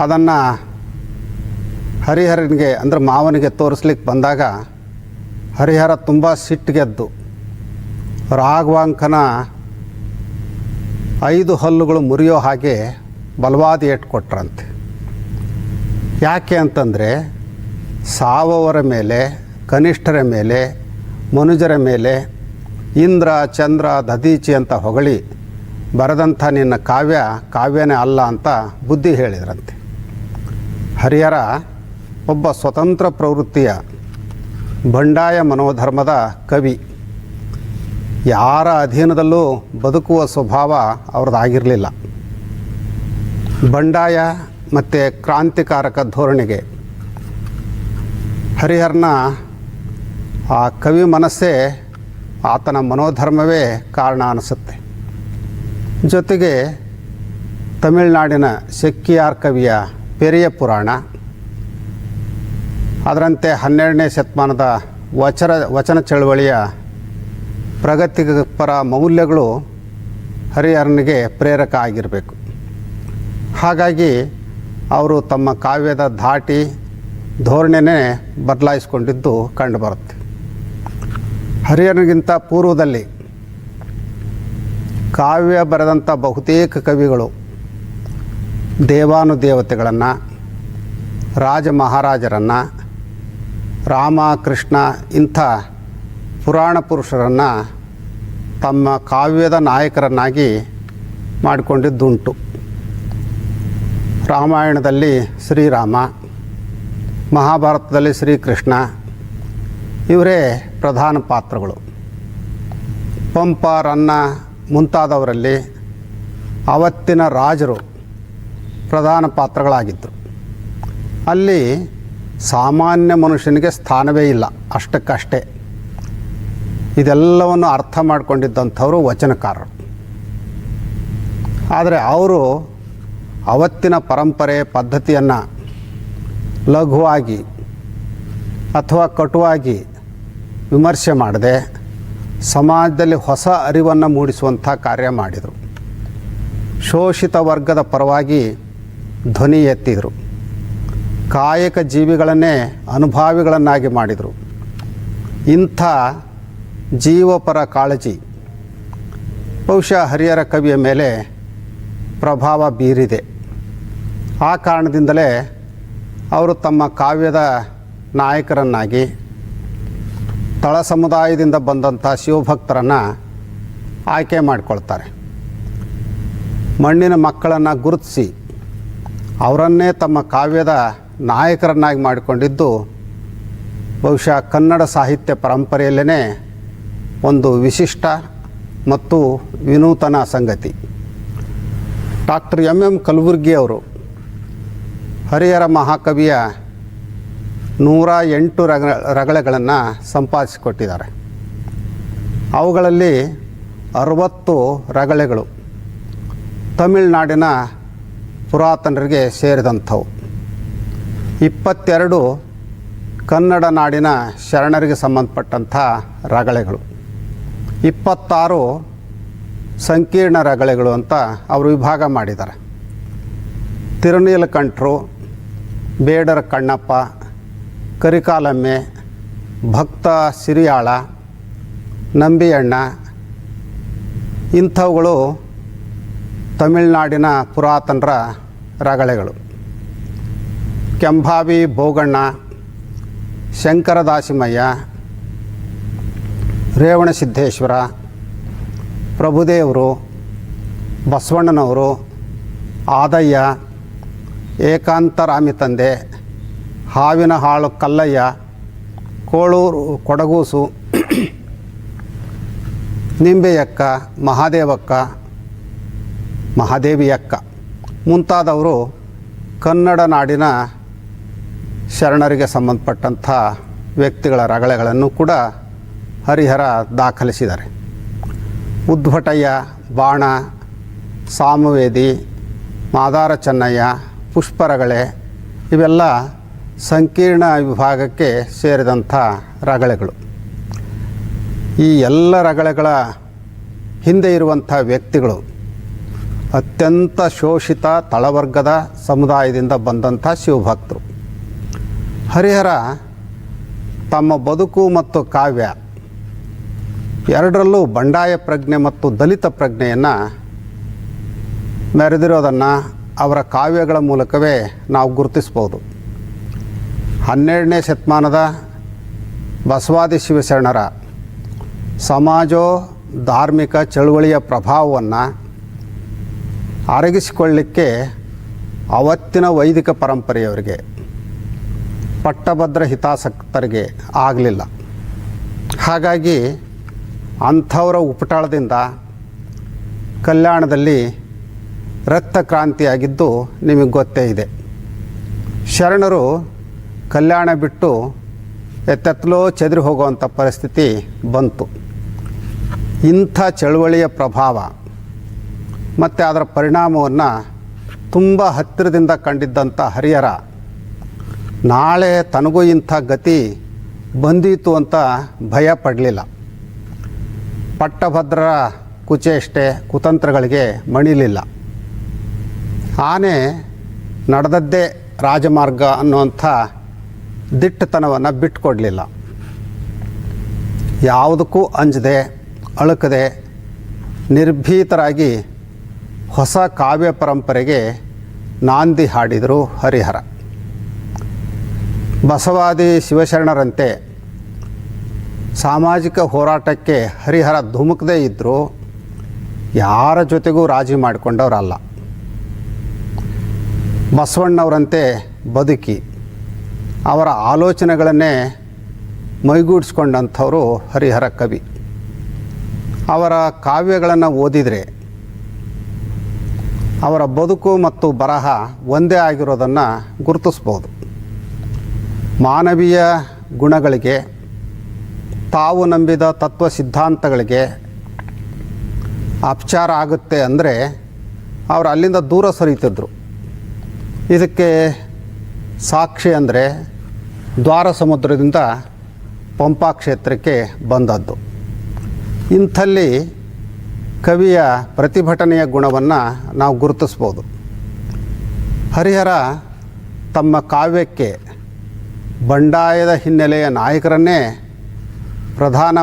ಅದನ್ನು ಹರಿಹರನಿಗೆ ಅಂದರೆ ಮಾವನಿಗೆ ತೋರಿಸ್ಲಿಕ್ಕೆ ಬಂದಾಗ ಹರಿಹರ ತುಂಬ ಸಿಟ್ಟಿಗೆದ್ದು ರಾಘವಾಂಕನ 5 ಹಲ್ಲುಗಳು ಮುರಿಯೋ ಹಾಗೆ ಬಲವಾದ ಏಟು ಕೊಟ್ರಂತೆ. ಯಾಕೆ ಅಂತಂದರೆ ಸಾವವರ ಮೇಲೆ, ಕನಿಷ್ಠರ ಮೇಲೆ, ಮನುಜರ ಮೇಲೆ ಇಂದ್ರ, ಚಂದ್ರ, ದಧೀಚಿ ಅಂತ ಹೊಗಳಿ ಬರೆದಂಥ ನಿನ್ನ ಕಾವ್ಯನೇ ಅಲ್ಲ ಅಂತ ಬುದ್ಧಿ ಹೇಳಿದ್ರಂತೆ. ಹರಿಹರ ಒಬ್ಬ ಸ್ವತಂತ್ರ ಪ್ರವೃತ್ತಿಯ ಬಂಡಾಯ ಮನೋಧರ್ಮದ ಕವಿ. ಯಾರ ಅಧೀನದಲ್ಲೂ ಬದುಕುವ ಸ್ವಭಾವ ಅವ್ರದ್ದಾಗಿರಲಿಲ್ಲ. ಬಂಡಾಯ ಮತ್ತು ಕ್ರಾಂತಿಕಾರಕ ಧೋರಣೆಗೆ ಹರಿಹರನ ಆ ಕವಿ ಮನಸ್ಸೇ, ಆತನ ಮನೋಧರ್ಮವೇ ಕಾರಣ ಅನಿಸುತ್ತೆ. ಜೊತೆಗೆ ತಮಿಳುನಾಡಿನ ಸೆಕ್ಕಿಯಾರ್ ಕವಿಯ ಪೆರಿಯ ಪುರಾಣ, ಅದರಂತೆ 12ನೇ ಶತಮಾನದ ವಚನ ಚಳವಳಿಯ ಪ್ರಗತಿಪರ ಮೌಲ್ಯಗಳು ಹರಿಹರನಿಗೆ ಪ್ರೇರಕ ಆಗಿರಬೇಕು. ಹಾಗಾಗಿ ಅವರು ತಮ್ಮ ಕಾವ್ಯದ ಧಾಟಿ ಧೋರಣೆನೇ ಬದಲಾಯಿಸ್ಕೊಂಡಿದ್ದು ಕಂಡುಬರುತ್ತೆ. ಹರಿಹರನಿಗಿಂತ ಪೂರ್ವದಲ್ಲಿ ಕಾವ್ಯ ಬರೆದಂಥ ಬಹುತೇಕ ಕವಿಗಳು ದೇವಾನುದೇವತೆಗಳನ್ನು, ರಾಜ ಮಹಾರಾಜರನ್ನು, ರಾಮ ಕೃಷ್ಣ ಇಂಥ ಪುರಾಣ ಪುರುಷರನ್ನು ತಮ್ಮ ಕಾವ್ಯದ ನಾಯಕರನ್ನಾಗಿ ಮಾಡಿಕೊಂಡಿದ್ದುಂಟು. ರಾಮಾಯಣದಲ್ಲಿ ಶ್ರೀರಾಮ, ಮಹಾಭಾರತದಲ್ಲಿ ಶ್ರೀಕೃಷ್ಣ, ಇವರೇ ಪ್ರಧಾನ ಪಾತ್ರಗಳು. ಪಂಪ, ರನ್ನ ಮುಂತಾದವರಲ್ಲಿ ಅವತ್ತಿನ ರಾಜರು ಪ್ರಧಾನ ಪಾತ್ರಗಳಾಗಿದ್ದರು. ಅಲ್ಲಿ ಸಾಮಾನ್ಯ ಮನುಷ್ಯನಿಗೆ ಸ್ಥಾನವೇ ಇಲ್ಲ, ಅಷ್ಟಕ್ಕಷ್ಟೇ. ಇದೆಲ್ಲವನ್ನು ಅರ್ಥ ಮಾಡಿಕೊಂಡಿದ್ದಂಥವರು ವಚನಕಾರರು. ಆದರೆ ಅವರು ಅವತ್ತಿನ ಪರಂಪರೆ ಪದ್ಧತಿಯನ್ನು ಲಘುವಾಗಿ ಅಥವಾ ಕಟುವಾಗಿ ವಿಮರ್ಶೆ ಮಾಡದೆ ಸಮಾಜದಲ್ಲಿ ಹೊಸ ಅರಿವನ್ನು ಮೂಡಿಸುವಂಥ ಕಾರ್ಯ ಮಾಡಿದರು. ಶೋಷಿತ ವರ್ಗದ ಪರವಾಗಿ ಧ್ವನಿ ಎತ್ತಿದರು. ಕಾಯಕ ಜೀವಿಗಳನ್ನೇ ಅನುಭಾವಿಗಳನ್ನಾಗಿ ಮಾಡಿದರು. ಇಂಥ ಜೀವಪರ ಕಾಳಜಿ ಬಹುಶಃ ಹರಿಹರ ಕವಿಯ ಮೇಲೆ ಪ್ರಭಾವ ಬೀರಿದೆ. ಆ ಕಾರಣದಿಂದಲೇ ಅವರು ತಮ್ಮ ಕಾವ್ಯದ ನಾಯಕರನ್ನಾಗಿ ತಳ ಸಮುದಾಯದಿಂದ ಬಂದಂಥ ಶಿವಭಕ್ತರನ್ನು ಆಯ್ಕೆ ಮಾಡಿಕೊಳ್ತಾರೆ. ಮಣ್ಣಿನ ಮಕ್ಕಳನ್ನು ಗುರುತಿಸಿ ಅವರನ್ನೇ ತಮ್ಮ ಕಾವ್ಯದ ನಾಯಕರನ್ನಾಗಿ ಮಾಡಿಕೊಂಡಿದ್ದು ಬಹುಶಃ ಕನ್ನಡ ಸಾಹಿತ್ಯ ಪರಂಪರೆಯಲ್ಲೇ ಒಂದು ವಿಶಿಷ್ಟ ಮತ್ತು ವಿನೂತನ ಸಂಗತಿ. ಡಾಕ್ಟರ್ ಎಂ ಕಲಬುರ್ಗಿ ಅವರು ಹರಿಹರ ಮಹಾಕವಿಯ 108 ರಗಳೆಗಳನ್ನು ಸಂಪಾದಿಸಿಕೊಟ್ಟಿದ್ದಾರೆ. ಅವುಗಳಲ್ಲಿ 60 ರಗಳೆಗಳು ತಮಿಳುನಾಡಿನ ಪುರಾತನರಿಗೆ ಸೇರಿದಂಥವು, 22 ಕನ್ನಡ ನಾಡಿನ ಶರಣರಿಗೆ ಸಂಬಂಧಪಟ್ಟಂಥ ರಗಳೆಗಳು, 26 ಸಂಕೀರ್ಣ ರಗಳೆಗಳು ಅಂತ ಅವರು ವಿಭಾಗ ಮಾಡಿದ್ದಾರೆ. ತಿರುನೀಲಕಂಠರು, ಬೇಡರ ಕಣ್ಣಪ್ಪ, ಕರಿಕಾಲಮ್ಮೆ, ಭಕ್ತ ಸಿರಿಯಾಳ, ನಂಬಿಯಣ್ಣ ಇಂಥವುಗಳು ತಮಿಳುನಾಡಿನ ಪುರಾತನರ ರಗಳೆಗಳು. ಕೆಂಭಾವಿ ಬೋಗಣ್ಣ, ಶಂಕರದಾಸಿಮಯ್ಯ, ರೇವಣಸಿದ್ದೇಶ್ವರ, ಪ್ರಭುದೇವರು, ಬಸವಣ್ಣನವರು, ಆದಯ್ಯ, ಏಕಾಂತರಾಮಿ ತಂದೆ, ಹಾವಿನ ಹಾಳು ಕಲ್ಲಯ್ಯ, ಕೋಳೂರು ಕೊಡಗೂಸು, ನಿಂಬೆಯಕ್ಕ, ಮಹಾದೇವಿಯಕ್ಕ ಮುಂತಾದವರು ಕನ್ನಡ ನಾಡಿನ ಶರಣರಿಗೆ ಸಂಬಂಧಪಟ್ಟಂಥ ವ್ಯಕ್ತಿಗಳ ರಗಳೆಗಳನ್ನು ಕೂಡ ಹರಿಹರ ದಾಖಲಿಸಿದ್ದಾರೆ. ಉದ್ಭಟಯ್ಯ, ಬಾಣ, ಸಾಮವೇದಿ, ಮಾದಾರ ಚೆನ್ನಯ್ಯ, ಪುಷ್ಪರಗಳೆ ಇವೆಲ್ಲ ಸಂಕೀರ್ಣ ವಿಭಾಗಕ್ಕೆ ಸೇರಿದಂಥ ರಗಳೆಗಳು. ಈ ಎಲ್ಲ ರಗಳೆಗಳ ಹಿಂದೆ ಇರುವಂಥ ವ್ಯಕ್ತಿಗಳು ಅತ್ಯಂತ ಶೋಷಿತ ತಳವರ್ಗದ ಸಮುದಾಯದಿಂದ ಬಂದಂಥ ಶಿವಭಕ್ತರು. ಹರಿಹರ ತಮ್ಮ ಬದುಕು ಮತ್ತು ಕಾವ್ಯ ಎರಡರಲ್ಲೂ ಬಂಡಾಯ ಪ್ರಜ್ಞೆ ಮತ್ತು ದಲಿತ ಪ್ರಜ್ಞೆಯನ್ನು ಮೆರೆದಿರೋದನ್ನು ಅವರ ಕಾವ್ಯಗಳ ಮೂಲಕವೇ ನಾವು ಗುರುತಿಸ್ಬೋದು. 12ನೇ ಶತಮಾನದ ಬಸವಾದಿ ಶಿವಶರಣರ ಸಮಾಜೋ ಧಾರ್ಮಿಕ ಚಳುವಳಿಯ ಪ್ರಭಾವವನ್ನು ಅರಗಿಸಿಕೊಳ್ಳಲಿಕ್ಕೆ ಅವತ್ತಿನ ವೈದಿಕ ಪರಂಪರೆಯವರಿಗೆ, ಪಟ್ಟಭದ್ರ ಹಿತಾಸಕ್ತರಿಗೆ ಆಗಲಿಲ್ಲ. ಹಾಗಾಗಿ ಅಂಥವರ ಉಪಟಳದಿಂದ ಕಲ್ಯಾಣದಲ್ಲಿ ರಕ್ತ ಕ್ರಾಂತಿಯಾಗಿದ್ದು ನಿಮಗೆ ಗೊತ್ತೇ ಇದೆ. ಶರಣರು ಕಲ್ಯಾಣ ಬಿಟ್ಟು ಎತ್ತೆತ್ತಲೋ ಚೆದರಿ ಹೋಗುವಂಥ ಪರಿಸ್ಥಿತಿ ಬಂತು. ಇಂಥ ಚಳುವಳಿಯ ಪ್ರಭಾವ ಮತ್ತು ಅದರ ಪರಿಣಾಮವನ್ನು ತುಂಬ ಹತ್ತಿರದಿಂದ ಕಂಡಿದ್ದಂಥ ಹರಿಹರ ನಾಳೆ ತನಗೂ ಇಂಥ ಗತಿ ಬಂದೀತು ಅಂತ ಭಯ ಪಡಲಿಲ್ಲ. ಪಟ್ಟಭದ್ರರ ಕುಚೇಷ್ಟೆ ಕುತಂತ್ರಗಳಿಗೆ ಮಣಿಲಿಲ್ಲ. ಆನೆ ನಡೆದದ್ದೇ ರಾಜಮಾರ್ಗ ಅನ್ನುವಂಥ ದಿಟ್ಟತನವನ್ನು ಬಿಟ್ಟುಕೊಡಲಿಲ್ಲ. ಯಾವುದಕ್ಕೂ ಅಂಜದೆ ಅಳುಕದೆ ನಿರ್ಭೀತರಾಗಿ ಹೊಸ ಕಾವ್ಯ ಪರಂಪರೆಗೆ ನಾಂದಿ ಹಾಡಿದರು ಹರಿಹರ. ಬಸವಾದಿ ಶಿವಶರಣರಂತೆ ಸಾಮಾಜಿಕ ಹೋರಾಟಕ್ಕೆ ಹರಿಹರ ಧುಮುಕದೇ ಇದ್ದರೂ ಯಾರ ಜೊತೆಗೂ ರಾಜಿ ಮಾಡಿಕೊಂಡವರಲ್ಲ. ಬಸವಣ್ಣವರಂತೆ ಬದುಕಿ ಅವರ ಆಲೋಚನೆಗಳನ್ನೇ ಮೈಗೂಡಿಸ್ಕೊಂಡಂಥವರು ಹರಿಹರ ಕವಿ. ಅವರ ಕಾವ್ಯಗಳನ್ನು ಓದಿದರೆ ಅವರ ಬದುಕು ಮತ್ತು ಬರಹ ಒಂದೇ ಆಗಿರೋದನ್ನು ಗುರುತಿಸ್ಬೋದು. ಮಾನವೀಯ ಗುಣಗಳಿಗೆ, ತಾವು ನಂಬಿದ ತತ್ವ ಸಿದ್ಧಾಂತಗಳಿಗೆ ಅಪಚಾರ ಆಗುತ್ತೆ ಅಂದರೆ ಅವರು ಅಲ್ಲಿಂದ ದೂರ ಸರಿತಿದ್ರು. ಇದಕ್ಕೆ ಸಾಕ್ಷಿ ಅಂದರೆ ದ್ವಾರ ಸಮುದ್ರದಿಂದ ಪಂಪಾ ಕ್ಷೇತ್ರಕ್ಕೆ ಬಂದದ್ದು. ಇಂಥಲ್ಲಿ ಕವಿಯ ಪ್ರತಿಭಟನೆಯ ಗುಣವನ್ನು ನಾವು ಗುರುತಿಸ್ಬೋದು. ಹರಿಹರ ತಮ್ಮ ಕಾವ್ಯಕ್ಕೆ ಬಂಡಾಯದ ಹಿನ್ನೆಲೆಯ ನಾಯಕರನ್ನೇ ಪ್ರಧಾನ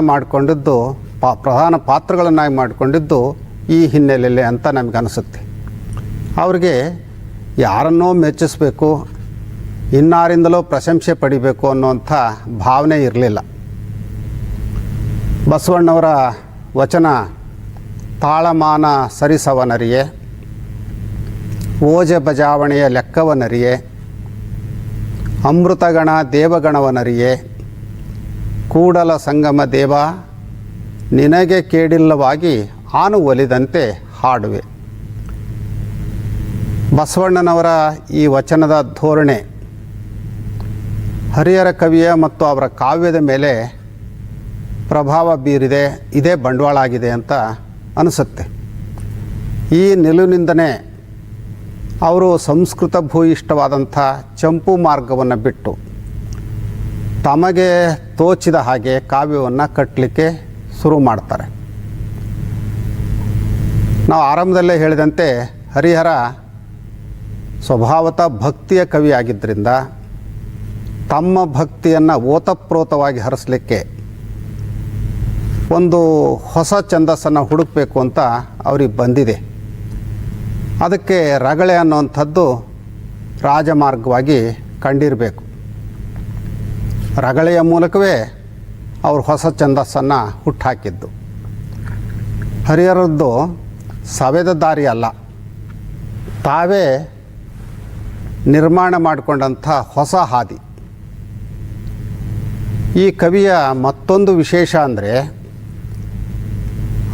ಪಾತ್ರಗಳನ್ನಾಗಿ ಮಾಡಿಕೊಂಡಿದ್ದು ಈ ಹಿನ್ನೆಲೆಯಲ್ಲಿ ಅಂತ ನಮಗನಿಸುತ್ತೆ. ಅವ್ರಿಗೆ ಯಾರನ್ನೋ ಮೆಚ್ಚಿಸಬೇಕು, ಇನ್ನಾರಿಂದಲೂ ಪ್ರಶಂಸೆ ಪಡಿಬೇಕು ಅನ್ನುವಂಥ ಭಾವನೆ ಇರಲಿಲ್ಲ. ಬಸವಣ್ಣವರ ವಚನ ತಾಳಮಾನ ಸರಿಸವನರಿಯೇ, ಓಜೆ ಬಜಾವಣೆಯ ಲೆಕ್ಕವನರಿಯೇ, ಅಮೃತಗಣ ದೇವಗಣವನರಿಯೇ, ಕೂಡಲ ಸಂಗಮ ದೇವ ನಿನಗೆ ಕೇಡಿಲ್ಲವಾಗಿ ಆನು ಒಲಿದಂತೆ ಹಾಡುವೆ. ಬಸವಣ್ಣನವರ ಈ ವಚನದ ಧೋರಣೆ ಹರಿಹರ ಕವಿಯ ಮತ್ತು ಅವರ ಕಾವ್ಯದ ಮೇಲೆ ಪ್ರಭಾವ ಬೀರಿದೆ, ಇದೇ ಬಂಡವಾಳ ಆಗಿದೆ ಅಂತ ಅನಿಸುತ್ತೆ. ಈ ನಿಲುವಿನಿಂದನೇ ಅವರು ಸಂಸ್ಕೃತ ಭೂಯಿಷ್ಠವಾದಂಥ ಚಂಪು ಮಾರ್ಗವನ್ನು ಬಿಟ್ಟು ತಮಗೆ ತೋಚಿದ ಹಾಗೆ ಕಾವ್ಯವನ್ನು ಕಟ್ಟಲಿಕ್ಕೆ ಶುರು ಮಾಡ್ತಾರೆ. ನಾವು ಆರಂಭದಲ್ಲೇ ಹೇಳಿದಂತೆ ಹರಿಹರ ಸ್ವಭಾವತಃ ಭಕ್ತಿಯ ಕವಿ ಆಗಿದ್ದರಿಂದ ತಮ್ಮ ಭಕ್ತಿಯನ್ನು ಓತಪ್ರೋತವಾಗಿ ಹರಿಸಲಿಕ್ಕೆ ಒಂದು ಹೊಸ ಛಂದಸ್ಸನ್ನು ಹುಡುಕಬೇಕು ಅಂತ ಅವ್ರಿಗೆ ಬಂದಿದೆ. ಅದಕ್ಕೆ ರಗಳೆ ಅನ್ನುವಂಥದ್ದು ರಾಜಮಾರ್ಗವಾಗಿ ಕಂಡಿರಬೇಕು. ರಗಳೆಯ ಮೂಲಕವೇ ಅವರು ಹೊಸ ಛಂದಸ್ಸನ್ನು ಹುಟ್ಟುಹಾಕಿದ್ದು. ಹರಿಹರದ್ದು ಸವೆದ ದಾರಿ ಅಲ್ಲ, ತಾವೇ ನಿರ್ಮಾಣ ಮಾಡಿಕೊಂಡಂಥ ಹೊಸ ಹಾದಿ. ಈ ಕವಿಯ ಮತ್ತೊಂದು ವಿಶೇಷ ಅಂದರೆ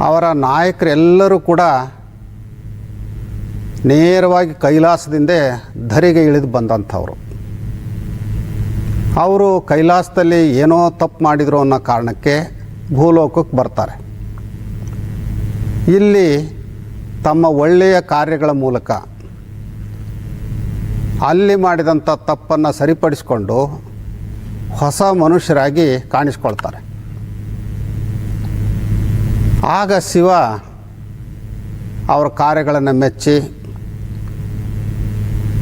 ಅವರ ನಾಯಕರೆಲ್ಲರೂ ಕೂಡ ನೇರವಾಗಿ ಕೈಲಾಸದಿಂದ ಧರೆಗೆ ಇಳಿದು ಬಂದಂಥವರು. ಅವರು ಕೈಲಾಸದಲ್ಲಿ ಏನೋ ತಪ್ಪು ಮಾಡಿದರು ಅನ್ನೋ ಕಾರಣಕ್ಕೆ ಭೂಲೋಕಕ್ಕೆ ಬರ್ತಾರೆ. ಇಲ್ಲಿ ತಮ್ಮ ಒಳ್ಳೆಯ ಕಾರ್ಯಗಳ ಮೂಲಕ ಅಲ್ಲಿ ಮಾಡಿದಂಥ ತಪ್ಪನ್ನು ಸರಿಪಡಿಸಿಕೊಂಡು ಹೊಸ ಮನುಷ್ಯರಾಗಿ ಕಾಣಿಸ್ಕೊಳ್ತಾರೆ. ಆಗ ಶಿವ ಅವರ ಕಾರ್ಯಗಳನ್ನು ಮೆಚ್ಚಿ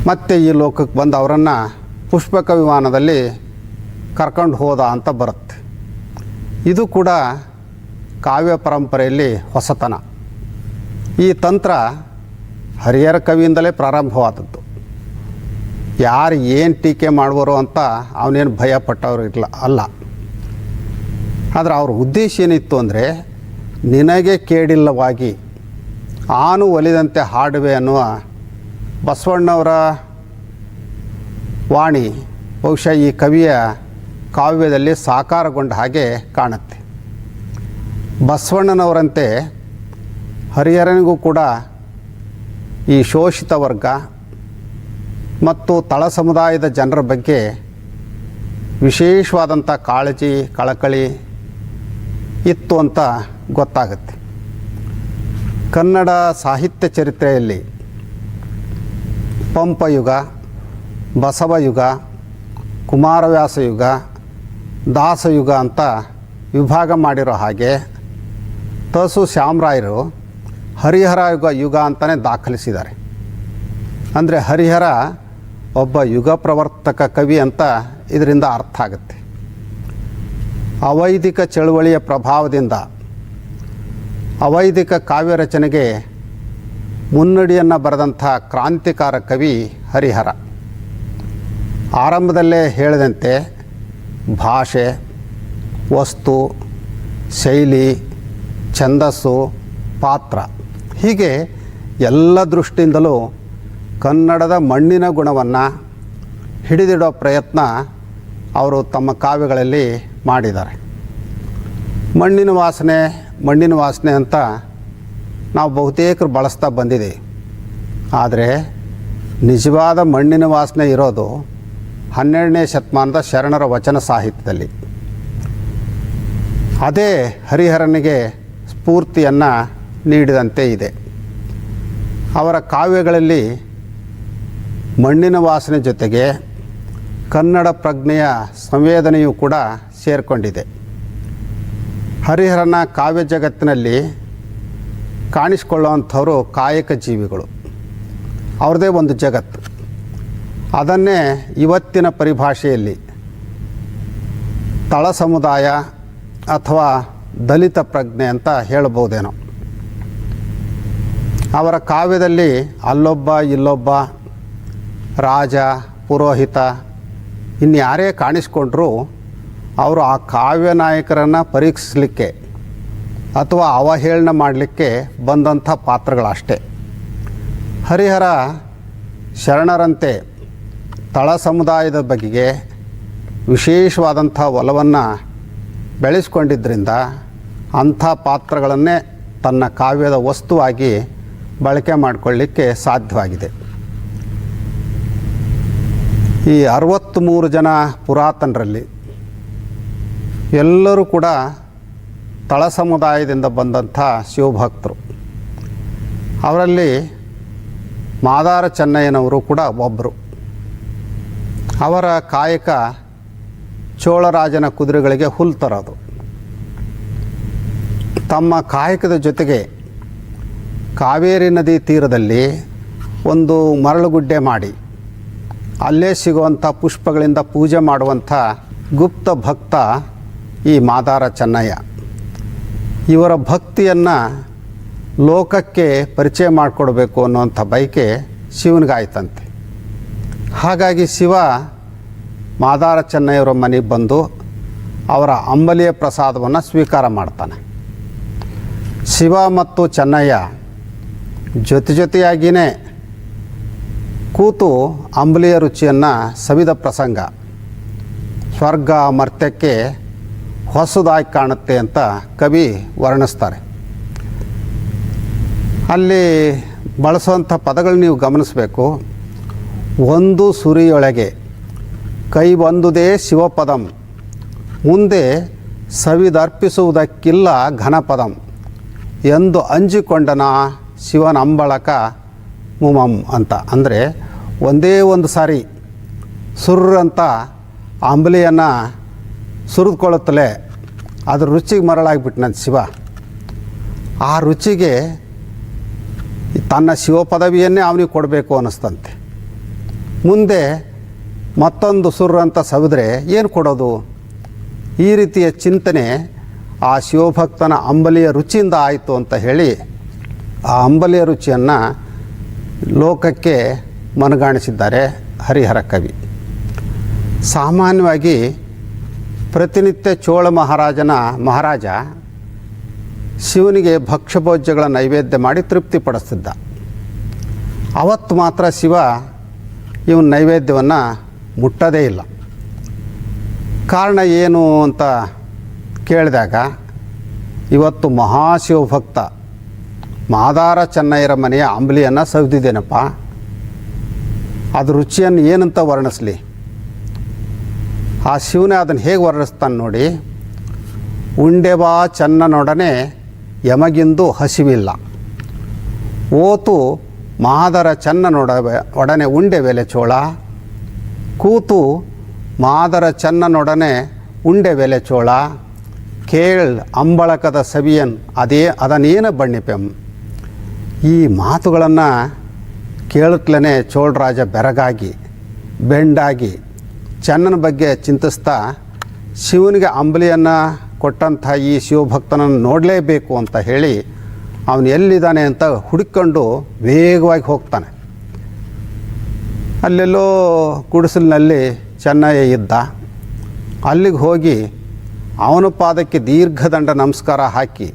ಮತ್ತೆ ಈ ಲೋಕಕ್ಕೆ ಬಂದು ಅವರನ್ನು ಪುಷ್ಪಕ ವಿಮಾನದಲ್ಲಿ ಕರ್ಕೊಂಡು ಹೋದ ಅಂತ ಬರುತ್ತೆ. ಇದು ಕೂಡ ಕಾವ್ಯ ಪರಂಪರೆಯಲ್ಲಿ ಹೊಸತನ. ಈ ತಂತ್ರ ಹರಿಹರ ಕವಿಯಿಂದಲೇ ಪ್ರಾರಂಭವಾದದ್ದು. ಯಾರು ಏನು ಟೀಕೆ ಮಾಡುವರೋ ಅಂತ ಅವನೇನು ಭಯಪಟ್ಟವರು ಅಲ್ಲ. ಆದರೆ ಅವ್ರ ಉದ್ದೇಶ ಏನಿತ್ತು ಅಂದರೆ ನಿನಗೆ ಕೇಡಿಲ್ಲವಾಗಿ ಆನು ಒಲಿದಂತೆ ಹಾಡುವೆ ಅನ್ನುವ ಬಸವಣ್ಣವರ ವಾಣಿ ಬಹುಶಃ ಈ ಕವಿಯ ಕಾವ್ಯದಲ್ಲಿ ಸಾಕಾರಗೊಂಡ ಹಾಗೆ ಕಾಣುತ್ತೆ. ಬಸವಣ್ಣನವರಂತೆ ಹರಿಹರನಿಗೂ ಕೂಡ ಈ ಶೋಷಿತ ವರ್ಗ ಮತ್ತು ತಳ ಸಮುದಾಯದ ಜನರ ಬಗ್ಗೆ ವಿಶೇಷವಾದಂಥ ಕಾಳಜಿ ಕಳಕಳಿ ಇತ್ತು ಅಂತ ಗೊತ್ತಾಗುತ್ತೆ. ಕನ್ನಡ ಸಾಹಿತ್ಯ ಚರಿತ್ರೆಯಲ್ಲಿ ಪಂಪಯುಗ, ಬಸವಯುಗ, ಕುಮಾರವ್ಯಾಸ ಯುಗ, ದಾಸಯುಗ ಅಂತ ವಿಭಾಗ ಮಾಡಿರೋ ಹಾಗೆ ತಸು ಶ್ಯಾಮರಾಯರು ಹರಿಹರ ಯುಗ ಅಂತಲೇ ದಾಖಲಿಸಿದ್ದಾರೆ. ಅಂದರೆ ಹರಿಹರ ಒಬ್ಬ ಯುಗ ಪ್ರವರ್ತಕ ಕವಿ ಅಂತ ಇದರಿಂದ ಅರ್ಥ ಆಗುತ್ತೆ. ಅವೈದಿಕ ಚಳುವಳಿಯ ಪ್ರಭಾವದಿಂದ ಅವೈದಿಕ ಕಾವ್ಯ ರಚನೆಗೆ ಮುನ್ನುಡಿಯನ್ನು ಬರೆದಂಥ ಕ್ರಾಂತಿಕಾರ ಕವಿ ಹರಿಹರ. ಆರಂಭದಲ್ಲೇ ಹೇಳಿದಂತೆ ಭಾಷೆ, ವಸ್ತು, ಶೈಲಿ, ಛಂದಸ್ಸು, ಪಾತ್ರ ಹೀಗೆ ಎಲ್ಲ ದೃಷ್ಟಿಯಿಂದಲೂ ಕನ್ನಡದ ಮಣ್ಣಿನ ಗುಣವನ್ನು ಹಿಡಿದಿಡೋ ಪ್ರಯತ್ನ ಅವರು ತಮ್ಮ ಕಾವ್ಯಗಳಲ್ಲಿ ಮಾಡಿದ್ದಾರೆ. ಮಣ್ಣಿನ ವಾಸನೆ ಅಂತ ನಾವು ಬಹುತೇಕರು ಬಳಸ್ತಾ ಬಂದಿದೆ. ಆದರೆ ನಿಜವಾದ ಮಣ್ಣಿನ ವಾಸನೆ ಇರೋದು 12ನೇ ಶತಮಾನದ ಶರಣರ ವಚನ ಸಾಹಿತ್ಯದಲ್ಲಿ. ಅದೇ ಹರಿಹರನಿಗೆ ಸ್ಫೂರ್ತಿಯನ್ನು ನೀಡಿದಂತೆ ಇದೆ. ಅವರ ಕಾವ್ಯಗಳಲ್ಲಿ ಮಣ್ಣಿನ ವಾಸನೆ ಜೊತೆಗೆ ಕನ್ನಡ ಪ್ರಜ್ಞೆಯ ಸಂವೇದನೆಯೂ ಕೂಡ ಸೇರಿಕೊಂಡಿದೆ. ಹರಿಹರನ ಕಾವ್ಯ ಜಗತ್ತಿನಲ್ಲಿ ಕಾಣಿಸಿಕೊಳ್ಳುವಂಥವರು ಕಾಯಕ ಜೀವಿಗಳು. ಅವ್ರದ್ದೇ ಒಂದು ಜಗತ್ತು. ಅದನ್ನೇ ಇವತ್ತಿನ ಪರಿಭಾಷೆಯಲ್ಲಿ ತಳ ಸಮುದಾಯ ಅಥವಾ ದಲಿತ ಪ್ರಜ್ಞೆ ಅಂತ ಹೇಳ್ಬೋದೇನೋ. ಅವರ ಕಾವ್ಯದಲ್ಲಿ ಅಲ್ಲೊಬ್ಬ ಇಲ್ಲೊಬ್ಬ ರಾಜ, ಪುರೋಹಿತ ಇನ್ಯಾರೇ ಕಾಣಿಸ್ಕೊಂಡ್ರೂ ಅವರು ಆ ಕಾವ್ಯ ನಾಯಕರನ್ನು ಪರೀಕ್ಷಿಸಲಿಕ್ಕೆ ಅಥವಾ ಅವಹೇಳನ ಮಾಡಲಿಕ್ಕೆ ಬಂದಂಥ ಪಾತ್ರಗಳಷ್ಟೇ. ಹರಿಹರ ಶರಣರಂತೆ ತಳ ಸಮುದಾಯದ ಬಗೆಗೆ ವಿಶೇಷವಾದಂಥ ಒಲವನ್ನು ಬೆಳೆಸ್ಕೊಂಡಿದ್ದರಿಂದ ಅಂಥ ಪಾತ್ರಗಳನ್ನೇ ತನ್ನ ಕಾವ್ಯದ ವಸ್ತುವಾಗಿ ಬಳಕೆ ಮಾಡಿಕೊಳ್ಳಿಕ್ಕೆ ಸಾಧ್ಯವಾಗಿದೆ. ಈ 63 ಜನ ಪುರಾತನರಲ್ಲಿ ಎಲ್ಲರೂ ಕೂಡ ತಳ ಸಮುದಾಯದಿಂದ ಬಂದಂಥ ಶಿವಭಕ್ತರು. ಅವರಲ್ಲಿ ಮಾದಾರ ಚೆನ್ನಯ್ಯನವರು ಕೂಡ ಒಬ್ಬರು. ಅವರ ಕಾಯಕ ಚೋಳರಾಜನ ಕುದುರೆಗಳಿಗೆ ಹುಲ್ಲು ತರೋದು. ತಮ್ಮ ಕಾಯಕದ ಜೊತೆಗೆ ಕಾವೇರಿ ನದಿ ತೀರದಲ್ಲಿ ಒಂದು ಮರಳುಗುಡ್ಡೆ ಮಾಡಿ ಅಲ್ಲೇ ಸಿಗುವಂಥ ಪುಷ್ಪಗಳಿಂದ ಪೂಜೆ ಮಾಡುವಂಥ ಗುಪ್ತ ಭಕ್ತ ಈ ಮಾದಾರ ಚೆನ್ನಯ್ಯ. ಇವರ ಭಕ್ತಿಯನ್ನು ಲೋಕಕ್ಕೆ ಪರಿಚಯ ಮಾಡಿಕೊಡ್ಬೇಕು ಅನ್ನುವಂಥ ಬಯಕೆ ಶಿವನಿಗಾಯ್ತಂತೆ. ಹಾಗಾಗಿ ಶಿವ ಮಾದಾರ ಚೆನ್ನಯ್ಯವರ ಮನೆಗೆ ಬಂದು ಅವರ ಅಂಬಲಿಯ ಪ್ರಸಾದವನ್ನು ಸ್ವೀಕಾರ ಮಾಡ್ತಾನೆ. ಶಿವ ಮತ್ತು ಚೆನ್ನಯ್ಯ ಜೊತೆಯಾಗಿಯೇ ಕೂತು ಅಂಬಲಿಯ ರುಚಿಯನ್ನು ಸವಿದ ಪ್ರಸಂಗ ಸ್ವರ್ಗ ಮರ್ತ್ಯಕ್ಕೆ ಹೊಸದಾಗಿ ಕಾಣುತ್ತೆ ಅಂತ ಕವಿ ವರ್ಣಿಸ್ತಾರೆ. ಅಲ್ಲಿ ಬಳಸುವಂಥ ಪದಗಳು ನೀವು ಗಮನಿಸಬೇಕು. ಒಂದು ಸುರಿಯೊಳಗೆ ಕೈ ಬಂದುದೇ ಶಿವಪದಂ, ಮುಂದೆ ಸವಿದರ್ಪಿಸುವುದಕ್ಕಿಲ್ಲ ಘನಪದಂ ಎಂದು ಅಂಜಿಕೊಂಡನ ಶಿವನಂಬಳಕ ಮುಮಂ ಅಂತ. ಅಂದರೆ ಒಂದೇ ಒಂದು ಸಾರಿ ಸುರ್ರಂತ ಅಂಬಲಿಯನ್ನು ಸುರಿದುಕೊಳ್ಳುತ್ತಲೇ ಅದ್ರ ರುಚಿಗೆ ಮರಳಾಗಿಬಿಟ್ಟು ನನ್ನ ಶಿವ. ಆ ರುಚಿಗೆ ತನ್ನ ಶಿವ ಪದವಿಯನ್ನೇ ಅವನಿಗೆ ಕೊಡಬೇಕು ಅನ್ನಿಸ್ತಂತೆ. ಮುಂದೆ ಮತ್ತೊಂದು ಸುರ್ರಂತ ಸವಿದ್ರೆ ಏನು ಕೊಡೋದು? ಈ ರೀತಿಯ ಚಿಂತನೆ ಆ ಶಿವಭಕ್ತನ ಅಂಬಲಿಯ ರುಚಿಯಿಂದ ಆಯಿತು ಅಂತ ಹೇಳಿ ಆ ಅಂಬಲಿಯ ರುಚಿಯನ್ನು ಲೋಕಕ್ಕೆ ಮನಗಾಣಿಸಿದ್ದಾರೆ ಹರಿಹರ ಕವಿ. ಸಾಮಾನ್ಯವಾಗಿ ಪ್ರತಿನಿತ್ಯ ಚೋಳ ಮಹಾರಾಜ ಶಿವನಿಗೆ ಭಕ್ಷ್ಯಭೋಜ್ಯಗಳ ನೈವೇದ್ಯ ಮಾಡಿ ತೃಪ್ತಿಪಡಿಸ್ತಿದ್ದ. ಅವತ್ತು ಮಾತ್ರ ಶಿವ ಇವನ ನೈವೇದ್ಯವನ್ನು ಮುಟ್ಟದೇ ಇಲ್ಲ. ಕಾರಣ ಏನು ಅಂತ ಕೇಳಿದಾಗ, ಇವತ್ತು ಮಹಾಶಿವಭಕ್ತ ಮಾದಾರ ಚೆನ್ನಯ್ಯರ ಮನೆಯ ಅಂಬಲಿಯನ್ನು ಸವಿದಿದ್ದೇನಪ್ಪ, ಅದು ರುಚಿಯನ್ನು ಏನಂತ ವರ್ಣಿಸ್ಲಿ? ಆ ಶಿವನೇ ಅದನ್ನು ಹೇಗೆ ವರ್ಣಿಸ್ತಾನೆ ನೋಡಿ. ಉಂಡೆಬಾ ಚೆನ್ನನೊಡನೆ ಯಮಗಿಂದು ಹಸಿವಿಲ್ಲ, ಓತು ಮಾದರ ಒಡನೆ ಉಂಡೆ ವೆಲೆ ಚೋಳ, ಕೂತು ಮಾದರ ಚೆನ್ನನೊಡನೆ ಉಂಡೆ ವೆಲೆ ಚೋಳ, ಕೇಳ್ ಅಂಬಳಕದ ಸವಿಯನ್ ಅದನೇನ ಬಣ್ಣಿಪೆಂ. ಈ ಮಾತುಗಳನ್ನು ಕೇಳುತ್ತಲೇ ಚೋಳರಾಜ ಬೆರಗಾಗಿ ಬೆಂಡಾಗಿ ಚೆನ್ನನ ಬಗ್ಗೆ ಚಿಂತಿಸ್ತಾ ಶಿವನಿಗೆ ಅಂಬಲಿಯನ್ನು ಕೊಟ್ಟಂಥ ಈ ಶಿವಭಕ್ತನನ್ನು ನೋಡಲೇಬೇಕು ಅಂತ ಹೇಳಿ ಅವನು ಎಲ್ಲಿದ್ದಾನೆ ಅಂತ ಹುಡುಕೊಂಡು ವೇಗವಾಗಿ ಹೋಗ್ತಾನೆ. ಅಲ್ಲೆಲ್ಲೋ ಗುಡಿಸಲಿನಲ್ಲಿ ಚೆನ್ನಯ್ಯ ಇದ್ದ. ಅಲ್ಲಿಗೆ ಹೋಗಿ ಅವನ ಪಾದಕ್ಕೆ ದೀರ್ಘದಂಡ ನಮಸ್ಕಾರ ಹಾಕಿ,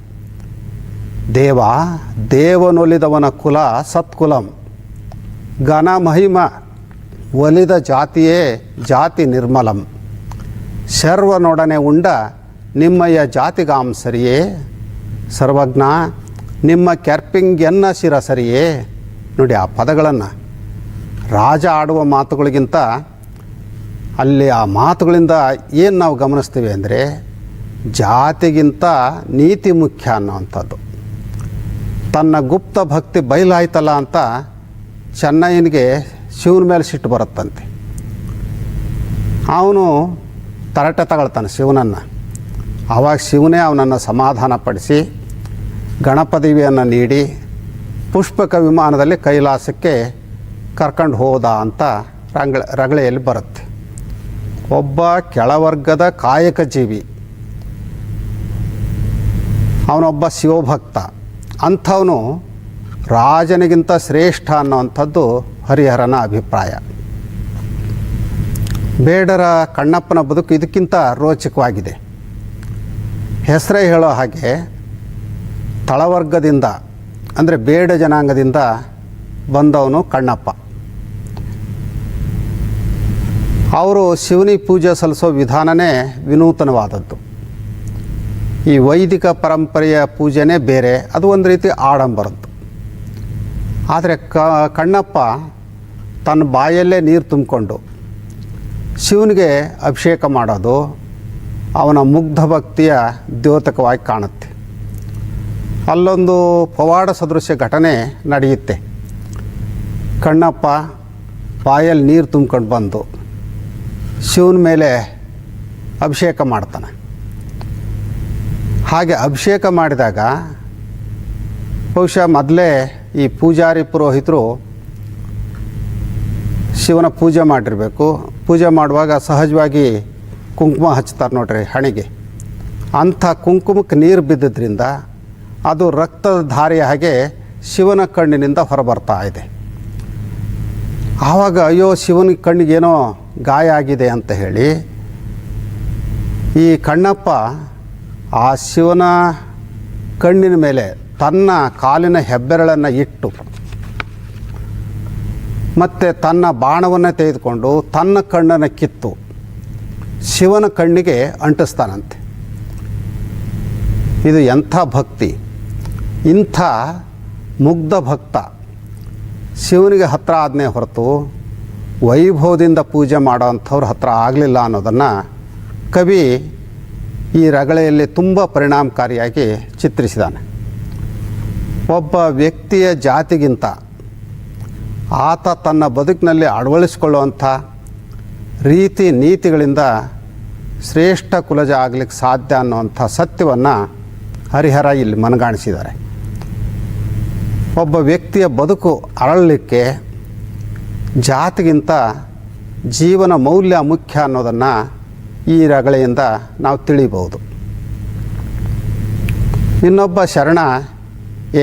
ದೇವನೊಲಿದವನ ಕುಲ ಸತ್ಕುಲಂ, ಘನ ಮಹಿಮ ಒಲಿದ ಜಾತಿಯೇ ಜಾತಿ ನಿರ್ಮಲಂ, ಶರ್ವನೊಡನೆ ಉಂಡ ನಿಮ್ಮಯ್ಯ ಜಾತಿಗಾಂ ಸರಿಯೇ, ಸರ್ವಜ್ಞ ನಿಮ್ಮ ಕೆರ್ಪಿಂಗ್ ಶಿರ ಸರಿಯೇ. ನೋಡಿ, ಆ ಪದಗಳನ್ನು ರಾಜ ಆಡುವ ಮಾತುಗಳಿಗಿಂತ ಅಲ್ಲಿ ಆ ಮಾತುಗಳಿಂದ ಏನು ನಾವು ಗಮನಿಸ್ತೀವಿ ಅಂದರೆ ಜಾತಿಗಿಂತ ನೀತಿ ಮುಖ್ಯ ಅನ್ನೋವಂಥದ್ದು. ತನ್ನ ಗುಪ್ತ ಭಕ್ತಿ ಬಯಲಾಯ್ತಲ್ಲ ಅಂತ ಚೆನ್ನಯ್ಯನಿಗೆ ಶಿವನ ಮೇಲೆ ಸಿಟ್ಟು ಬರುತ್ತಂತೆ. ಅವನು ತರಟೆ ತಗೊಳ್ತಾನೆ ಶಿವನನ್ನು. ಆವಾಗ ಶಿವನೇ ಅವನನ್ನು ಸಮಾಧಾನಪಡಿಸಿ ಗಣಪದಿವಿಯನ್ನು ನೀಡಿ ಪುಷ್ಪಕ ವಿಮಾನದಲ್ಲಿ ಕೈಲಾಸಕ್ಕೆ ಕರ್ಕೊಂಡು ಹೋದ ಅಂತ ರಗಳೆಯಲ್ಲಿ ಬರುತ್ತೆ. ಒಬ್ಬ ಕೆಳವರ್ಗದ ಕಾಯಕ ಜೀವಿ, ಅವನೊಬ್ಬ ಶಿವಭಕ್ತ. ಅಂಥವನು ರಾಜನಿಗಿಂತ ಶ್ರೇಷ್ಠ ಅನ್ನೋವಂಥದ್ದು ಹರಿಹರನ ಅಭಿಪ್ರಾಯ. ಬೇಡರ ಕಣ್ಣಪ್ಪನ ಬದುಕು ಇದಕ್ಕಿಂತ ರೋಚಕವಾಗಿದೆ. ಹೆಸರೇ ಹೇಳೋ ಹಾಗೆ ತಳವರ್ಗದಿಂದ ಅಂದರೆ ಬೇಡ ಜನಾಂಗದಿಂದ ಬಂದವನು ಕಣ್ಣಪ್ಪ. ಅವರು ಶಿವನಿಗೆ ಪೂಜೆ ಸಲ್ಲಿಸೋ ವಿಧಾನವೇ ವಿನೂತನವಾದದ್ದು. ಈ ವೈದಿಕ ಪರಂಪರೆಯ ಪೂಜೆನೇ ಬೇರೆ, ಅದು ಒಂದು ರೀತಿ ಆಡಂಬರದ್ದು. ಆದರೆ ಕಣ್ಣಪ್ಪ ತನ್ನ ಬಾಯಲ್ಲೇ ನೀರು ತುಂಬಿಕೊಂಡು ಶಿವನಿಗೆ ಅಭಿಷೇಕ ಮಾಡೋದು ಅವನ ಮುಗ್ಧ ಭಕ್ತಿಯ ದ್ಯೋತಕವಾಗಿ ಕಾಣುತ್ತೆ. ಅಲ್ಲೊಂದು ಪವಾಡ ಸದೃಶ್ಯ ಘಟನೆ ನಡೆಯುತ್ತೆ. ಕಣ್ಣಪ್ಪ ಬಾಯಲ್ಲಿ ನೀರು ತುಂಬ್ಕೊಂಡು ಬಂದು ಶಿವನ ಮೇಲೆ ಅಭಿಷೇಕ ಮಾಡ್ತಾನೆ. ಹಾಗೆ ಅಭಿಷೇಕ ಮಾಡಿದಾಗ ಬಹುಶಃ ಮೊದಲೇ ಈ ಪೂಜಾರಿ ಪುರೋಹಿತರು ಶಿವನ ಪೂಜೆ ಮಾಡಿರಬೇಕು. ಪೂಜೆ ಮಾಡುವಾಗ ಸಹಜವಾಗಿ ಕುಂಕುಮ ಹಚ್ತಾರೆ ನೋಡ್ರಿ ಹಣೆಗೆ. ಅಂಥ ಕುಂಕುಮಕ್ಕೆ ನೀರು ಬಿದ್ದಿದ್ದರಿಂದ ಅದು ರಕ್ತದ ಧಾರೆಯ ಹಾಗೆ ಶಿವನ ಕಣ್ಣಿನಿಂದ ಹೊರಬರ್ತಾ ಇದೆ. ಆವಾಗ ಅಯ್ಯೋ ಶಿವನ ಕಣ್ಣಿಗೇನೋ ಗಾಯ ಆಗಿದೆ ಅಂತ ಹೇಳಿ ಈ ಕಣ್ಣಪ್ಪ ಆ ಶಿವನ ಕಣ್ಣಿನ ಮೇಲೆ ತನ್ನ ಕಾಲಿನ ಹೆಬ್ಬೆರಳನ್ನು ಇಟ್ಟು ಮತ್ತು ತನ್ನ ಬಾಣವನ್ನು ತೆಗೆದುಕೊಂಡು ತನ್ನ ಕಣ್ಣನ್ನು ಕಿತ್ತು ಶಿವನ ಕಣ್ಣಿಗೆ ಅಂಟಿಸ್ತಾನಂತೆ. ಇದು ಎಂಥ ಭಕ್ತಿ! ಇಂಥ ಮುಗ್ಧ ಭಕ್ತ ಶಿವನಿಗೆ ಹತ್ತಿರ ಆದನೇ ಹೊರತು ವೈಭವದಿಂದ ಪೂಜೆ ಮಾಡೋವಂಥವ್ರ ಹತ್ತಿರ ಆಗಲಿಲ್ಲ ಅನ್ನೋದನ್ನು ಕವಿ ಈ ರಗಳೆಯಲ್ಲಿ ತುಂಬ ಪರಿಣಾಮಕಾರಿಯಾಗಿ ಚಿತ್ರಿಸಿದ್ದಾನೆ. ಒಬ್ಬ ವ್ಯಕ್ತಿಯ ಜಾತಿಗಿಂತ ಆತ ತನ್ನ ಬದುಕಿನಲ್ಲಿ ಅಳವಡಿಸಿಕೊಳ್ಳುವಂಥ ರೀತಿ ನೀತಿಗಳಿಂದ ಶ್ರೇಷ್ಠ ಕುಲಜ ಆಗಲಿಕ್ಕೆ ಸಾಧ್ಯ ಅನ್ನುವಂಥ ಸತ್ಯವನ್ನು ಹರಿಹರ ಇಲ್ಲಿ ಮನಗಾಣಿಸಿದ್ದಾರೆ. ಒಬ್ಬ ವ್ಯಕ್ತಿಯ ಬದುಕು ಅರಳಲಿಕ್ಕೆ ಜಾತಿಗಿಂತ ಜೀವನ ಮೌಲ್ಯ ಮುಖ್ಯ ಅನ್ನೋದನ್ನು ಈ ರಗಳೆಯಿಂದ ನಾವು ತಿಳಿಬಹುದು. ಇನ್ನೊಬ್ಬ ಶರಣ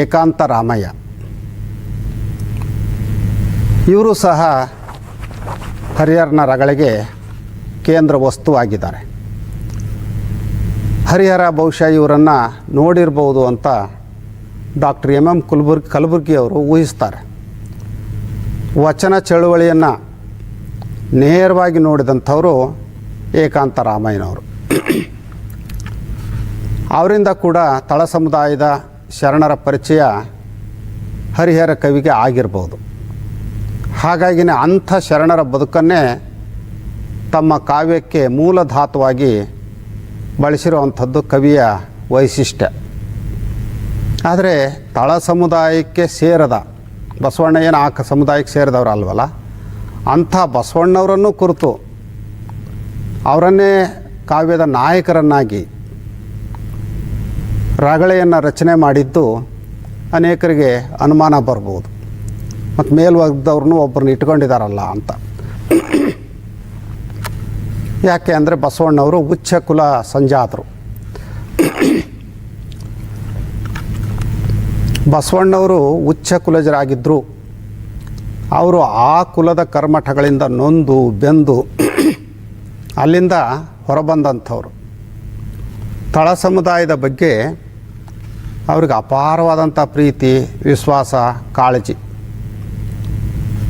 ಏಕಾಂತ ರಾಮಯ್ಯ. ಇವರು ಸಹ ಹರಿಹರನ ರಗಳೆಗೆ ಕೇಂದ್ರ ವಸ್ತುವಾಗಿದ್ದಾರೆ. ಹರಿಹರ ಬಹುಶಃ ಇವರನ್ನು ನೋಡಿರ್ಬೋದು ಅಂತ ಡಾಕ್ಟರ್ ಎಂ ಕಲಬುರ್ಗಿ ಅವರು ಊಹಿಸ್ತಾರೆ. ವಚನ ಚಳುವಳಿಯನ್ನು ನೇರವಾಗಿ ನೋಡಿದಂಥವರು ಏಕಾಂತ ರಾಮಯ್ಯನವರು. ಅವರಿಂದ ಕೂಡ ತಳ ಸಮುದಾಯದ ಶರಣರ ಪರಿಚಯ ಹರಿಹರ ಕವಿಗೆ ಆಗಿರ್ಬೋದು. ಹಾಗಾಗಿನೇ ಅಂಥ ಶರಣರ ಬದುಕನ್ನೇ ತಮ್ಮ ಕಾವ್ಯಕ್ಕೆ ಮೂಲಧಾತುವಾಗಿ ಬಳಸಿರುವಂಥದ್ದು ಕವಿಯ ವೈಶಿಷ್ಟ್ಯ. ಆದರೆ ತಳ ಸಮುದಾಯಕ್ಕೆ ಸೇರದ ಬಸವಣ್ಣ ಏನು ಆ ಸಮುದಾಯಕ್ಕೆ ಸೇರಿದವರು ಅಲ್ವಲ್ಲ, ಅಂಥ ಬಸವಣ್ಣವರನ್ನು ಕುರಿತು ಅವರನ್ನೇ ಕಾವ್ಯದ ನಾಯಕರನ್ನಾಗಿ ರಗಳೆಯನ್ನು ರಚನೆ ಮಾಡಿದ್ದು ಅನೇಕರಿಗೆ ಅನುಮಾನ ಬರ್ಬೋದು. ಮತ್ತು ಮೇಲ್ವರ್ಗದವ್ರನ್ನೂ ಒಬ್ಬರನ್ನ ಇಟ್ಕೊಂಡಿದ್ದಾರಲ್ಲ ಅಂತ. ಯಾಕೆ ಅಂದರೆ ಬಸವಣ್ಣವರು ಉಚ್ಚ ಕುಲ ಸಂಜಾತರು. ಬಸವಣ್ಣವರು ಉಚ್ಚ ಕುಲಜರಾಗಿದ್ದರು. ಅವರು ಆ ಕುಲದ ಕರ್ಮಠಗಳಿಂದ ನೊಂದು ಬೆಂದು ಅಲ್ಲಿಂದ ಹೊರಬಂದಂಥವ್ರು. ತಳ ಸಮುದಾಯದ ಬಗ್ಗೆ ಅವ್ರಿಗೆ ಅಪಾರವಾದಂಥ ಪ್ರೀತಿ, ವಿಶ್ವಾಸ, ಕಾಳಜಿ.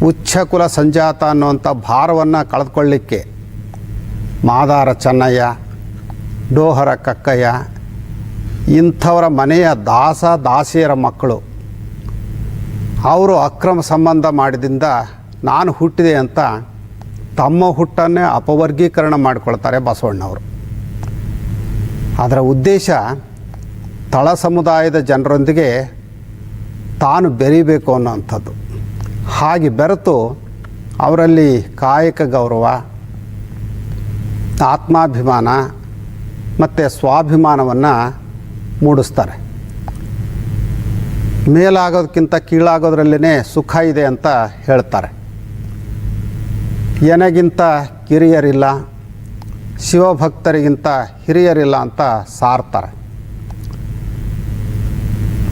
ಉಚ್ಚ ಕುಲ ಸಂಜಾತ ಅನ್ನುವಂಥ ಭಾರವನ್ನು ಕಳೆದುಕೊಳ್ಳಿಕ್ಕೆ ಮಾದಾರ ಚೆನ್ನಯ್ಯ, ಡೋಹರ ಕಕ್ಕಯ್ಯ ಇಂಥವರ ಮನೆಯ ದಾಸಿಯರ ಮಕ್ಕಳು ಅವರು ಅಕ್ರಮ ಸಂಬಂಧ ಮಾಡಿದಿಂದ ನಾನು ಹುಟ್ಟಿದೆ ಅಂತ ತಮ್ಮ ಹುಟ್ಟನ್ನೇ ಅಪವರ್ಗೀಕರಣ ಮಾಡಿಕೊಳ್ತಾರೆ ಬಸವಣ್ಣವರು. ಅದರ ಉದ್ದೇಶ ತಳ ಸಮುದಾಯದ ಜನರೊಂದಿಗೆ ತಾನು ಬೆರೀಬೇಕು ಅನ್ನೋವಂಥದ್ದು. ಹಾಗೆ ಬೆರೆತು ಅವರಲ್ಲಿ ಕಾಯಕ ಗೌರವ, ಆತ್ಮಾಭಿಮಾನ ಮತ್ತು ಸ್ವಾಭಿಮಾನವನ್ನು ಮೂಡಿಸ್ತಾರೆ. ಮೇಲಾಗೋದಕ್ಕಿಂತ ಕೀಳಾಗೋದ್ರಲ್ಲೇ ಸುಖ ಇದೆ ಅಂತ ಹೇಳ್ತಾರೆ. ಎನಗಿಂತ ಕಿರಿಯರಿಲ್ಲ, ಶಿವಭಕ್ತರಿಗಿಂತ ಹಿರಿಯರಿಲ್ಲ ಅಂತ ಸಾರ್ತಾರೆ.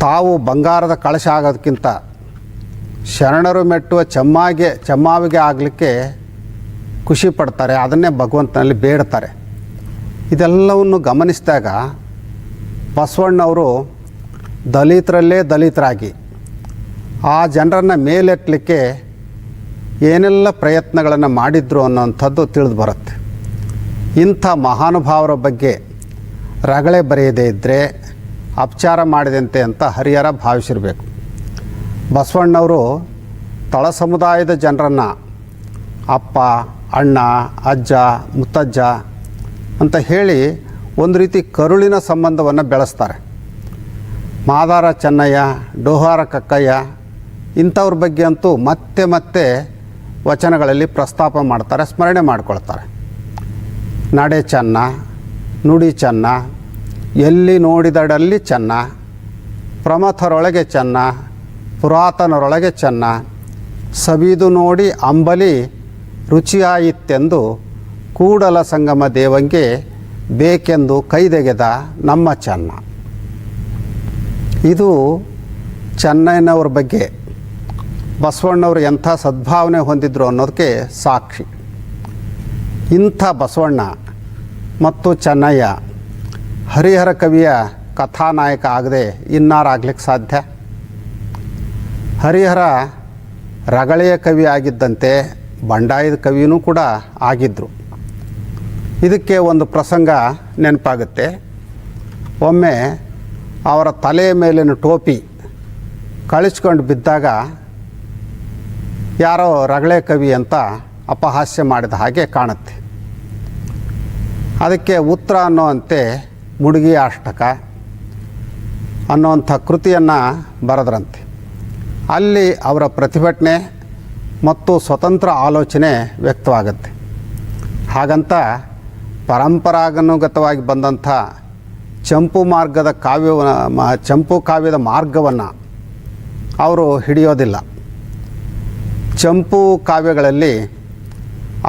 ತಾವು ಬಂಗಾರದ ಕಳಶ ಆಗೋದಕ್ಕಿಂತ ಶರಣರು ಮೆಟ್ಟುವ ಚೆಮ್ಮಾವಿಗೆ ಆಗಲಿಕ್ಕೆ ಖುಷಿ ಪಡ್ತಾರೆ, ಅದನ್ನೇ ಭಗವಂತನಲ್ಲಿ ಬೇಡ್ತಾರೆ. ಇದೆಲ್ಲವನ್ನು ಗಮನಿಸಿದಾಗ ಬಸವಣ್ಣವರು ದಲಿತರಲ್ಲೇ ದಲಿತರಾಗಿ ಆ ಜನರನ್ನು ಮೇಲೆತ್ತಲಿಕ್ಕೆ ಏನೆಲ್ಲ ಪ್ರಯತ್ನಗಳನ್ನು ಮಾಡಿದ್ರು ಅನ್ನೋಂಥದ್ದು ತಿಳಿದು ಬರುತ್ತೆ. ಇಂಥ ಮಹಾನುಭಾವರ ಬಗ್ಗೆ ರಗಳೆ ಬರೆಯದೇ ಇದ್ದರೆ ಅಪಚಾರ ಮಾಡಿದಂತೆ ಅಂತ ಹರಿಹರ ಭಾವಿಸಿರಬೇಕು. ಬಸವಣ್ಣವರು ತಳ ಸಮುದಾಯದ ಜನರನ್ನು ಅಪ್ಪ, ಅಣ್ಣ, ಅಜ್ಜ, ಮುತ್ತಜ್ಜ ಅಂತ ಹೇಳಿ ಒಂದು ರೀತಿ ಕರುಳಿನ ಸಂಬಂಧವನ್ನು ಬೆಳೆಸ್ತಾರೆ. ಮಾದಾರ ಚೆನ್ನಯ್ಯ, ಡೋಹಾರ ಕಕ್ಕಯ್ಯ ಇಂಥವ್ರ ಬಗ್ಗೆ ಅಂತೂ ಮತ್ತೆ ಮತ್ತೆ ವಚನಗಳಲ್ಲಿ ಪ್ರಸ್ತಾಪ ಮಾಡ್ತಾರೆ, ಸ್ಮರಣೆ ಮಾಡಿಕೊಳ್ತಾರೆ. ನಡೆ ಚೆನ್ನ, ನುಡಿ ಚೆನ್ನ, ಎಲ್ಲಿ ನೋಡಿದಡಲ್ಲಿ ಚೆನ್ನ, ಪ್ರಮಥರೊಳಗೆ ಚೆನ್ನ, ಪುರಾತನರೊಳಗೆ ಚೆನ್ನ, ಸಬಿದು ನೋಡಿ ಅಂಬಲಿ ರುಚಿಯಾಯಿತೆಂದು ಕೂಡಲ ಸಂಗಮ ದೇವಂಗೆ ಬೇಕೆಂದು ಕೈದೆಗೆದ ನಮ್ಮ ಚೆನ್ನ. ಇದು ಚೆನ್ನಯ್ಯನವ್ರ ಬಗ್ಗೆ ಬಸವಣ್ಣವರು ಎಂಥ ಸದ್ಭಾವನೆ ಹೊಂದಿದ್ರು ಅನ್ನೋದಕ್ಕೆ ಸಾಕ್ಷಿ. ಇಂಥ ಬಸವಣ್ಣ ಮತ್ತು ಚೆನ್ನಯ್ಯ ಹರಿಹರ ಕವಿಯ ಕಥಾನಾಯಕ ಆಗದೆ ಇನ್ನಾರಾಗ್ಲಿಕ್ಕೆ ಸಾಧ್ಯ? ಹರಿಹರ ರಗಳೆಯ ಕವಿ ಆಗಿದ್ದಂತೆ ಬಂಡಾಯದ ಕವಿಯೂ ಕೂಡ ಆಗಿದ್ದರು. ಇದಕ್ಕೆ ಒಂದು ಪ್ರಸಂಗ ನೆನಪಾಗುತ್ತೆ. ಒಮ್ಮೆ ಅವರ ತಲೆಯ ಮೇಲಿನ ಟೋಪಿ ಕಳಿಸ್ಕೊಂಡು ಬಿದ್ದಾಗ ಯಾರೋ ರಗಳೆ ಕವಿ ಅಂತ ಅಪಹಾಸ್ಯ ಮಾಡಿದ ಹಾಗೆ ಕಾಣುತ್ತೆ. ಅದಕ್ಕೆ ಉತ್ತರ ಅನ್ನೋಂತೆ ಮುಡುಗಿ ಅಷ್ಟಕ ಅನ್ನೋಂಥ ಕೃತಿಯನ್ನು ಬರೆದ್ರಂತೆ. ಅಲ್ಲಿ ಅವರ ಪ್ರತಿಭಟನೆ ಮತ್ತು ಸ್ವತಂತ್ರ ಆಲೋಚನೆ ವ್ಯಕ್ತವಾಗುತ್ತೆ. ಹಾಗಂತ ಪರಂಪರಾನುಗತವಾಗಿ ಬಂದಂಥ ಚಂಪು ಕಾವ್ಯದ ಮಾರ್ಗವನ್ನು ಅವರು ಹಿಡಿಯೋದಿಲ್ಲ. ಚಂಪು ಕಾವ್ಯಗಳಲ್ಲಿ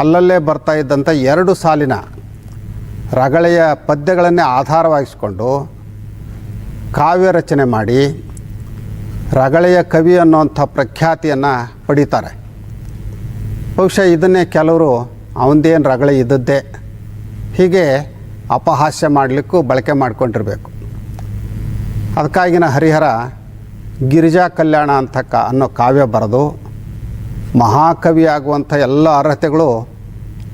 ಅಲ್ಲಲ್ಲೇ ಬರ್ತಾ ಇದ್ದಂಥ 2 ಸಾಲಿನ ರಗಳೆಯ ಪದ್ಯಗಳನ್ನೇ ಆಧಾರವಾಗಿಸಿಕೊಂಡು ಕಾವ್ಯ ರಚನೆ ಮಾಡಿ ರಗಳೆಯ ಕವಿ ಅನ್ನುವಂಥ ಪ್ರಖ್ಯಾತಿಯನ್ನು ಪಡೀತಾರೆ. ಬಹುಶಃ ಇದನ್ನೇ ಕೆಲವರು ಅವನದೇನು ರಗಳೆ ಇದ್ದದ್ದೇ ಹೀಗೆ ಅಪಹಾಸ್ಯ ಮಾಡಲಿಕ್ಕೂ ಬಳಕೆ ಮಾಡಿಕೊಂಡಿರಬೇಕು. ಅದಕ್ಕಾಗಿನ ಹರಿಹರ ಗಿರಿಜಾ ಕಲ್ಯಾಣ ಅನ್ನೋ ಕಾವ್ಯ ಬರೆದು ಮಹಾಕವಿ ಆಗುವಂಥ ಎಲ್ಲ ಅರ್ಹತೆಗಳು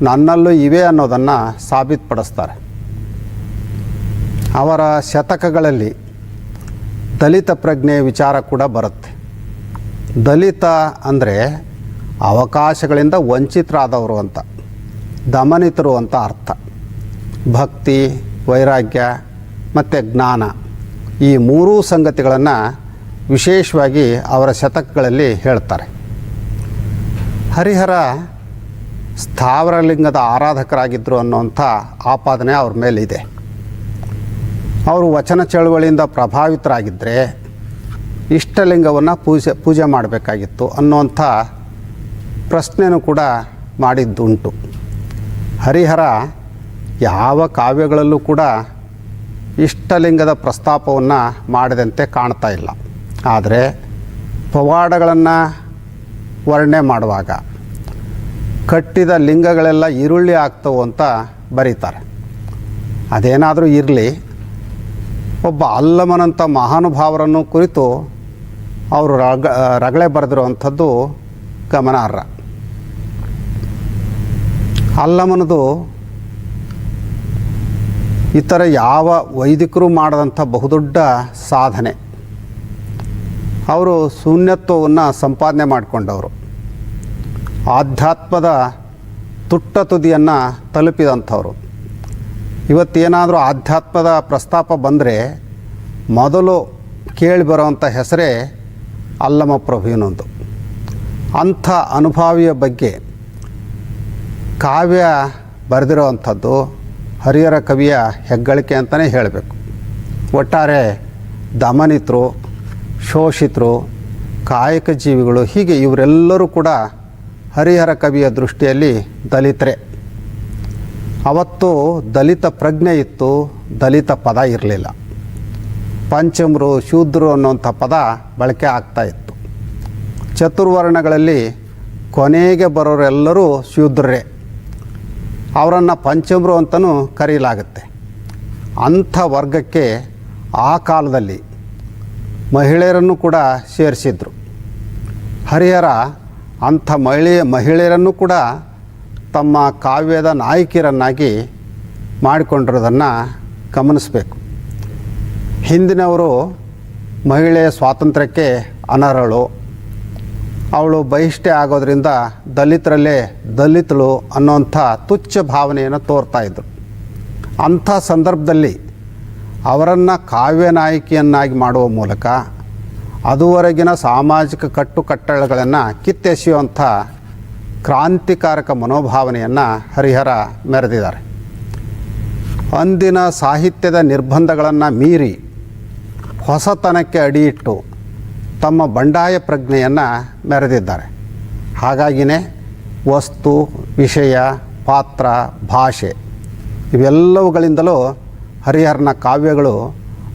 ನನ್ನಲ್ಲೂ ಇವೆ ಅನ್ನೋದನ್ನು ಸಾಬೀತುಪಡಿಸ್ತಾರೆ. ಅವರ ಶತಕಗಳಲ್ಲಿ ದಲಿತ ಪ್ರಜ್ಞೆಯ ವಿಚಾರ ಕೂಡ ಬರುತ್ತೆ. ದಲಿತ ಅಂದರೆ ಅವಕಾಶಗಳಿಂದ ವಂಚಿತರಾದವರು ಅಂತ, ದಮನಿತರು ಅಂತ ಅರ್ಥ. ಭಕ್ತಿ, ವೈರಾಗ್ಯ ಮತ್ತು ಜ್ಞಾನ ಈ 3 ಸಂಗತಿಗಳನ್ನು ವಿಶೇಷವಾಗಿ ಅವರ ಶತಕಗಳಲ್ಲಿ ಹೇಳ್ತಾರೆ. ಹರಿಹರ ಸ್ಥಾವರಲಿಂಗದ ಆರಾಧಕರಾಗಿದ್ದರು ಅನ್ನುವಂಥ ಆಪಾದನೆ ಅವ್ರ ಮೇಲಿದೆ. ಅವರು ವಚನ ಚಳುವಳಿಯಿಂದ ಪ್ರಭಾವಿತರಾಗಿದ್ದರೆ ಇಷ್ಟಲಿಂಗವನ್ನು ಪೂಜೆ ಮಾಡಬೇಕಾಗಿತ್ತು ಅನ್ನುವಂಥ ಪ್ರಶ್ನೆನೂ ಕೂಡ ಮಾಡಿದ್ದುಂಟು. ಹರಿಹರ ಯಾವ ಕಾವ್ಯಗಳಲ್ಲೂ ಕೂಡ ಇಷ್ಟಲಿಂಗದ ಪ್ರಸ್ತಾಪವನ್ನು ಮಾಡಿದಂತೆ ಕಾಣ್ತಾ ಇಲ್ಲ. ಆದರೆ ಪವಾಡಗಳನ್ನು ವರ್ಣನೆ ಮಾಡುವಾಗ ಕಟ್ಟಿದ ಲಿಂಗಗಳೆಲ್ಲ ಈರುಳ್ಳಿ ಆಗ್ತವೆ ಅಂತ ಬರೀತಾರೆ. ಅದೇನಾದರೂ ಇರಲಿ, ಒಬ್ಬ ಅಲ್ಲಮನಂಥ ಮಹಾನುಭಾವರನ್ನು ಕುರಿತು ಅವರು ರಗಳೆ ಬರೆದಿರುವಂಥದ್ದು ಗಮನಾರ್ಹ. ಅಲ್ಲಮನದು ಇತರ ಯಾವ ವೈದಿಕರು ಮಾಡದಂಥ ಬಹುದೊಡ್ಡ ಸಾಧನೆ. ಅವರು ಶೂನ್ಯತ್ವವನ್ನು ಸಂಪಾದನೆ ಮಾಡಿಕೊಂಡವರು, ಆಧ್ಯಾತ್ಮದ ತುಟ್ಟ ತುದಿಯನ್ನು ತಲುಪಿದಂಥವ್ರು. ಇವತ್ತೇನಾದರೂ ಆಧ್ಯಾತ್ಮದ ಪ್ರಸ್ತಾಪ ಬಂದರೆ ಮೊದಲು ಕೇಳಿ ಬರೋವಂಥ ಹೆಸರೇ ಅಲ್ಲಮ ಪ್ರಭುವಿನೊಂದು. ಅಂಥ ಅನುಭಾವಿಯ ಬಗ್ಗೆ ಕಾವ್ಯ ಬರೆದಿರೋವಂಥದ್ದು ಹರಿಹರ ಕವಿಯ ಹೆಗ್ಗಳಿಕೆ ಅಂತಲೇ ಹೇಳಬೇಕು. ಒಟ್ಟಾರೆ ದಮನಿತರು, ಶೋಷಿತರು, ಕಾಯಕ ಜೀವಿಗಳು, ಹೀಗೆ ಇವರೆಲ್ಲರೂ ಕೂಡ ಹರಿಹರ ಕವಿಯ ದೃಷ್ಟಿಯಲ್ಲಿ ದಲಿತರೇ. ಅವತ್ತು ದಲಿತ ಪ್ರಜ್ಞೆ ಇತ್ತು, ದಲಿತ ಪದ ಇರಲಿಲ್ಲ. ಪಂಚಮರು, ಶೂದ್ರರು ಅನ್ನುವಂಥ ಪದ ಬಳಕೆ ಆಗ್ತಾಯಿತ್ತು. ಚತುರ್ವರ್ಣಗಳಲ್ಲಿ ಕೊನೆಗೆ ಬರೋರೆಲ್ಲರೂ ಶೂದ್ರರೇ, ಅವರನ್ನು ಪಂಚಮರು ಅಂತಲೂ ಕರೆಯಲಾಗುತ್ತೆ. ಅಂಥ ವರ್ಗಕ್ಕೆ ಆ ಕಾಲದಲ್ಲಿ ಮಹಿಳೆಯರನ್ನು ಕೂಡ ಸೇರಿಸಿದ್ರು. ಹರಿಹರ ಅಂಥ ಮಹಿಳೆಯರನ್ನು ಕೂಡ ತಮ್ಮ ಕಾವ್ಯದ ನಾಯಕಿಯರನ್ನಾಗಿ ಮಾಡಿಕೊಂಡಿರೋದನ್ನು ಗಮನಿಸಬೇಕು. ಹಿಂದಿನವರು ಮಹಿಳೆಯ ಸ್ವಾತಂತ್ರ್ಯಕ್ಕೆ ಅನರ್ಹಳು, ಅವಳು ಬಹಿಷ್ಠೆ ಆಗೋದ್ರಿಂದ ದಲಿತರಲ್ಲೇ ದಲಿತಳು ಅನ್ನೋಂಥ ತುಚ್ಛ ಭಾವನೆಯನ್ನು ತೋರ್ತಾಯಿದ್ರು. ಅಂಥ ಸಂದರ್ಭದಲ್ಲಿ ಅವರನ್ನು ಕಾವ್ಯ ನಾಯಕಿಯನ್ನಾಗಿ ಮಾಡುವ ಮೂಲಕ ಅದುವರೆಗಿನ ಸಾಮಾಜಿಕ ಕಟ್ಟುಕಟ್ಟಳೆಗಳನ್ನು ಕಿತ್ತೆಸೆಯುವಂಥ ಕ್ರಾಂತಿಕಾರಕ ಮನೋಭಾವನೆಯನ್ನು ಹರಿಹರ ಮೆರೆದಿದ್ದಾರೆ. ಅಂದಿನ ಸಾಹಿತ್ಯದ ನಿರ್ಬಂಧಗಳನ್ನು ಮೀರಿ ಹೊಸತನಕ್ಕೆ ಅಡಿಯಿಟ್ಟು ತಮ್ಮ ಬಂಡಾಯ ಪ್ರಜ್ಞೆಯನ್ನು ಮೆರೆದಿದ್ದಾರೆ. ಹಾಗಾಗಿಯೇ ವಸ್ತು, ವಿಷಯ, ಪಾತ್ರ, ಭಾಷೆ ಇವೆಲ್ಲವುಗಳಿಂದಲೂ ಹರಿಹರನ ಕಾವ್ಯಗಳು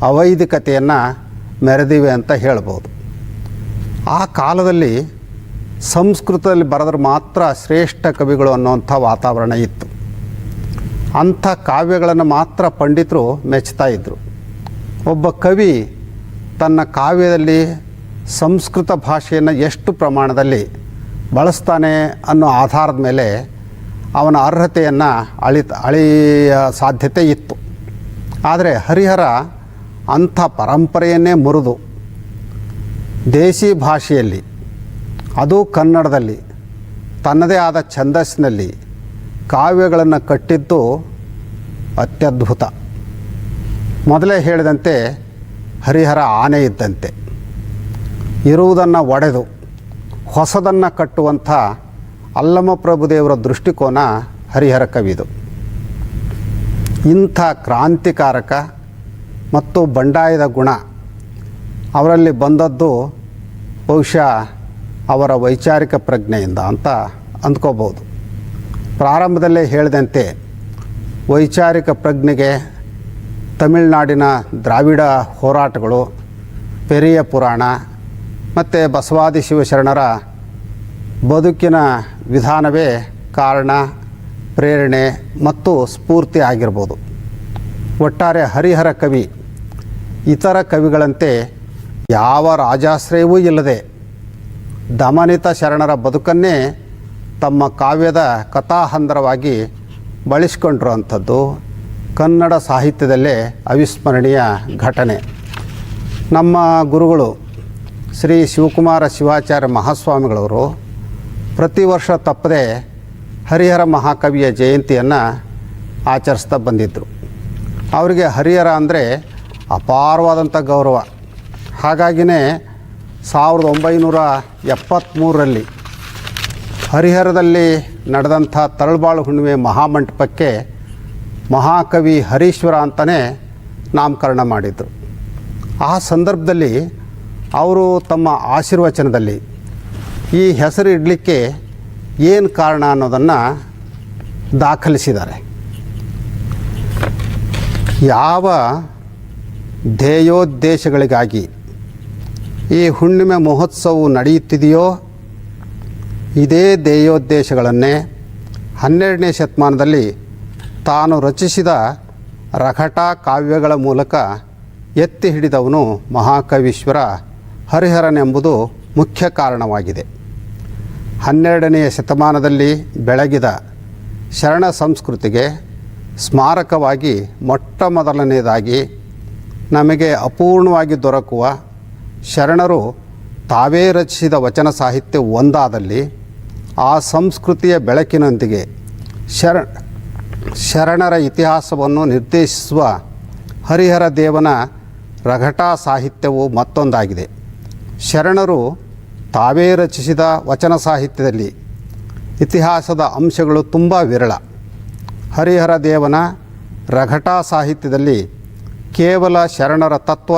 ಅವೈದಿಕತೆಯನ್ನು ಮೆರೆದಿವೆ ಅಂತ ಹೇಳ್ಬೋದು. ಆ ಕಾಲದಲ್ಲಿ ಸಂಸ್ಕೃತದಲ್ಲಿ ಬರೆದ್ರೆ ಮಾತ್ರ ಶ್ರೇಷ್ಠ ಕವಿಗಳು ಅನ್ನುವಂಥ ವಾತಾವರಣ ಇತ್ತು. ಅಂಥ ಕಾವ್ಯಗಳನ್ನು ಮಾತ್ರ ಪಂಡಿತರು ಮೆಚ್ತಾ ಇದ್ದರು. ಒಬ್ಬ ಕವಿ ತನ್ನ ಕಾವ್ಯದಲ್ಲಿ ಸಂಸ್ಕೃತ ಭಾಷೆಯನ್ನು ಎಷ್ಟು ಪ್ರಮಾಣದಲ್ಲಿ ಬಳಸ್ತಾನೆ ಅನ್ನೋ ಆಧಾರದ ಮೇಲೆ ಅವನ ಅರ್ಹತೆಯನ್ನು ಅಳಿಯ ಸಾಧ್ಯತೆ ಇತ್ತು. ಆದರೆ ಹರಿಹರ ಅಂಥ ಪರಂಪರೆಯನ್ನೇ ಮುರಿದು ದೇಶಿ ಭಾಷೆಯಲ್ಲಿ, ಅದು ಕನ್ನಡದಲ್ಲಿ ತನ್ನದೇ ಆದ ಛಂದಸ್ಸಿನಲ್ಲಿ ಕಾವ್ಯಗಳನ್ನು ಕಟ್ಟಿದ್ದು ಅತ್ಯದ್ಭುತ. ಮೊದಲೇ ಹೇಳಿದಂತೆ ಹರಿಹರ ಆನೆ ಇದ್ದಂತೆ, ಇರುವುದನ್ನು ಒಡೆದು ಹೊಸದನ್ನು ಕಟ್ಟುವಂಥ ಅಲ್ಲಮ ಪ್ರಭುದೇವರ ದೃಷ್ಟಿಕೋನ ಹರಿಹರ ಕವಿದು. ಇಂಥ ಕ್ರಾಂತಿಕಾರಕ ಮತ್ತು ಬಂಡಾಯದ ಗುಣ ಅವರಲ್ಲಿ ಬಂದದ್ದು ಬಹುಶಃ ಅವರ ವೈಚಾರಿಕ ಪ್ರಜ್ಞೆಯಿಂದ ಅಂತ ಅಂದ್ಕೋಬೋದು. ಪ್ರಾರಂಭದಲ್ಲೇ ಹೇಳಿದಂತೆ ವೈಚಾರಿಕ ಪ್ರಜ್ಞೆಗೆ ತಮಿಳುನಾಡಿನ ದ್ರಾವಿಡ ಹೋರಾಟಗಳು, ಪೆರಿಯ ಪುರಾಣ ಮತ್ತು ಬಸವಾದಿ ಶಿವಶರಣರ ಬದುಕಿನ ವಿಧಾನವೇ ಕಾರಣ, ಪ್ರೇರಣೆ ಮತ್ತು ಸ್ಫೂರ್ತಿ ಆಗಿರ್ಬೋದು. ಒಟ್ಟಾರೆ ಹರಿಹರ ಕವಿ ಇತರ ಕವಿಗಳಂತೆ ಯಾವ ರಾಜಾಶ್ರಯವೂ ಇಲ್ಲದೆ ದಮನಿತ ಶರಣರ ಬದುಕನ್ನೇ ತಮ್ಮ ಕಾವ್ಯದ ಕಥಾಹಂದರವಾಗಿ ಬಳಸಿಕೊಂಡಿರುವಂಥದ್ದು ಕನ್ನಡ ಸಾಹಿತ್ಯದಲ್ಲೇ ಅವಿಸ್ಮರಣೀಯ ಘಟನೆ. ನಮ್ಮ ಗುರುಗಳು ಶ್ರೀ ಶಿವಕುಮಾರ ಶಿವಾಚಾರ್ಯ ಮಹಾಸ್ವಾಮಿಗಳವರು ಪ್ರತಿ ವರ್ಷ ತಪ್ಪದೆ ಹರಿಹರ ಮಹಾಕವಿಯ ಜಯಂತಿಯನ್ನು ಆಚರಿಸ್ತಾ ಬಂದಿದ್ದರು. ಅವರಿಗೆ ಹರಿಹರ ಅಂದರೆ ಅಪಾರವಾದಂಥ ಗೌರವ. ಹಾಗಾಗಿಯೇ 1973ರಲ್ಲಿ ಹರಿಹರದಲ್ಲಿ ನಡೆದಂಥ ತರಳಬಾಳು ಹುಣ್ಣಿಮೆ ಮಹಾಮಂಟಪಕ್ಕೆ ಮಹಾಕವಿ ಹರೀಶ್ವರ ಅಂತಲೇ ನಾಮಕರಣ ಮಾಡಿದರು. ಆ ಸಂದರ್ಭದಲ್ಲಿ ಅವರು ತಮ್ಮ ಆಶೀರ್ವಚನದಲ್ಲಿ ಈ ಹೆಸರು ಇಡಲಿಕ್ಕೆ ಏನು ಕಾರಣ ಅನ್ನೋದನ್ನು ದಾಖಲಿಸಿದ್ದಾರೆ. ಯಾವ ಧ್ಯೇಯೋದ್ದೇಶಗಳಿಗಾಗಿ ಈ ಹುಣ್ಣಿಮೆ ಮಹೋತ್ಸವವು ನಡೆಯುತ್ತಿದೆಯೋ ಇದೇ ಧ್ಯೇಯೋದ್ದೇಶಗಳನ್ನೇ 12ನೇ ಶತಮಾನದಲ್ಲಿ ತಾನು ರಚಿಸಿದ ರಘಟ ಕಾವ್ಯಗಳ ಮೂಲಕ ಎತ್ತಿ ಹಿಡಿದವನು ಮಹಾಕವೀಶ್ವರ ಹರಿಹರನೆಂಬುದು ಮುಖ್ಯ ಕಾರಣವಾಗಿದೆ. 12ನೇ ಶತಮಾನದಲ್ಲಿ ಬೆಳಗಿದ ಶರಣ ಸಂಸ್ಕೃತಿಗೆ ಸ್ಮಾರಕವಾಗಿ ಮೊಟ್ಟ ಮೊದಲನೆಯದಾಗಿ ನಮಗೆ ಅಪೂರ್ಣವಾಗಿ ದೊರಕುವ ಶರಣರು ತಾವೇ ರಚಿಸಿದ ವಚನ ಸಾಹಿತ್ಯ ಒಂದಾದಲ್ಲಿ ಆ ಸಂಸ್ಕೃತಿಯ ಬೆಳಕಿನೊಂದಿಗೆ ಶರಣರ ಇತಿಹಾಸವನ್ನು ನಿರ್ದೇಶಿಸುವ ಹರಿಹರ ದೇವನ ರಘಟ ಸಾಹಿತ್ಯವು ಮತ್ತೊಂದಾಗಿದೆ. ಶರಣರು ತಾವೇ ರಚಿಸಿದ ವಚನ ಸಾಹಿತ್ಯದಲ್ಲಿ ಇತಿಹಾಸದ ಅಂಶಗಳು ತುಂಬ ವಿರಳ. ಹರಿಹರ ದೇವನ ರಘಟ ಸಾಹಿತ್ಯದಲ್ಲಿ ಕೇವಲ ಶರಣರ ತತ್ವ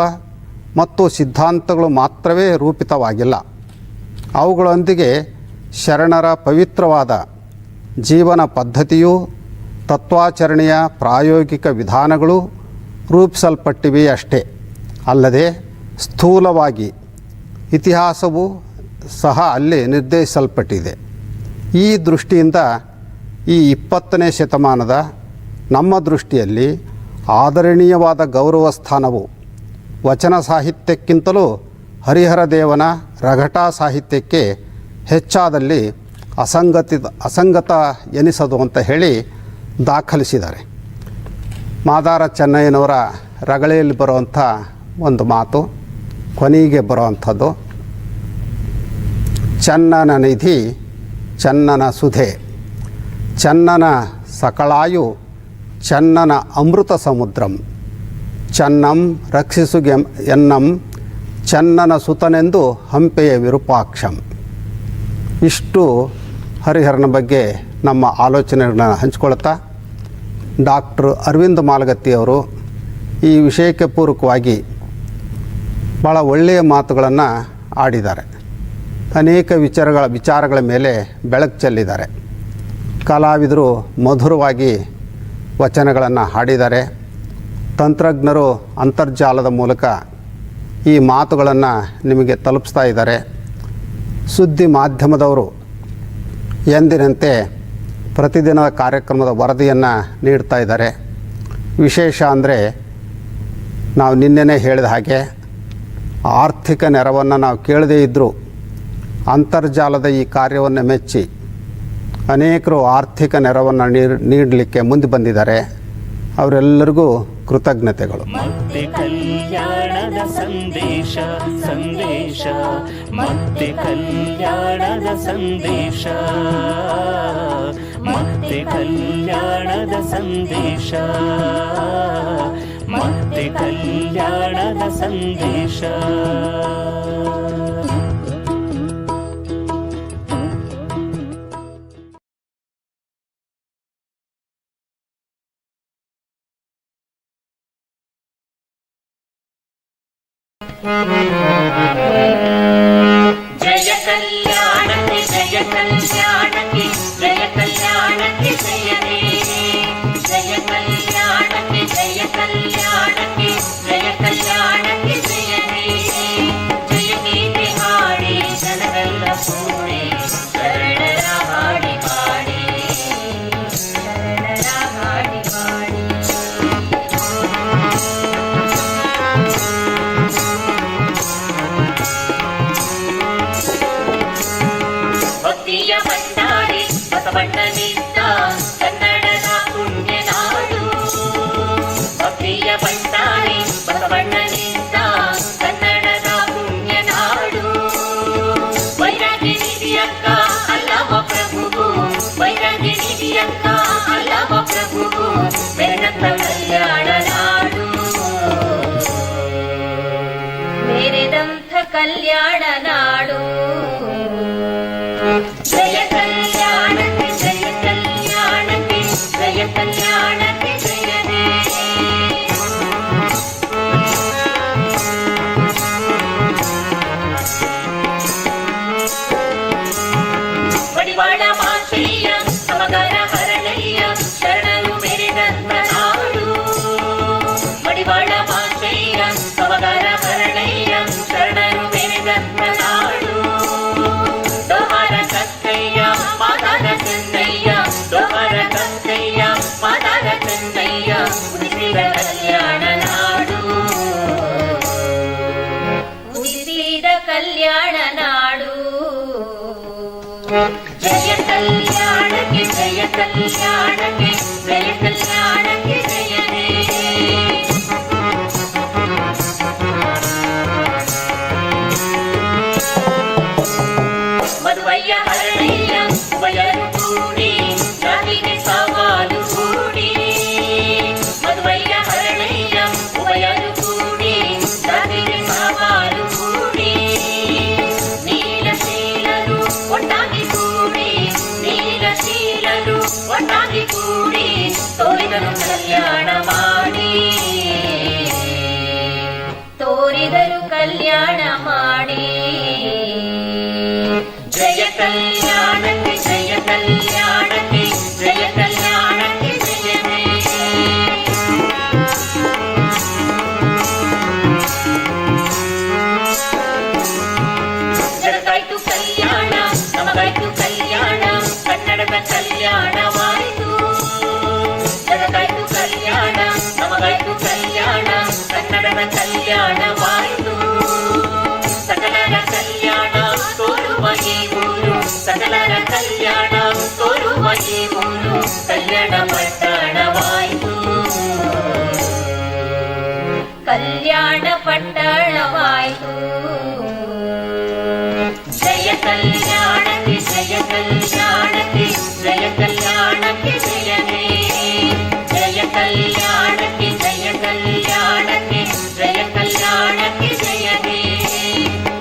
ಮತ್ತು ಸಿದ್ಧಾಂತಗಳು ಮಾತ್ರವೇ ರೂಪಿತವಾಗಿಲ್ಲ, ಅವುಗಳೊಂದಿಗೆ ಶರಣರ ಪವಿತ್ರವಾದ ಜೀವನ ಪದ್ಧತಿಯು ತತ್ವಾಚರಣೆಯ ಪ್ರಾಯೋಗಿಕ ವಿಧಾನಗಳು ರೂಪಿಸಲ್ಪಟ್ಟಿವೆ ಅಷ್ಟೇ ಅಲ್ಲದೆ ಸ್ಥೂಲವಾಗಿ ಇತಿಹಾಸವು ಸಹ ಅಲ್ಲಿ ನಿರ್ದೇಶಿಸಲ್ಪಟ್ಟಿದೆ. ಈ ದೃಷ್ಟಿಯಿಂದ ಈ 20ನೇ ಶತಮಾನದ ನಮ್ಮ ದೃಷ್ಟಿಯಲ್ಲಿ ಆದರಣೀಯವಾದ ಗೌರವ ಸ್ಥಾನವು ವಚನ ಸಾಹಿತ್ಯಕ್ಕಿಂತಲೂ ಹರಿಹರ ದೇವನ ರಘಟ ಸಾಹಿತ್ಯಕ್ಕೆ ಹೆಚ್ಚಾದಲ್ಲಿ ಅಸಂಗತ ಎನಿಸದು ಅಂತ ಹೇಳಿ ದಾಖಲಿಸಿದ್ದಾರೆ. ಮಾದಾರ ಚೆನ್ನಯ್ಯನವರ ರಗಳೆಯಲ್ಲಿ ಬರುವಂಥ ಒಂದು ಮಾತು ಕೊನೆಗೆ ಬರುವಂಥದ್ದು, ಚನ್ನನ ನಿಧಿ ಚನ್ನನ ಸುಧೆ, ಚನ್ನನ ಸಕಳಾಯು ಚನ್ನನ ಅಮೃತ ಸಮುದ್ರಂ, ಚನ್ನಂ ರಕ್ಷಿಸುಗೆ ಎನ್ನಂ ಚನ್ನನ ಸುತನೆಂದು ಹಂಪೆಯ ವಿರೂಪಾಕ್ಷಂ. ಇಷ್ಟು ಹರಿಹರನ ಬಗ್ಗೆ ನಮ್ಮ ಆಲೋಚನೆಗಳನ್ನ ಹಂಚಿಕೊಳ್ತಾ ಡಾಕ್ಟರ್ ಅರವಿಂದ ಮಾಲಗತ್ತಿಯವರು ಈ ವಿಷಯಕ್ಕೆ ಪೂರಕವಾಗಿ ಭಾಳ ಒಳ್ಳೆಯ ಮಾತುಗಳನ್ನು ಆಡಿದ್ದಾರೆ. ಅನೇಕ ವಿಚಾರಗಳ ಮೇಲೆ ಬೆಳಕು ಚೆಲ್ಲಿದ್ದಾರೆ. ಕಲಾವಿದರು ಮಧುರವಾಗಿ ವಚನಗಳನ್ನು ಹಾಡಿದ್ದಾರೆ. ತಂತ್ರಜ್ಞರು ಅಂತರ್ಜಾಲದ ಮೂಲಕ ಈ ಮಾತುಗಳನ್ನು ನಿಮಗೆ ತಲುಪಿಸ್ತಾ ಇದ್ದಾರೆ. ಸುದ್ದಿ ಮಾಧ್ಯಮದವರು ಎಂದಿನಂತೆ ಪ್ರತಿದಿನದ ಕಾರ್ಯಕ್ರಮದ ವರದಿಯನ್ನು ನೀಡ್ತಾ ಇದ್ದಾರೆ. ವಿಶೇಷ ಅಂದರೆ ನಾವು ನಿನ್ನೆನೇ ಹೇಳಿದ ಹಾಗೆ ಆರ್ಥಿಕ ನೆರವನ್ನು ನಾವು ಕೇಳದೇ ಇದ್ದರೂ ಅಂತರ್ಜಾಲದ ಈ ಕಾರ್ಯವನ್ನು ಮೆಚ್ಚಿ ಅನೇಕರು ಆರ್ಥಿಕ ನೆರವನ್ನು ನೀಡಲಿಕ್ಕೆ ಮುಂದೆ ಬಂದಿದ್ದಾರೆ. ಅವರೆಲ್ಲರಿಗೂ ಕೃತಜ್ಞತೆಗಳು. ಮತ್ತೆ ಕಲ್ಯಾಣದ ಸಂದೇಶ ಸಂದೇಶ, ಮತ್ತೆ ಕಲ್ಯಾಣದ ಸಂದೇಶ, ಮತ್ತೆ ಕಲ್ಯಾಣದ ಸಂದೇಶ, ಮತ್ತೆ ಕಲ್ಯಾಣದ ಸಂದೇಶ. ಜಯ ಕಲ್ಯಾಣಕ್ಕೆ ಜಯ ಕಲ್ಯಾಣಕ್ಕೆ ಜಯ ಕಲ್ಯಾಣಕ್ಕೆ ಜಯ ರೇ, ಜಯ ಕಲ್ಯಾಣಕ್ಕೆ ಜಯ ಕಲ್ಯಾಣಕ್ಕೆ ಜಯ ಕಲ್ಯಾಣಕ್ಕೆ ಜಯ ರೇ. ಜಯ ಗೀತೆ ಹಾಡಿ ಜನರೆಲ್ಲ ಕೂಡಿ ಶರಣರ ಹಾಡಿ ಹಾಡಿ, ಶರಣರ ಹಾಡಿ ಹಾಡಿ. ಭಕ್ತಿಯ ಭಂಡಾರಿ ಬಸವಣ್ಣನಿದ್ದ ಕನ್ನಡದ ಪುಣ್ಯ ನಾಡು, ಭಕ್ತಿಯ ಭಂಡಾರಿ ಬಸವಣ್ಣನಿದ್ದ ಕನ್ನಡದ ಪುಣ್ಯ ನಾಡು. ವೈರಾಗಿ ನಿಧಿಯಕ್ಕ ಅಲ್ಲವ ಪ್ರಭುವು, ವೈರಾಗಿ ನಿಧಿಯಕ್ಕ ಅಲ್ಲವ ಪ್ರಭುವು, ಬೆನಕ ಕಲ್ಯಾಣ ನಾಡು, ಮೇರೆದಂಥ ಕಲ್ಯಾಣ ನಾಡು. ಜಯ ಕಲ್ಯಾಣಕ್ಕೆ ಜಯ ಕಲ್ಯಾಣಕ್ಕೆ ಜಯ ಕಲ್ಯಾಣಕ್ಕೆ ಜಯ ರೇ. ಬಡಿವಾಳ ಮಾಚಯ್ಯ ಸಮಗಾರ ಹರಳಯ್ಯ ಶರಣರು ಮೆರೆದಂತ ನಾಡು, ಜಯ ಕಲ್ಯಾಣಕ್ಕೆ ಜಯ ಕಲ್ಯಾಣಕ್ಕೆ ಜಯ ಕಲ್ಯಾಣಕ್ಕೆ ಜಯ ಹೇ ಮದುವಯ್ಯ ಹರಳಯ್ಯ ಉಭಯರು ಕೂಡಿ ಜಾತಿಗೆ ಸವಾಲು ಹೂಡಿ ಮದುವಯ್ಯ ಹರಳಯ್ಯ ಉಭಯರು ಕೂಡಿ ಜಾತಿಗೆ ಸವಾಲು ಹೂಡಿ ನೀಲಶೀಲರು ಒಟ್ಟಾಗಿ ಕೂಡಿ ನೀಲಶೀಲರು ಒಟ್ಟಾಗಿ ಕೂಡಿ ತೋರಿದರು ಕಲ್ಯಾಣ ಮಾಡಿ ತೋರಿದರು ಕಲ್ಯಾಣ ಮಾಡಿ ಜಯ ಕಲ್ಯಾಣಕ್ಕೆ ಜಯ ಕಲ್ಯಾಣಕ್ಕೆ ಜಯ ಕಲ್ಯಾಣಕ್ಕೆ ಜಯ ಹೇ ಜಗತ್ತಾಯ್ತು ಕಲ್ಯಾಣ ನಮಗಾಯ್ತು ಕಲ್ಯಾಣ ಕನ್ನಡದ ಕಲ್ಯಾಣವಾಯಿತು ಜಗತ್ತಾಯ್ತು ಕಲ್ಯಾಣ ನಮಗಾಯ್ತು ಕಲ್ಯಾಣ ಕನ್ನಡದ ಕಲ್ಯಾಣವಾಯಿತು ಸಕಲರ ಕಲ್ಯಾಣ ತೋರುವ ಈ ಊರು ಸಕಲರ ಕಲ್ಯಾಣ ತೋರುವ ಈ ಊರು ಕಲ್ಯಾಣ ಪಟ್ಟಣವಾಯಿತು ಕಲ್ಯಾಣ ಪಟ್ಟಣವಾಯಿತು ಜಯ ಕಲ್ಯಾಣಕ್ಕೆ ಜಯ ಕಲ್ಯಾಣಕ್ಕೆ ಜಯ ಕಲ್ಯಾಣಕ್ಕೆ ಜಯ ಹೇ ಜಯ ಕಲ್ಯಾಣಕ್ಕೆ ಜಯ ಕಲ್ಯಾಣಕ್ಕೆ ಜಯ ಕಲ್ಯಾಣಕ್ಕೆ ಜಯ ಹೇ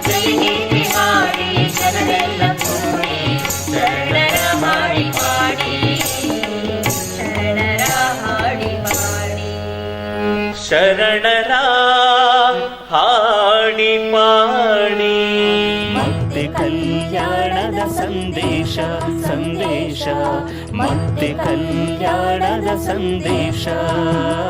ಜಯ ಗೀತೆ ಹಾಡಿ ಜನರೆಲ್ಲ ಕೂಡಿ ಶರಣರ ಹಾಡಿ ಪಾಡಿ ಶರಣರ ಹಾಡಿ ಪಾಡಿ ಶರಣರ ಹಾಡಿ ಪಾಡಿ ಮತ್ತೆ ಕಲ್ಯಾಣದ ಸಂದೇಶ ಸಂದೇಶ ಮತ್ತೆ ಕಲ್ಯಾಣದ ಸಂದೇಶ